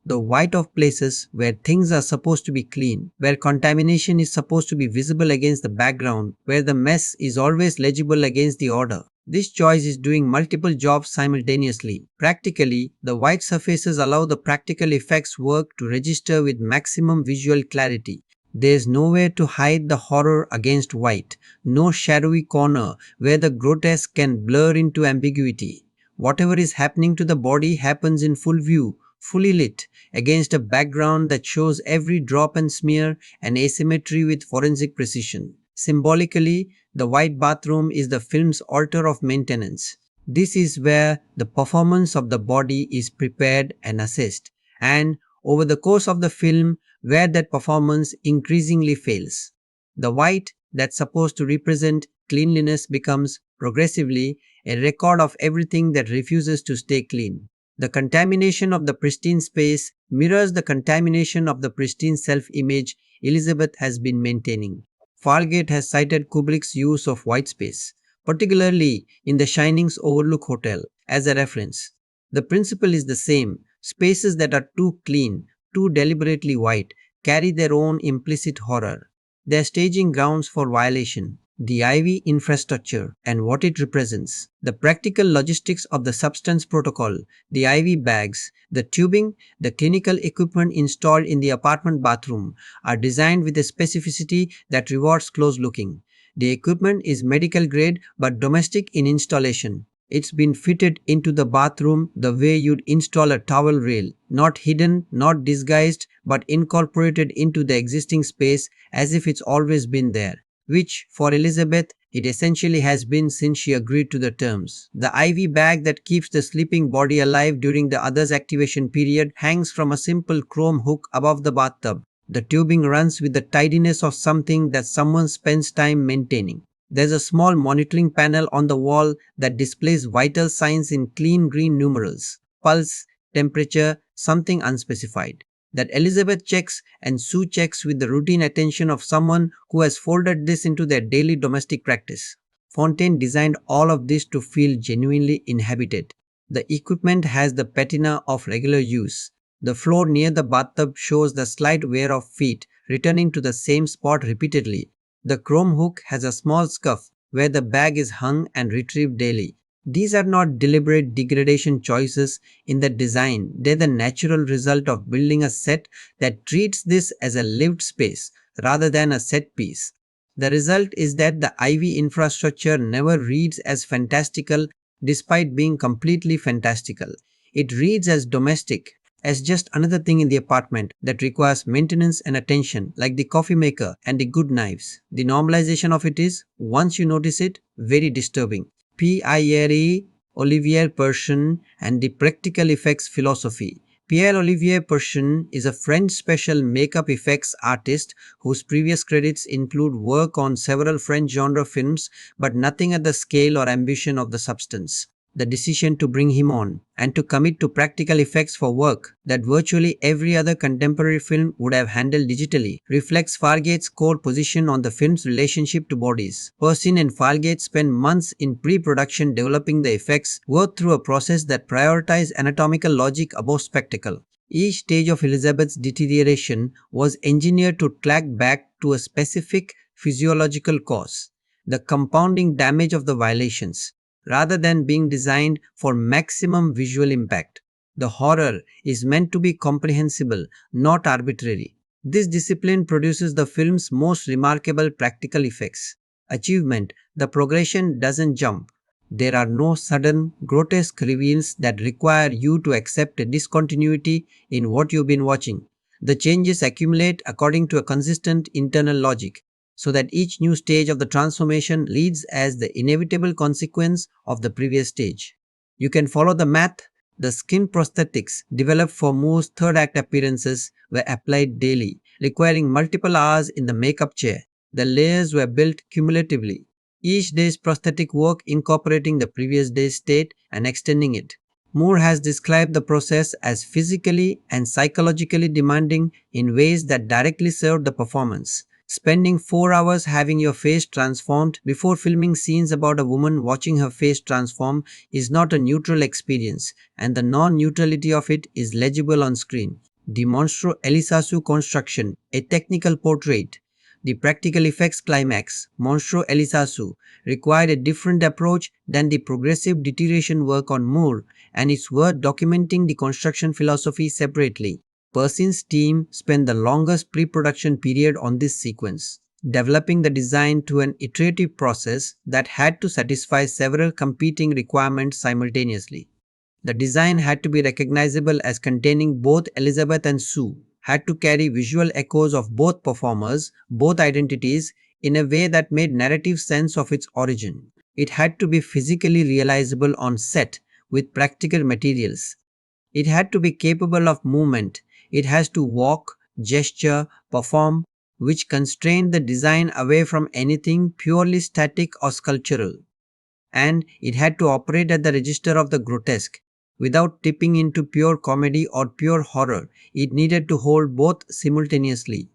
The white of places where things are supposed to be clean, where contamination is supposed to be visible against the background, where the mess is always legible against the order. This choice is doing multiple jobs simultaneously. Practically, the white surfaces allow the practical effects work to register with maximum visual clarity. There's nowhere to hide the horror against white, no shadowy corner where the grotesque can blur into ambiguity. Whatever is happening to the body happens in full view, fully lit, against a background that shows every drop and smear and asymmetry with forensic precision. Symbolically, the white bathroom is the film's altar of maintenance. This is where the performance of the body is prepared and assessed, and over the course of the film, where that performance increasingly fails. The white that's supposed to represent cleanliness becomes, progressively, a record of everything that refuses to stay clean. The contamination of the pristine space mirrors the contamination of the pristine self-image Elisabeth has been maintaining. Fargeat has cited Kubrick's use of white space, particularly in The Shining's Overlook Hotel, as a reference. The principle is the same. Spaces that are too clean, too deliberately white, carry their own implicit horror. They are staging grounds for violation. the IV infrastructure and what it represents, the practical logistics of the substance protocol, the IV bags, the tubing, the clinical equipment installed in the apartment bathroom are designed with a specificity that rewards close looking. The equipment is medical grade but domestic in installation. It's been fitted into the bathroom the way you'd install a towel rail, not hidden, not disguised, but incorporated into the existing space as if it's always been there. Which, for Elisabeth, it essentially has been since she agreed to the terms. The IV bag that keeps the sleeping body alive during the other's activation period hangs from a simple chrome hook above the bathtub. The tubing runs with the tidiness of something that someone spends time maintaining. There's a small monitoring panel on the wall that displays vital signs in clean green numerals: pulse, temperature, something unspecified, that Elisabeth checks and Sue checks with the routine attention of someone who has folded this into their daily domestic practice. Fontaine designed all of this to feel genuinely inhabited. The equipment has the patina of regular use. The floor near the bathtub shows the slight wear of feet returning to the same spot repeatedly. The chrome hook has a small scuff where the bag is hung and retrieved daily. These are not deliberate degradation choices in the design, they're the natural result of building a set that treats this as a lived space rather than a set piece. The result is that the IV infrastructure never reads as fantastical despite being completely fantastical. It reads as domestic, as just another thing in the apartment that requires maintenance and attention, like the coffee maker and the good knives. The normalization of it is, once you notice it, very disturbing. Pierre Olivier Persson and the practical effects philosophy. Pierre-Olivier Persson is a French special makeup effects artist whose previous credits include work on several French genre films, but nothing at the scale or ambition of The Substance. The decision to bring him on and to commit to practical effects for work that virtually every other contemporary film would have handled digitally reflects Fargeat's core position on the film's relationship to bodies. Persson and Fargeat spent months in pre-production developing the effects, worked through a process that prioritized anatomical logic above spectacle. Each stage of Elisabeth's deterioration was engineered to track back to a specific physiological cause, the compounding damage of the violations, rather than being designed for maximum visual impact. The horror is meant to be comprehensible, not arbitrary. This discipline produces the film's most remarkable practical effects. Achievement: the progression doesn't jump. There are no sudden, grotesque reveals that require you to accept a discontinuity in what you've been watching. The changes accumulate according to a consistent internal logic, so that each new stage of the transformation leads as the inevitable consequence of the previous stage. You can follow the math. The skin prosthetics developed for Moore's third act appearances were applied daily, requiring multiple hours in the makeup chair. The layers were built cumulatively, each day's prosthetic work incorporating the previous day's state and extending it. Moore has described the process as physically and psychologically demanding in ways that directly served the performance. Spending 4 hours having your face transformed before filming scenes about a woman watching her face transform is not a neutral experience, and the non-neutrality of it is legible on screen. The Monstro Elisasu construction, a technical portrait. The practical effects climax, Monstro Elisasu, required a different approach than the progressive deterioration work on Moore, and it's worth documenting the construction philosophy separately. Persson's team spent the longest pre-production period on this sequence, developing the design to an iterative process that had to satisfy several competing requirements simultaneously. The design had to be recognizable as containing both Elisabeth and Sue, had to carry visual echoes of both performers, both identities, in a way that made narrative sense of its origin. It had to be physically realizable on set with practical materials. It had to be capable of movement. It has to walk, gesture, perform, which constrained the design away from anything purely static or sculptural. And it had to operate at the register of the grotesque. Without tipping into pure comedy or pure horror, it needed to hold both simultaneously.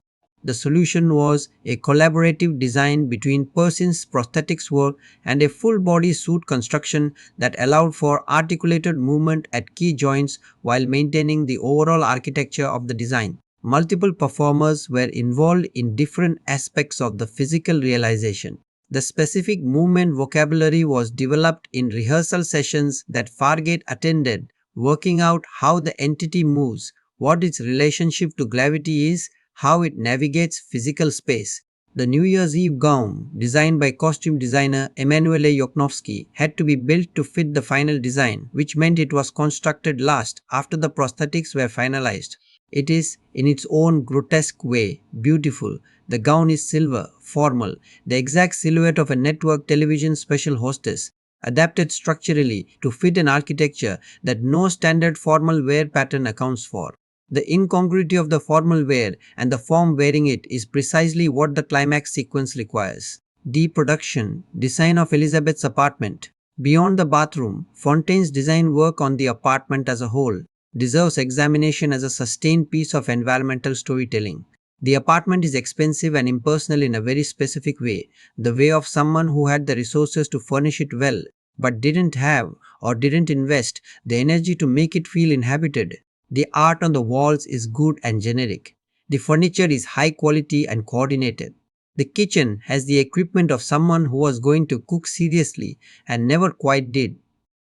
The solution was a collaborative design between Persson's prosthetics work and a full-body suit construction that allowed for articulated movement at key joints while maintaining the overall architecture of the design. Multiple performers were involved in different aspects of the physical realization. The specific movement vocabulary was developed in rehearsal sessions that Fargeat attended, working out how the entity moves, what its relationship to gravity is, how it navigates physical space. The New Year's Eve gown, designed by costume designer Emanuele Yoknovsky, had to be built to fit the final design, which meant it was constructed last after the prosthetics were finalized. It is, in its own grotesque way, beautiful. The gown is silver, formal, the exact silhouette of a network television special hostess, adapted structurally to fit an architecture that no standard formal wear pattern accounts for. The incongruity of the formal wear and the form wearing it is precisely what the climax sequence requires. D. Production, design of Elisabeth's apartment. Beyond the bathroom, Fontaine's design work on the apartment as a whole deserves examination as a sustained piece of environmental storytelling. The apartment is expensive and impersonal in a very specific way, the way of someone who had the resources to furnish it well, but didn't have or didn't invest the energy to make it feel inhabited. The art on the walls is good and generic. The furniture is high quality and coordinated. The kitchen has the equipment of someone who was going to cook seriously and never quite did.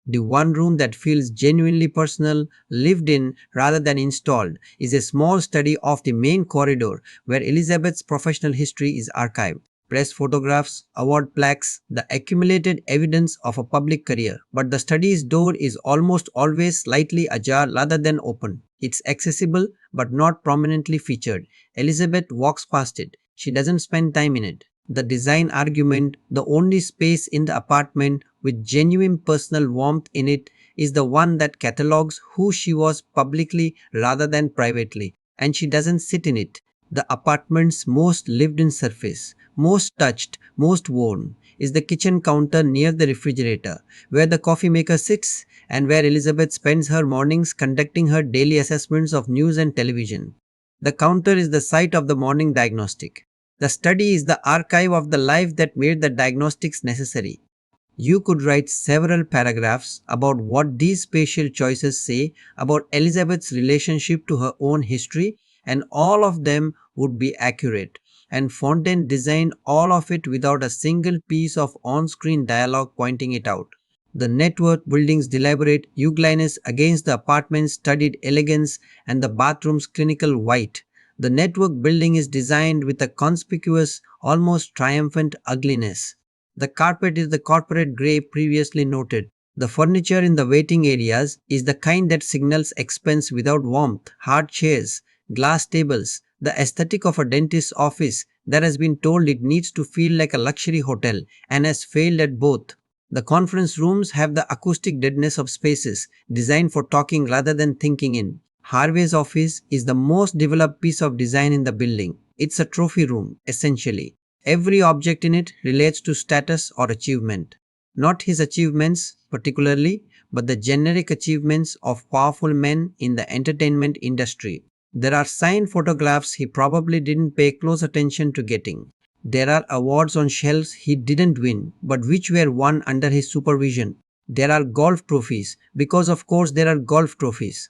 The one room that feels genuinely personal, lived in rather than installed, is a small study of the main corridor where Elizabeth's professional history is archived. Press photographs, award plaques, the accumulated evidence of a public career. But the study's door is almost always slightly ajar rather than open. It's accessible but not prominently featured. Elizabeth walks past it. She doesn't spend time in it. The design argument, the only space in the apartment with genuine personal warmth in it, is the one that catalogues who she was publicly rather than privately, and she doesn't sit in it. The apartment's most lived-in surface, most touched, most worn, is the kitchen counter near the refrigerator, where the coffee maker sits and where Elizabeth spends her mornings conducting her daily assessments of news and television. The counter is the site of the morning diagnostic. The study is the archive of the life that made the diagnostics necessary. You could write several paragraphs about what these spatial choices say about Elizabeth's relationship to her own history, and all of them would be accurate. And Fontaine designed all of it without a single piece of on-screen dialogue pointing it out. The network building's deliberate ugliness against the apartment's studied elegance and the bathroom's clinical white. The network building is designed with a conspicuous, almost triumphant ugliness. The carpet is the corporate grey previously noted. The furniture in the waiting areas is the kind that signals expense without warmth, hard chairs, glass tables, the aesthetic of a dentist's office that has been told it needs to feel like a luxury hotel and has failed at both. The conference rooms have the acoustic deadness of spaces designed for talking rather than thinking in. Harvey's office is the most developed piece of design in the building. It's a trophy room, essentially. Every object in it relates to status or achievement. Not his achievements particularly, but the generic achievements of powerful men in the entertainment industry. There are signed photographs he probably didn't pay close attention to getting. There are awards on shelves he didn't win, but which were won under his supervision. There are golf trophies, because of course there are golf trophies.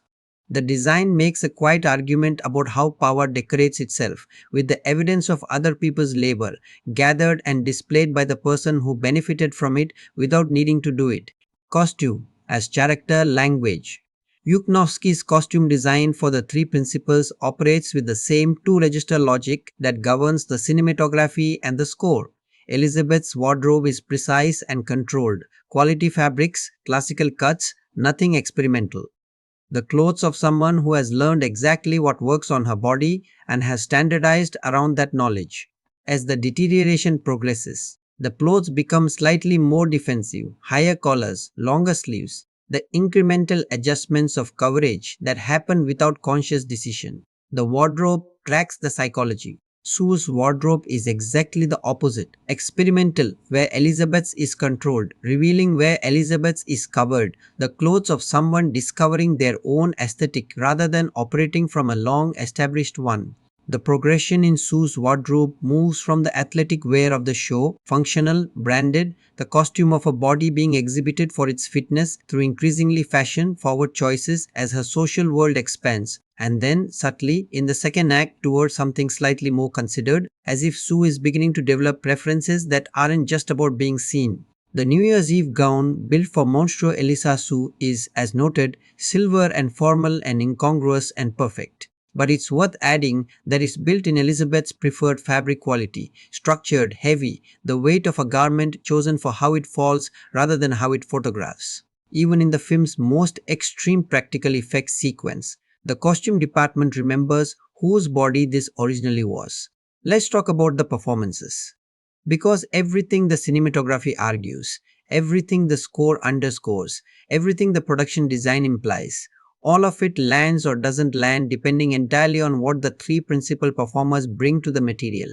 The design makes a quiet argument about how power decorates itself with the evidence of other people's labor, gathered and displayed by the person who benefited from it without needing to do it. Costume as character language. Yuknovsky's costume design for the three principals operates with the same two-register logic that governs the cinematography and the score. Elizabeth's wardrobe is precise and controlled. Quality fabrics, classical cuts, nothing experimental. The clothes of someone who has learned exactly what works on her body and has standardized around that knowledge. As the deterioration progresses, the clothes become slightly more defensive, higher collars, longer sleeves, the incremental adjustments of coverage that happen without conscious decision. The wardrobe tracks the psychology. Sue's wardrobe is exactly the opposite, experimental where Elizabeth's is controlled, revealing where Elizabeth's is covered, the clothes of someone discovering their own aesthetic rather than operating from a long established one. The progression in Sue's wardrobe moves from the athletic wear of the show, functional, branded, the costume of a body being exhibited for its fitness through increasingly fashion-forward choices as her social world expands, and then, subtly, in the second act towards something slightly more considered, as if Sue is beginning to develop preferences that aren't just about being seen. The New Year's Eve gown built for Monstro Elisa Sue is, as noted, silver and formal and incongruous and perfect. But it's worth adding that it's built in Elizabeth's preferred fabric quality, structured, heavy, the weight of a garment chosen for how it falls rather than how it photographs. Even in the film's most extreme practical effects sequence, the costume department remembers whose body this originally was. Let's talk about the performances. Because everything the cinematography argues, everything the score underscores, everything the production design implies, all of it lands or doesn't land depending entirely on what the three principal performers bring to the material.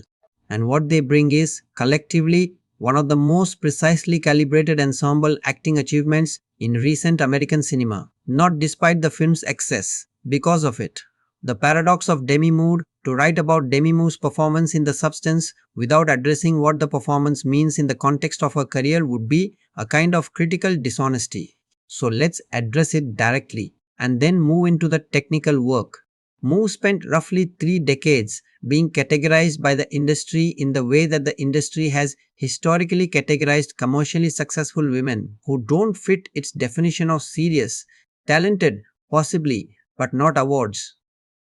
And what they bring is, collectively, one of the most precisely calibrated ensemble acting achievements in recent American cinema, not despite the film's excess, because of it. The paradox of Demi Moore: to write about Demi Moore's performance in the substance without addressing what the performance means in the context of her career would be a kind of critical dishonesty. So let's address it directly and then move into the technical work. Moore spent roughly 3 decades being categorized by the industry in the way that the industry has historically categorized commercially successful women who don't fit its definition of serious, talented, possibly, but not awards.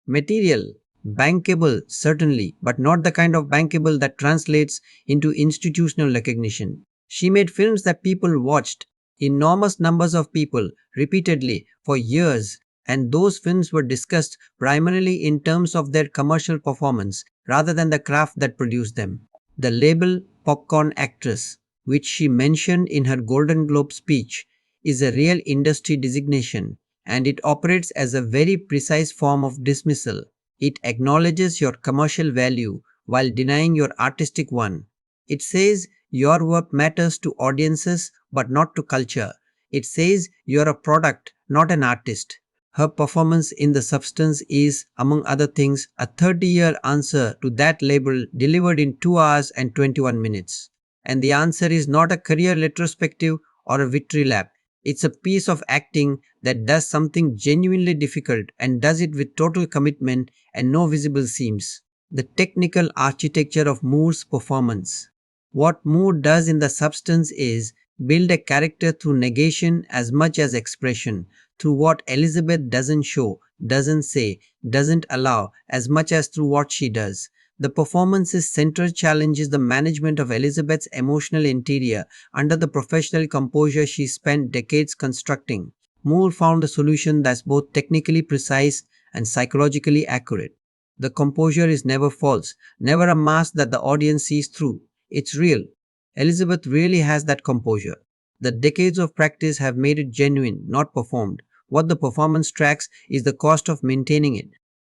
Material, bankable, certainly, but not the kind of bankable that translates into institutional recognition. She made films that people watched, enormous numbers of people, repeatedly, for years, and those films were discussed primarily in terms of their commercial performance rather than the craft that produced them. The label popcorn actress, which she mentioned in her Golden Globe speech, is a real industry designation, and it operates as a very precise form of dismissal. It acknowledges your commercial value while denying your artistic one. It says your work matters to audiences but not to culture. It says you're a product, not an artist. Her performance in The Substance is, among other things, a 30-year answer to that label delivered in 2 hours and 21 minutes. And the answer is not a career retrospective or a victory lap. It's a piece of acting that does something genuinely difficult and does it with total commitment and no visible seams. The technical architecture of Moore's performance. What Moore does in The Substance is build a character through negation as much as expression, through what Elizabeth doesn't show, doesn't say, doesn't allow, as much as through what she does. The performance's central challenge is the management of Elizabeth's emotional interior under the professional composure she spent decades constructing. Moore found a solution that's both technically precise and psychologically accurate. The composure is never false, never a mask that the audience sees through. It's real. Elizabeth really has that composure. The decades of practice have made it genuine, not performed. What the performance tracks is the cost of maintaining it.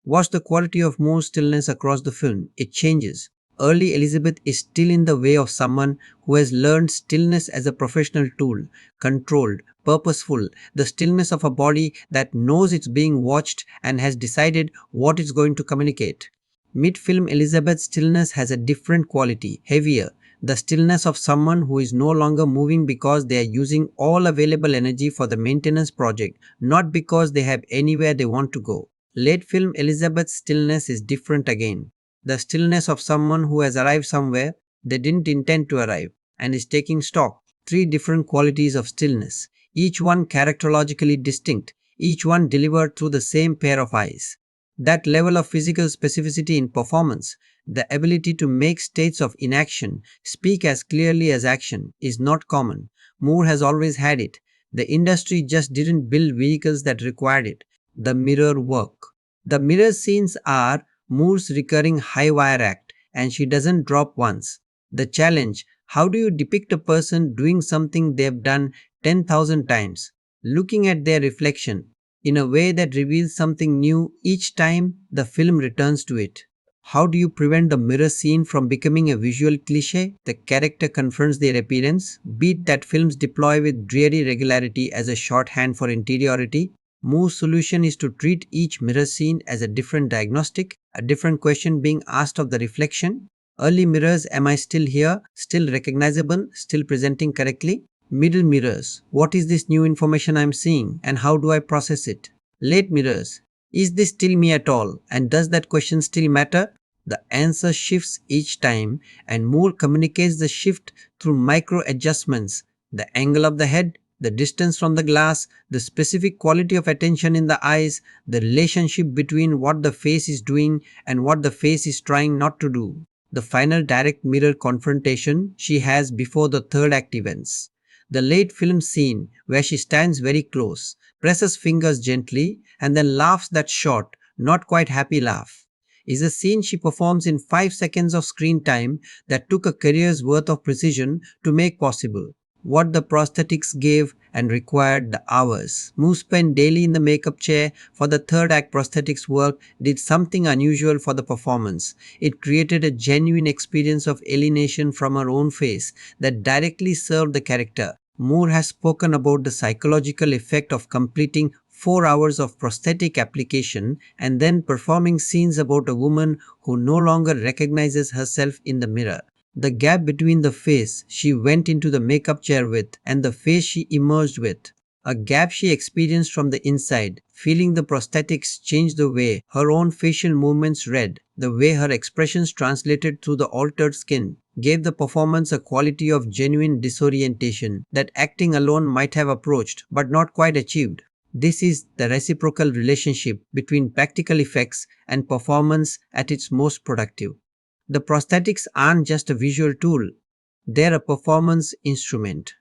Watch the quality of Moore's stillness across the film. It changes. Early Elizabeth is still in the way of someone who has learned stillness as a professional tool, controlled, purposeful, the stillness of a body that knows it's being watched and has decided what it's going to communicate. Mid-film Elizabeth's stillness has a different quality, heavier, the stillness of someone who is no longer moving because they are using all available energy for the maintenance project, not because they have anywhere they want to go. Late film Elizabeth's stillness is different again. The stillness of someone who has arrived somewhere they didn't intend to arrive and is taking stock. 3 different qualities of stillness, each one characterologically distinct, each one delivered through the same pair of eyes. That level of physical specificity in performance, the ability to make states of inaction speak as clearly as action, is not common. Moore has always had it. The industry just didn't build vehicles that required it. The mirror work. The mirror scenes are Moore's recurring high wire act, and she doesn't drop once. The challenge: how do you depict a person doing something they've done 10,000 times, looking at their reflection, in a way that reveals something new each time the film returns to it? How do you prevent the mirror scene from becoming a visual cliche? The character confronts their appearance, beat that films deploy with dreary regularity as a shorthand for interiority. Moore's solution is to treat each mirror scene as a different diagnostic, a different question being asked of the reflection. Early mirrors, am I still here, still recognizable, still presenting correctly? Middle mirrors, what is this new information I am seeing and how do I process it? Late mirrors, is this still me at all and does that question still matter? The answer shifts each time and Moore communicates the shift through micro adjustments, the angle of the head, the distance from the glass, the specific quality of attention in the eyes, the relationship between what the face is doing and what the face is trying not to do. The final direct mirror confrontation she has before the third act events. The late film scene where she stands very close, presses fingers gently, and then laughs that short, not quite happy laugh, is a scene she performs in 5 seconds of screen time that took a career's worth of precision to make possible. What the prosthetics gave and required the hours. Moore spent daily in the makeup chair for the third act prosthetics work did something unusual for the performance. It created a genuine experience of alienation from her own face that directly served the character. Moore has spoken about the psychological effect of completing 4 hours of prosthetic application and then performing scenes about a woman who no longer recognizes herself in the mirror. The gap between the face she went into the makeup chair with and the face she emerged with. A gap she experienced from the inside, feeling the prosthetics change the way her own facial movements read, the way her expressions translated through the altered skin, gave the performance a quality of genuine disorientation that acting alone might have approached but not quite achieved. This is the reciprocal relationship between practical effects and performance at its most productive. The prosthetics aren't just a visual tool, they're a performance instrument.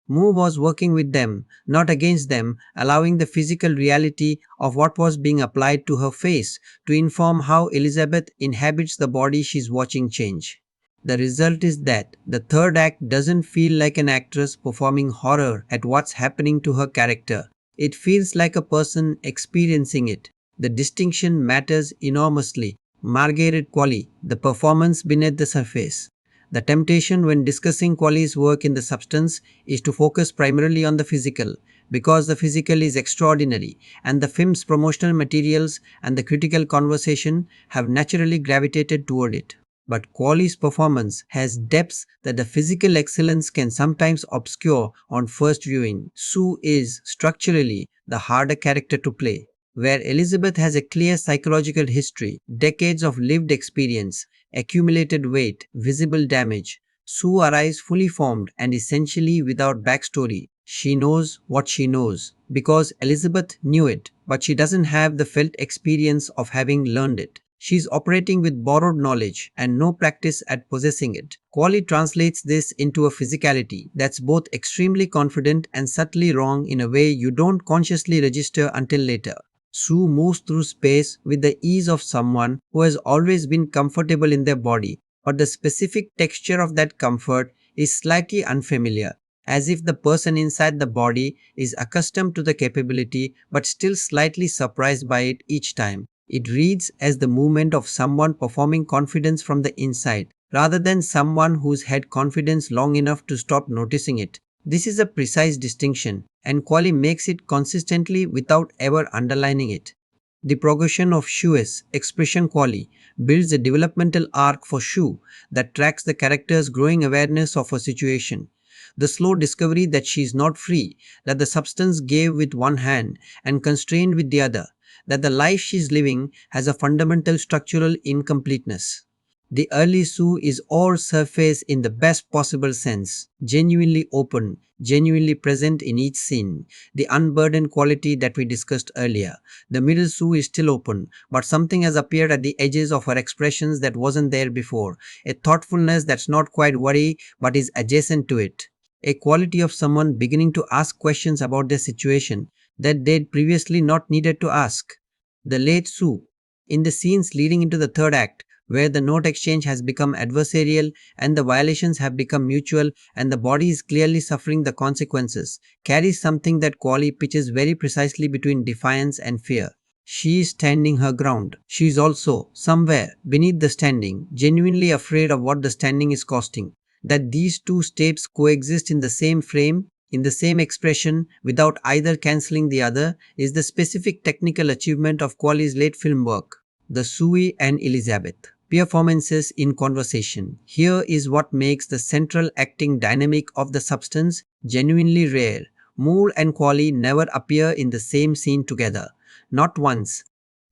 Moore was working with them, not against them, allowing the physical reality of what was being applied to her face to inform how Elisabeth inhabits the body she's watching change. The result is that the third act doesn't feel like an actress performing horror at what's happening to her character. It feels like a person experiencing it. The distinction matters enormously. Margaret Qualley, the performance beneath the surface. The temptation when discussing Qualley's work in the substance is to focus primarily on the physical, because the physical is extraordinary and the film's promotional materials and the critical conversation have naturally gravitated toward it. But Qualley's performance has depths that the physical excellence can sometimes obscure on first viewing. Sue is, structurally, the harder character to play. Where Elisabeth has a clear psychological history, decades of lived experience, accumulated weight, visible damage, Sue arrives fully formed and essentially without backstory. She knows what she knows because Elisabeth knew it, but she doesn't have the felt experience of having learned it. She's operating with borrowed knowledge and no practice at possessing it. Qualley translates this into a physicality that's both extremely confident and subtly wrong in a way you don't consciously register until later. Sue moves through space with the ease of someone who has always been comfortable in their body, but the specific texture of that comfort is slightly unfamiliar, as if the person inside the body is accustomed to the capability but still slightly surprised by it each time. It reads as the movement of someone performing confidence from the inside, rather than someone who's had confidence long enough to stop noticing it. This is a precise distinction, and Qualley makes it consistently without ever underlining it. The progression of Shue's expression Qualley builds a developmental arc for Shu that tracks the character's growing awareness of her situation. The slow discovery that she is not free, that the substance gave with one hand and constrained with the other, that the life she is living has a fundamental structural incompleteness. The early Sue is all surface in the best possible sense, genuinely open, genuinely present in each scene, the unburdened quality that we discussed earlier. The middle Sue is still open, but something has appeared at the edges of her expressions that wasn't there before, a thoughtfulness that's not quite worry but is adjacent to it, a quality of someone beginning to ask questions about their situation that they'd previously not needed to ask. The late Sue, in the scenes leading into the third act, where the note exchange has become adversarial and the violations have become mutual and the body is clearly suffering the consequences, carries something that Qualley pitches very precisely between defiance and fear. She is standing her ground. She is also, somewhere beneath the standing, genuinely afraid of what the standing is costing. That these two states coexist in the same frame, in the same expression without either cancelling the other is the specific technical achievement of Qualley's late film work. The Sui and Elisabeth performances in conversation. Here is what makes the central acting dynamic of the substance genuinely rare. Moore and Qualley never appear in the same scene together. Not once.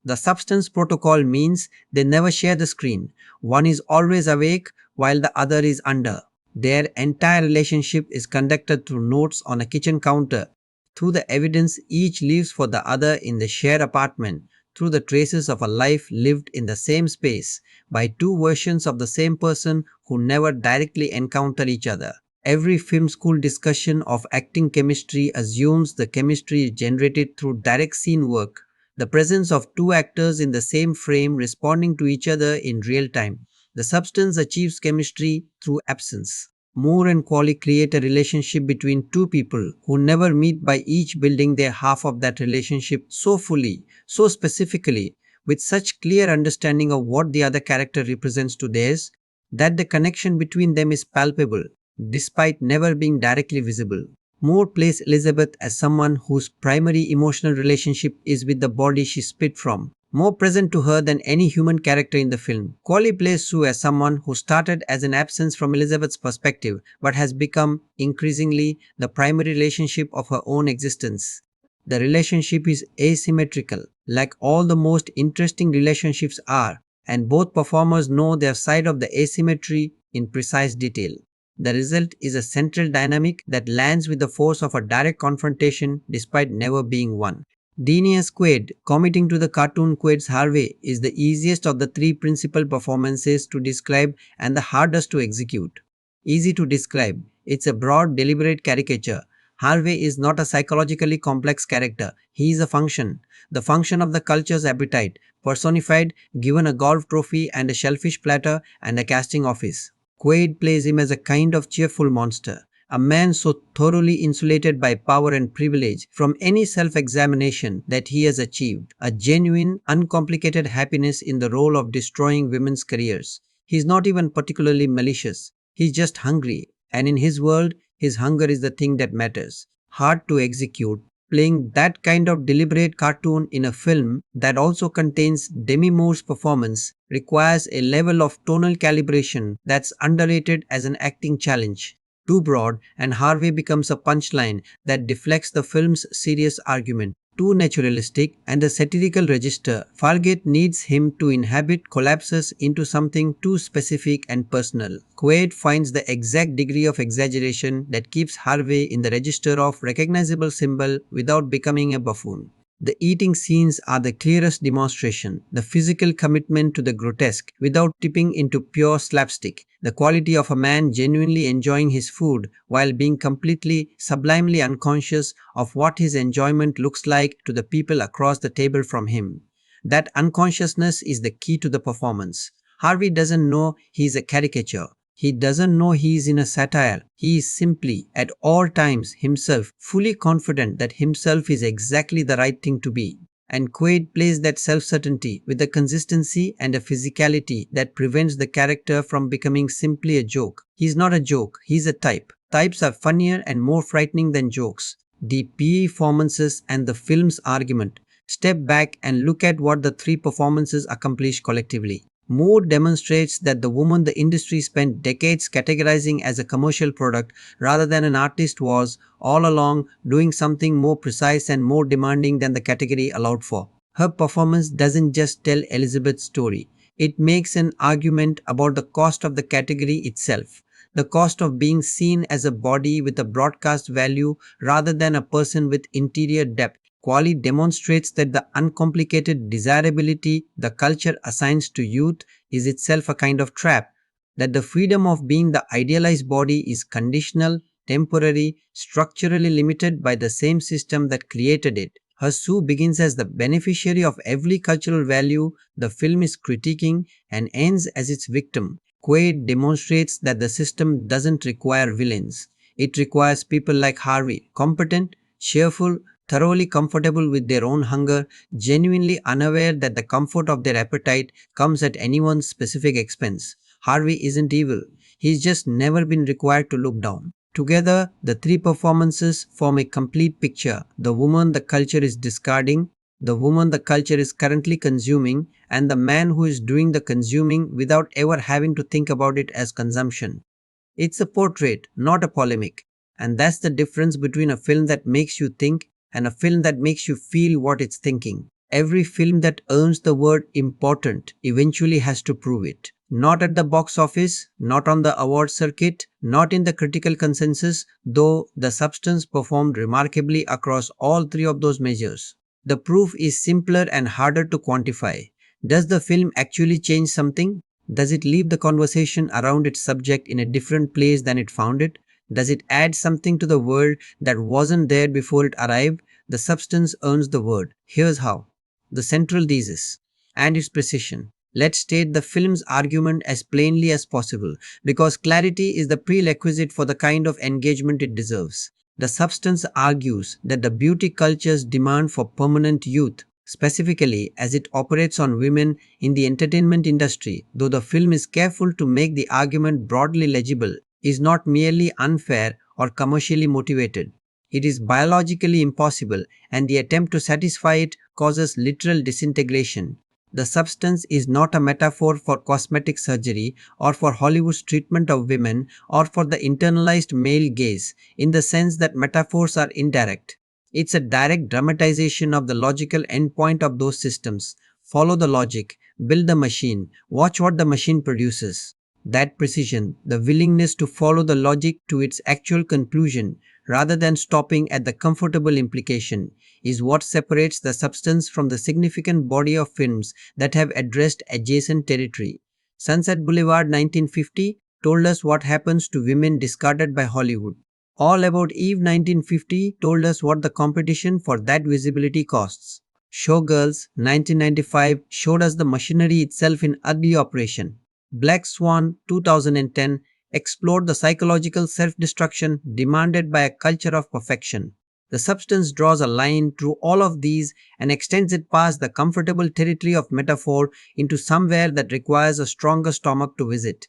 The substance protocol means they never share the screen. One is always awake while the other is under. Their entire relationship is conducted through notes on a kitchen counter, through the evidence each leaves for the other in the shared apartment, through the traces of a life lived in the same space by two versions of the same person who never directly encounter each other. Every film school discussion of acting chemistry assumes the chemistry is generated through direct scene work, the presence of two actors in the same frame responding to each other in real time. The substance achieves chemistry through absence. Moore and Qualley create a relationship between two people who never meet by each building their half of that relationship so fully, so specifically, with such clear understanding of what the other character represents to theirs, that the connection between them is palpable, despite never being directly visible. Moore plays Elisabeth as someone whose primary emotional relationship is with the body she split from, more present to her than any human character in the film. Qualley plays Sue as someone who started as an absence from Elisabeth's perspective but has become increasingly the primary relationship of her own existence. The relationship is asymmetrical, like all the most interesting relationships are, and both performers know their side of the asymmetry in precise detail. The result is a central dynamic that lands with the force of a direct confrontation despite never being one. Dini as Quaid, committing to the cartoon Quaid's Harvey, is the easiest of the three principal performances to describe and the hardest to execute. Easy to describe, it's a broad, deliberate caricature. Harvey is not a psychologically complex character, he is a function. The function of the culture's appetite, personified, given a golf trophy and a shellfish platter and a casting office. Quaid plays him as a kind of cheerful monster, a man so thoroughly insulated by power and privilege from any self-examination that he has achieved a genuine, uncomplicated happiness in the role of destroying women's careers. He is not even particularly malicious, he is just hungry, and in his world, his hunger is the thing that matters. Hard to execute. Playing that kind of deliberate cartoon in a film that also contains Demi Moore's performance requires a level of tonal calibration that's underrated as an acting challenge. Too broad, and Harvey becomes a punchline that deflects the film's serious argument. Too naturalistic, and the satirical register Fargeat needs him to inhabit collapses into something too specific and personal. Quaid finds the exact degree of exaggeration that keeps Harvey in the register of recognizable symbol without becoming a buffoon. The eating scenes are the clearest demonstration, the physical commitment to the grotesque without tipping into pure slapstick, the quality of a man genuinely enjoying his food while being completely, sublimely unconscious of what his enjoyment looks like to the people across the table from him. That unconsciousness is the key to the performance. Harvey doesn't know he's a caricature. He doesn't know he is in a satire. He is simply, at all times, himself, fully confident that himself is exactly the right thing to be. And Quaid plays that self-certainty with a consistency and a physicality that prevents the character from becoming simply a joke. He's not a joke, he's a type. Types are funnier and more frightening than jokes. The performances and the film's argument. Step back and look at what the three performances accomplish collectively. Moore demonstrates that the woman the industry spent decades categorizing as a commercial product rather than an artist was, all along, doing something more precise and more demanding than the category allowed for. Her performance doesn't just tell Elisabeth's story, it makes an argument about the cost of the category itself. The cost of being seen as a body with a broadcast value rather than a person with interior depth. Qualley demonstrates that the uncomplicated desirability the culture assigns to youth is itself a kind of trap, that the freedom of being the idealized body is conditional, temporary, structurally limited by the same system that created it. Her Sue begins as the beneficiary of every cultural value the film is critiquing and ends as its victim. Quaid demonstrates that the system doesn't require villains. It requires people like Harvey, competent, cheerful, thoroughly comfortable with their own hunger, genuinely unaware that the comfort of their appetite comes at anyone's specific expense. Harvey isn't evil. He's just never been required to look down. Together, the three performances form a complete picture. The woman the culture is discarding, the woman the culture is currently consuming, and the man who is doing the consuming without ever having to think about it as consumption. It's a portrait, not a polemic. And that's the difference between a film that makes you think and a film that makes you feel what it's thinking. Every film that earns the word important eventually has to prove it. Not at the box office, not on the award circuit, not in the critical consensus, though the substance performed remarkably across all three of those measures. The proof is simpler and harder to quantify. Does the film actually change something? Does it leave the conversation around its subject in a different place than it found it? Does it add something to the world that wasn't there before it arrived? The substance earns the word. Here's how. The central thesis and its precision. Let's state the film's argument as plainly as possible, because clarity is the prerequisite for the kind of engagement it deserves. The substance argues that the beauty culture's demand for permanent youth, specifically as it operates on women in the entertainment industry, though the film is careful to make the argument broadly legible, is not merely unfair or commercially motivated. It is biologically impossible, and the attempt to satisfy it causes literal disintegration. The substance is not a metaphor for cosmetic surgery or for Hollywood's treatment of women or for the internalized male gaze, in the sense that metaphors are indirect. It's a direct dramatization of the logical endpoint of those systems. Follow the logic, build the machine, watch what the machine produces. That precision, the willingness to follow the logic to its actual conclusion rather than stopping at the comfortable implication, is what separates the substance from the significant body of films that have addressed adjacent territory. Sunset Boulevard 1950 told us what happens to women discarded by Hollywood. All About Eve 1950 told us what the competition for that visibility costs. Showgirls 1995 showed us the machinery itself in early operation. Black Swan 2010 explored the psychological self-destruction demanded by a culture of perfection. The substance draws a line through all of these and extends it past the comfortable territory of metaphor into somewhere that requires a stronger stomach to visit.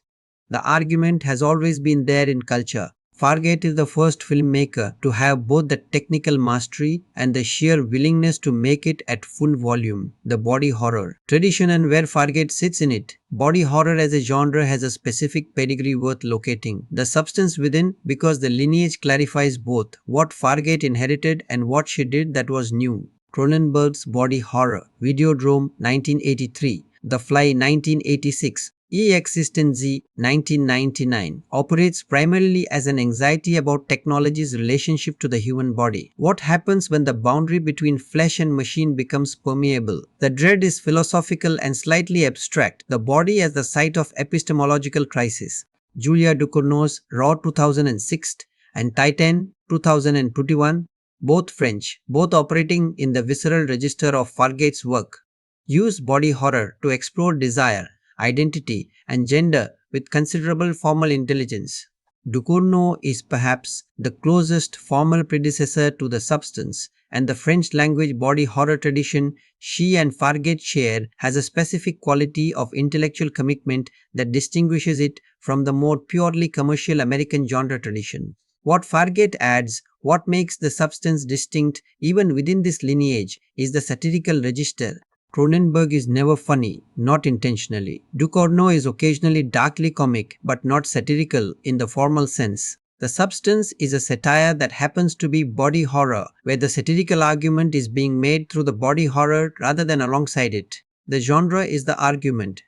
The argument has always been there in culture. Fargeat is the first filmmaker to have both the technical mastery and the sheer willingness to make it at full volume, the body horror tradition, and where Fargeat sits in it. Body horror as a genre has a specific pedigree worth locating. The substance within, because the lineage clarifies both what Fargeat inherited and what she did that was new. Cronenberg's body horror, Videodrome 1983, The Fly 1986, E-Existenz 1999 operates primarily as an anxiety about technology's relationship to the human body. What happens when the boundary between flesh and machine becomes permeable? The dread is philosophical and slightly abstract, the body as the site of epistemological crisis. Julia Ducournau's Raw 2006 and Titan 2021, both French, both operating in the visceral register of Fargeat's work, use body horror to explore desire, identity, and gender with considerable formal intelligence. Ducournau is perhaps the closest formal predecessor to the substance, and the French language body horror tradition she and Fargeat share has a specific quality of intellectual commitment that distinguishes it from the more purely commercial American genre tradition. What Fargeat adds, what makes the substance distinct even within this lineage, is the satirical register. Cronenberg is never funny, not intentionally. Ducournau is occasionally darkly comic, but not satirical in the formal sense. The substance is a satire that happens to be body horror, where the satirical argument is being made through the body horror rather than alongside it. The genre is the argument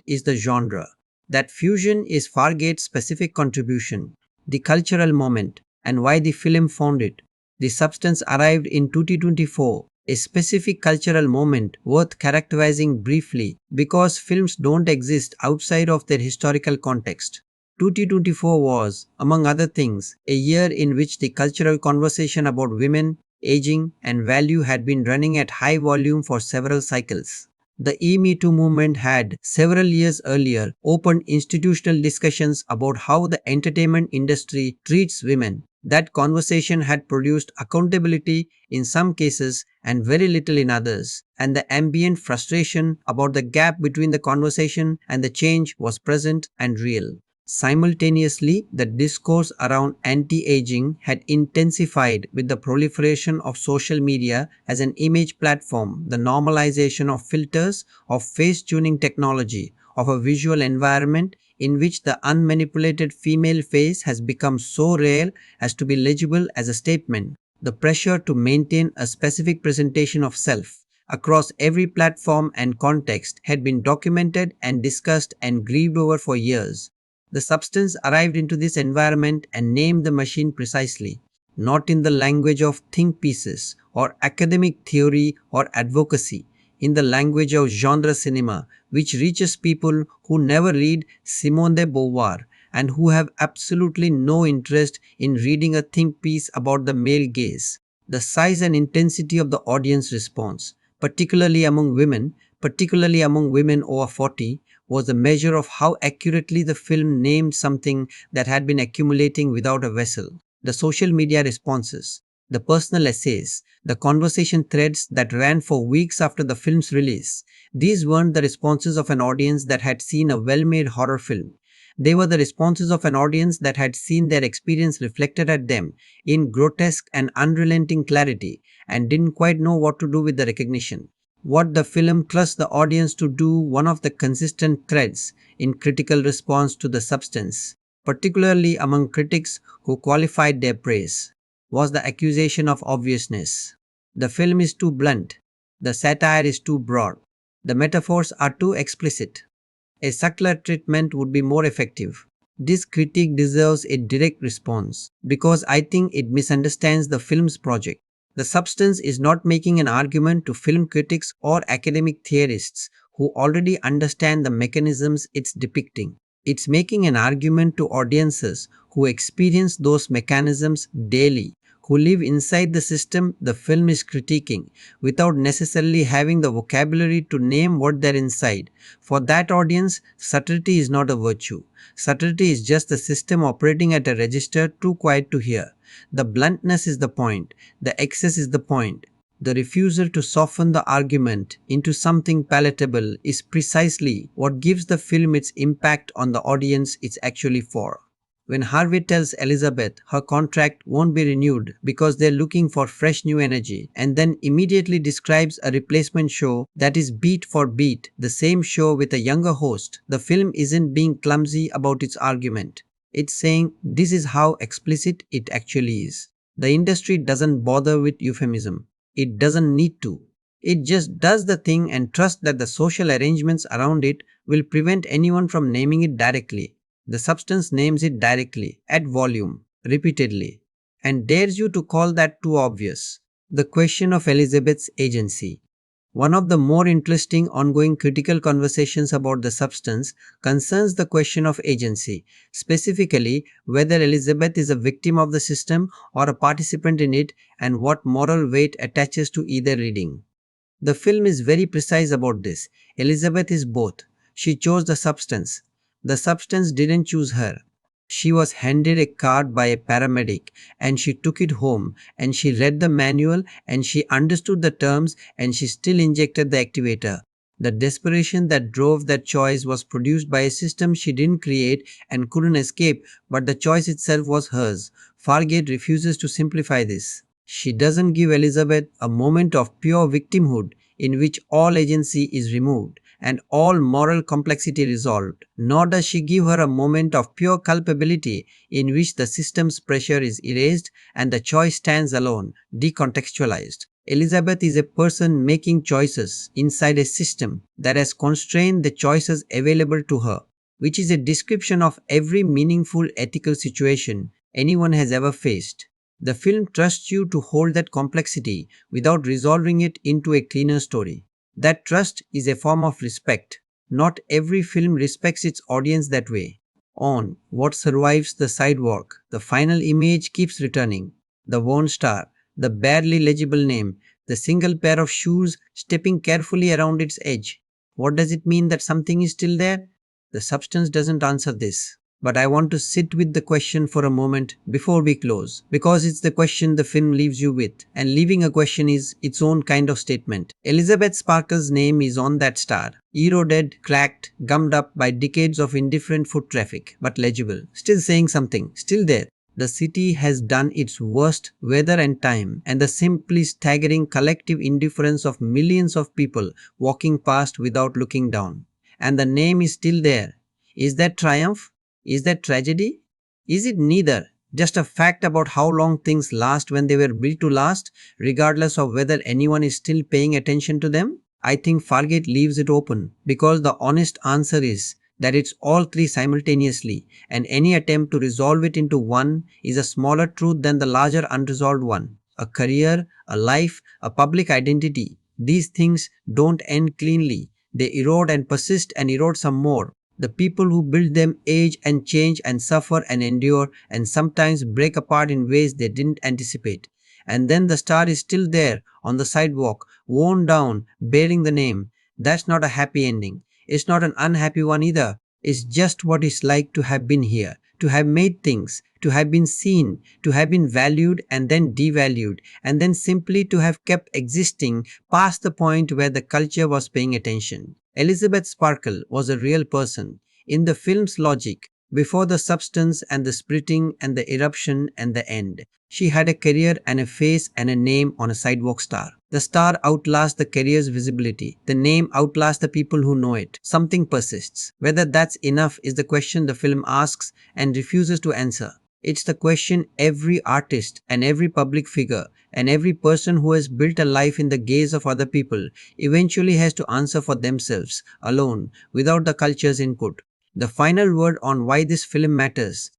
is the genre. That fusion is Fargeat's specific contribution. The cultural moment, and why the film found it. The substance arrived in 2024. A specific cultural moment worth characterizing briefly, because films don't exist outside of their historical context. 2024 was, among other things, a year in which the cultural conversation about women, aging, and value had been running at high volume for several cycles. The Me Too movement had, several years earlier, opened institutional discussions about how the entertainment industry treats women. That conversation had produced accountability in some cases and very little in others, and the ambient frustration about the gap between the conversation and the change was present and real. Simultaneously, the discourse around anti-aging had intensified with the proliferation of social media as an image platform, the normalization of filters, of face tuning technology, of a visual environment in which the unmanipulated female face has become so rare as to be legible as a statement. The pressure to maintain a specific presentation of self across every platform and context had been documented and discussed and grieved over for years. The substance arrived into this environment and named the machine precisely, not in the language of think pieces or academic theory or advocacy, in the language of genre cinema, which reaches people who never read Simone de Beauvoir and who have absolutely no interest in reading a think piece about the male gaze. The size and intensity of the audience response, particularly among women over 40, was a measure of how accurately the film named something that had been accumulating without a vessel. The social media responses, the personal essays, the conversation threads that ran for weeks after the film's release, these weren't the responses of an audience that had seen a well-made horror film. They were the responses of an audience that had seen their experience reflected at them in grotesque and unrelenting clarity and didn't quite know what to do with the recognition. What the film trusts the audience to do, one of the consistent threads in critical response to the substance, particularly among critics who qualified their praise, was the accusation of obviousness. The film is too blunt. The satire is too broad. The metaphors are too explicit. A subtler treatment would be more effective. This critique deserves a direct response because I think it misunderstands the film's project. The substance is not making an argument to film critics or academic theorists who already understand the mechanisms it's depicting. It's making an argument to audiences who experience those mechanisms daily, who live inside the system the film is critiquing, without necessarily having the vocabulary to name what they're inside. For that audience, subtlety is not a virtue. Subtlety is just the system operating at a register too quiet to hear. The bluntness is the point. The excess is the point. The refusal to soften the argument into something palatable is precisely what gives the film its impact on the audience it's actually for. When Harvey tells Elisabeth her contract won't be renewed because they're looking for fresh new energy, and then immediately describes a replacement show that is beat for beat the same show with a younger host, the film isn't being clumsy about its argument. It's saying this is how explicit it actually is. The industry doesn't bother with euphemism. It doesn't need to. It just does the thing and trusts that the social arrangements around it will prevent anyone from naming it directly. The substance names it directly, at volume, repeatedly, and dares you to call that too obvious. The question of Elisabeth's agency. One of the more interesting ongoing critical conversations about the substance concerns the question of agency, specifically whether Elisabeth is a victim of the system or a participant in it and what moral weight attaches to either reading. The film is very precise about this. Elisabeth is both. She chose the substance. The substance didn't choose her. She was handed a card by a paramedic and she took it home and she read the manual and she understood the terms and she still injected the activator. The desperation that drove that choice was produced by a system she didn't create and couldn't escape, but the choice itself was hers. Fargeat refuses to simplify this. She doesn't give Elisabeth a moment of pure victimhood in which all agency is removed and all moral complexity resolved, nor does she give her a moment of pure culpability in which the system's pressure is erased and the choice stands alone, decontextualized. Elisabeth is a person making choices inside a system that has constrained the choices available to her, which is a description of every meaningful ethical situation anyone has ever faced. The film trusts you to hold that complexity without resolving it into a cleaner story. That trust is a form of respect. Not every film respects its audience that way. On What Survives the Sidewalk, the final image keeps returning. The worn star, the barely legible name, the single pair of shoes stepping carefully around its edge. What does it mean that something is still there? The substance doesn't answer this. But I want to sit with the question for a moment before we close, because it's the question the film leaves you with, and leaving a question is its own kind of statement. Elisabeth Sparkle's name is on that star, eroded, cracked, gummed up by decades of indifferent foot traffic, but legible, still saying something, still there. The city has done its worst weather and time, and the simply staggering collective indifference of millions of people walking past without looking down. And the name is still there. Is that triumph? Is that tragedy? Is it neither? Just a fact about how long things last when they were built to last, regardless of whether anyone is still paying attention to them? I think Fargate leaves it open because the honest answer is that it's all three simultaneously, and any attempt to resolve it into one is a smaller truth than the larger unresolved one. A career, a life, a public identity. These things don't end cleanly. They erode and persist and erode some more. The people who build them age and change and suffer and endure and sometimes break apart in ways they didn't anticipate. And then the star is still there on the sidewalk, worn down, bearing the name. That's not a happy ending. It's not an unhappy one either. It's just what it's like to have been here, to have made things, to have been seen, to have been valued and then devalued, and then simply to have kept existing past the point where the culture was paying attention. Elisabeth Sparkle was a real person. In the film's logic, before the substance and the splitting and the eruption and the end, she had a career and a face and a name on a sidewalk star. The star outlasts the career's visibility. The name outlasts the people who know it. Something persists. Whether that's enough is the question the film asks and refuses to answer. It's the question every artist and every public figure and every person who has built a life in the gaze of other people eventually has to answer for themselves, alone, without the culture's input. The final word on why this film matters.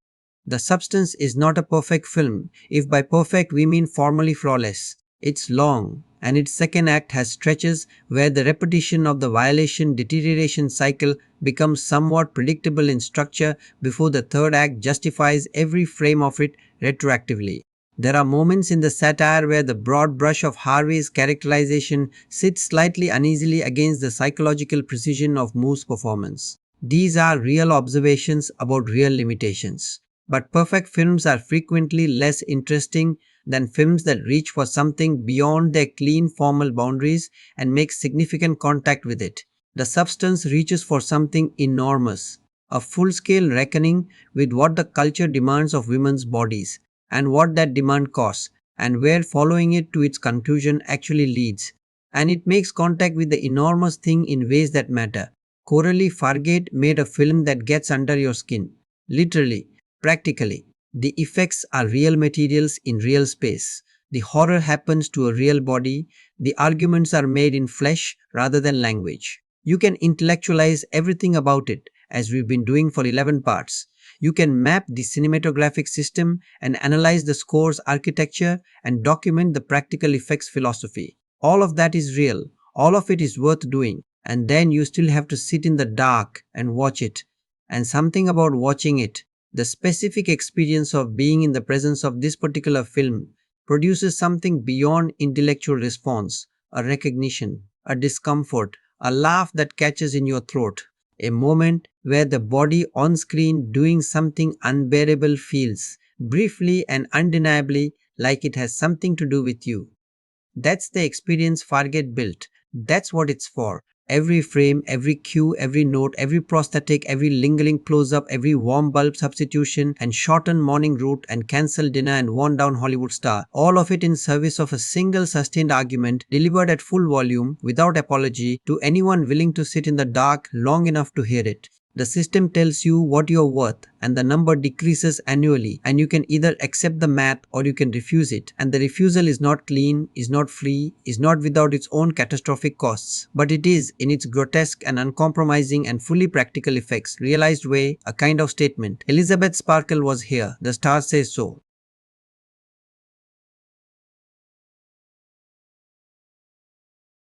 The substance is not a perfect film, if by perfect we mean formally flawless. It's long, and its second act has stretches where the repetition of the violation-deterioration cycle becomes somewhat predictable in structure before the third act justifies every frame of it retroactively. There are moments in the satire where the broad brush of Harvey's characterization sits slightly uneasily against the psychological precision of Moore's performance. These are real observations about real limitations. But perfect films are frequently less interesting than films that reach for something beyond their clean formal boundaries and make significant contact with it. The substance reaches for something enormous, a full-scale reckoning with what the culture demands of women's bodies, and what that demand costs, and where following it to its conclusion actually leads. And it makes contact with the enormous thing in ways that matter. Coralie Fargeat made a film that gets under your skin. Literally, practically. The effects are real materials in real space. The horror happens to a real body. The arguments are made in flesh rather than language. You can intellectualize everything about it, as we've been doing for 11 parts. You can map the cinematographic system and analyze the score's architecture and document the practical effects philosophy. All of that is real. All of it is worth doing. And then you still have to sit in the dark and watch it. And something about watching it, the specific experience of being in the presence of this particular film, produces something beyond intellectual response, a recognition, a discomfort, a laugh that catches in your throat, a moment where the body on screen doing something unbearable feels, briefly and undeniably, like it has something to do with you. That's the experience Fargeat built. That's what it's for. Every frame, every cue, every note, every prosthetic, every lingering close-up, every warm bulb substitution and shortened morning route and cancelled dinner and worn-down Hollywood star. All of it in service of a single sustained argument delivered at full volume without apology to anyone willing to sit in the dark long enough to hear it. The system tells you what you're worth and the number decreases annually, and you can either accept the math or you can refuse it. And the refusal is not clean, is not free, is not without its own catastrophic costs, but it is, in its grotesque and uncompromising and fully practical effects, realized way, a kind of statement. Elisabeth Sparkle was here, the star says so.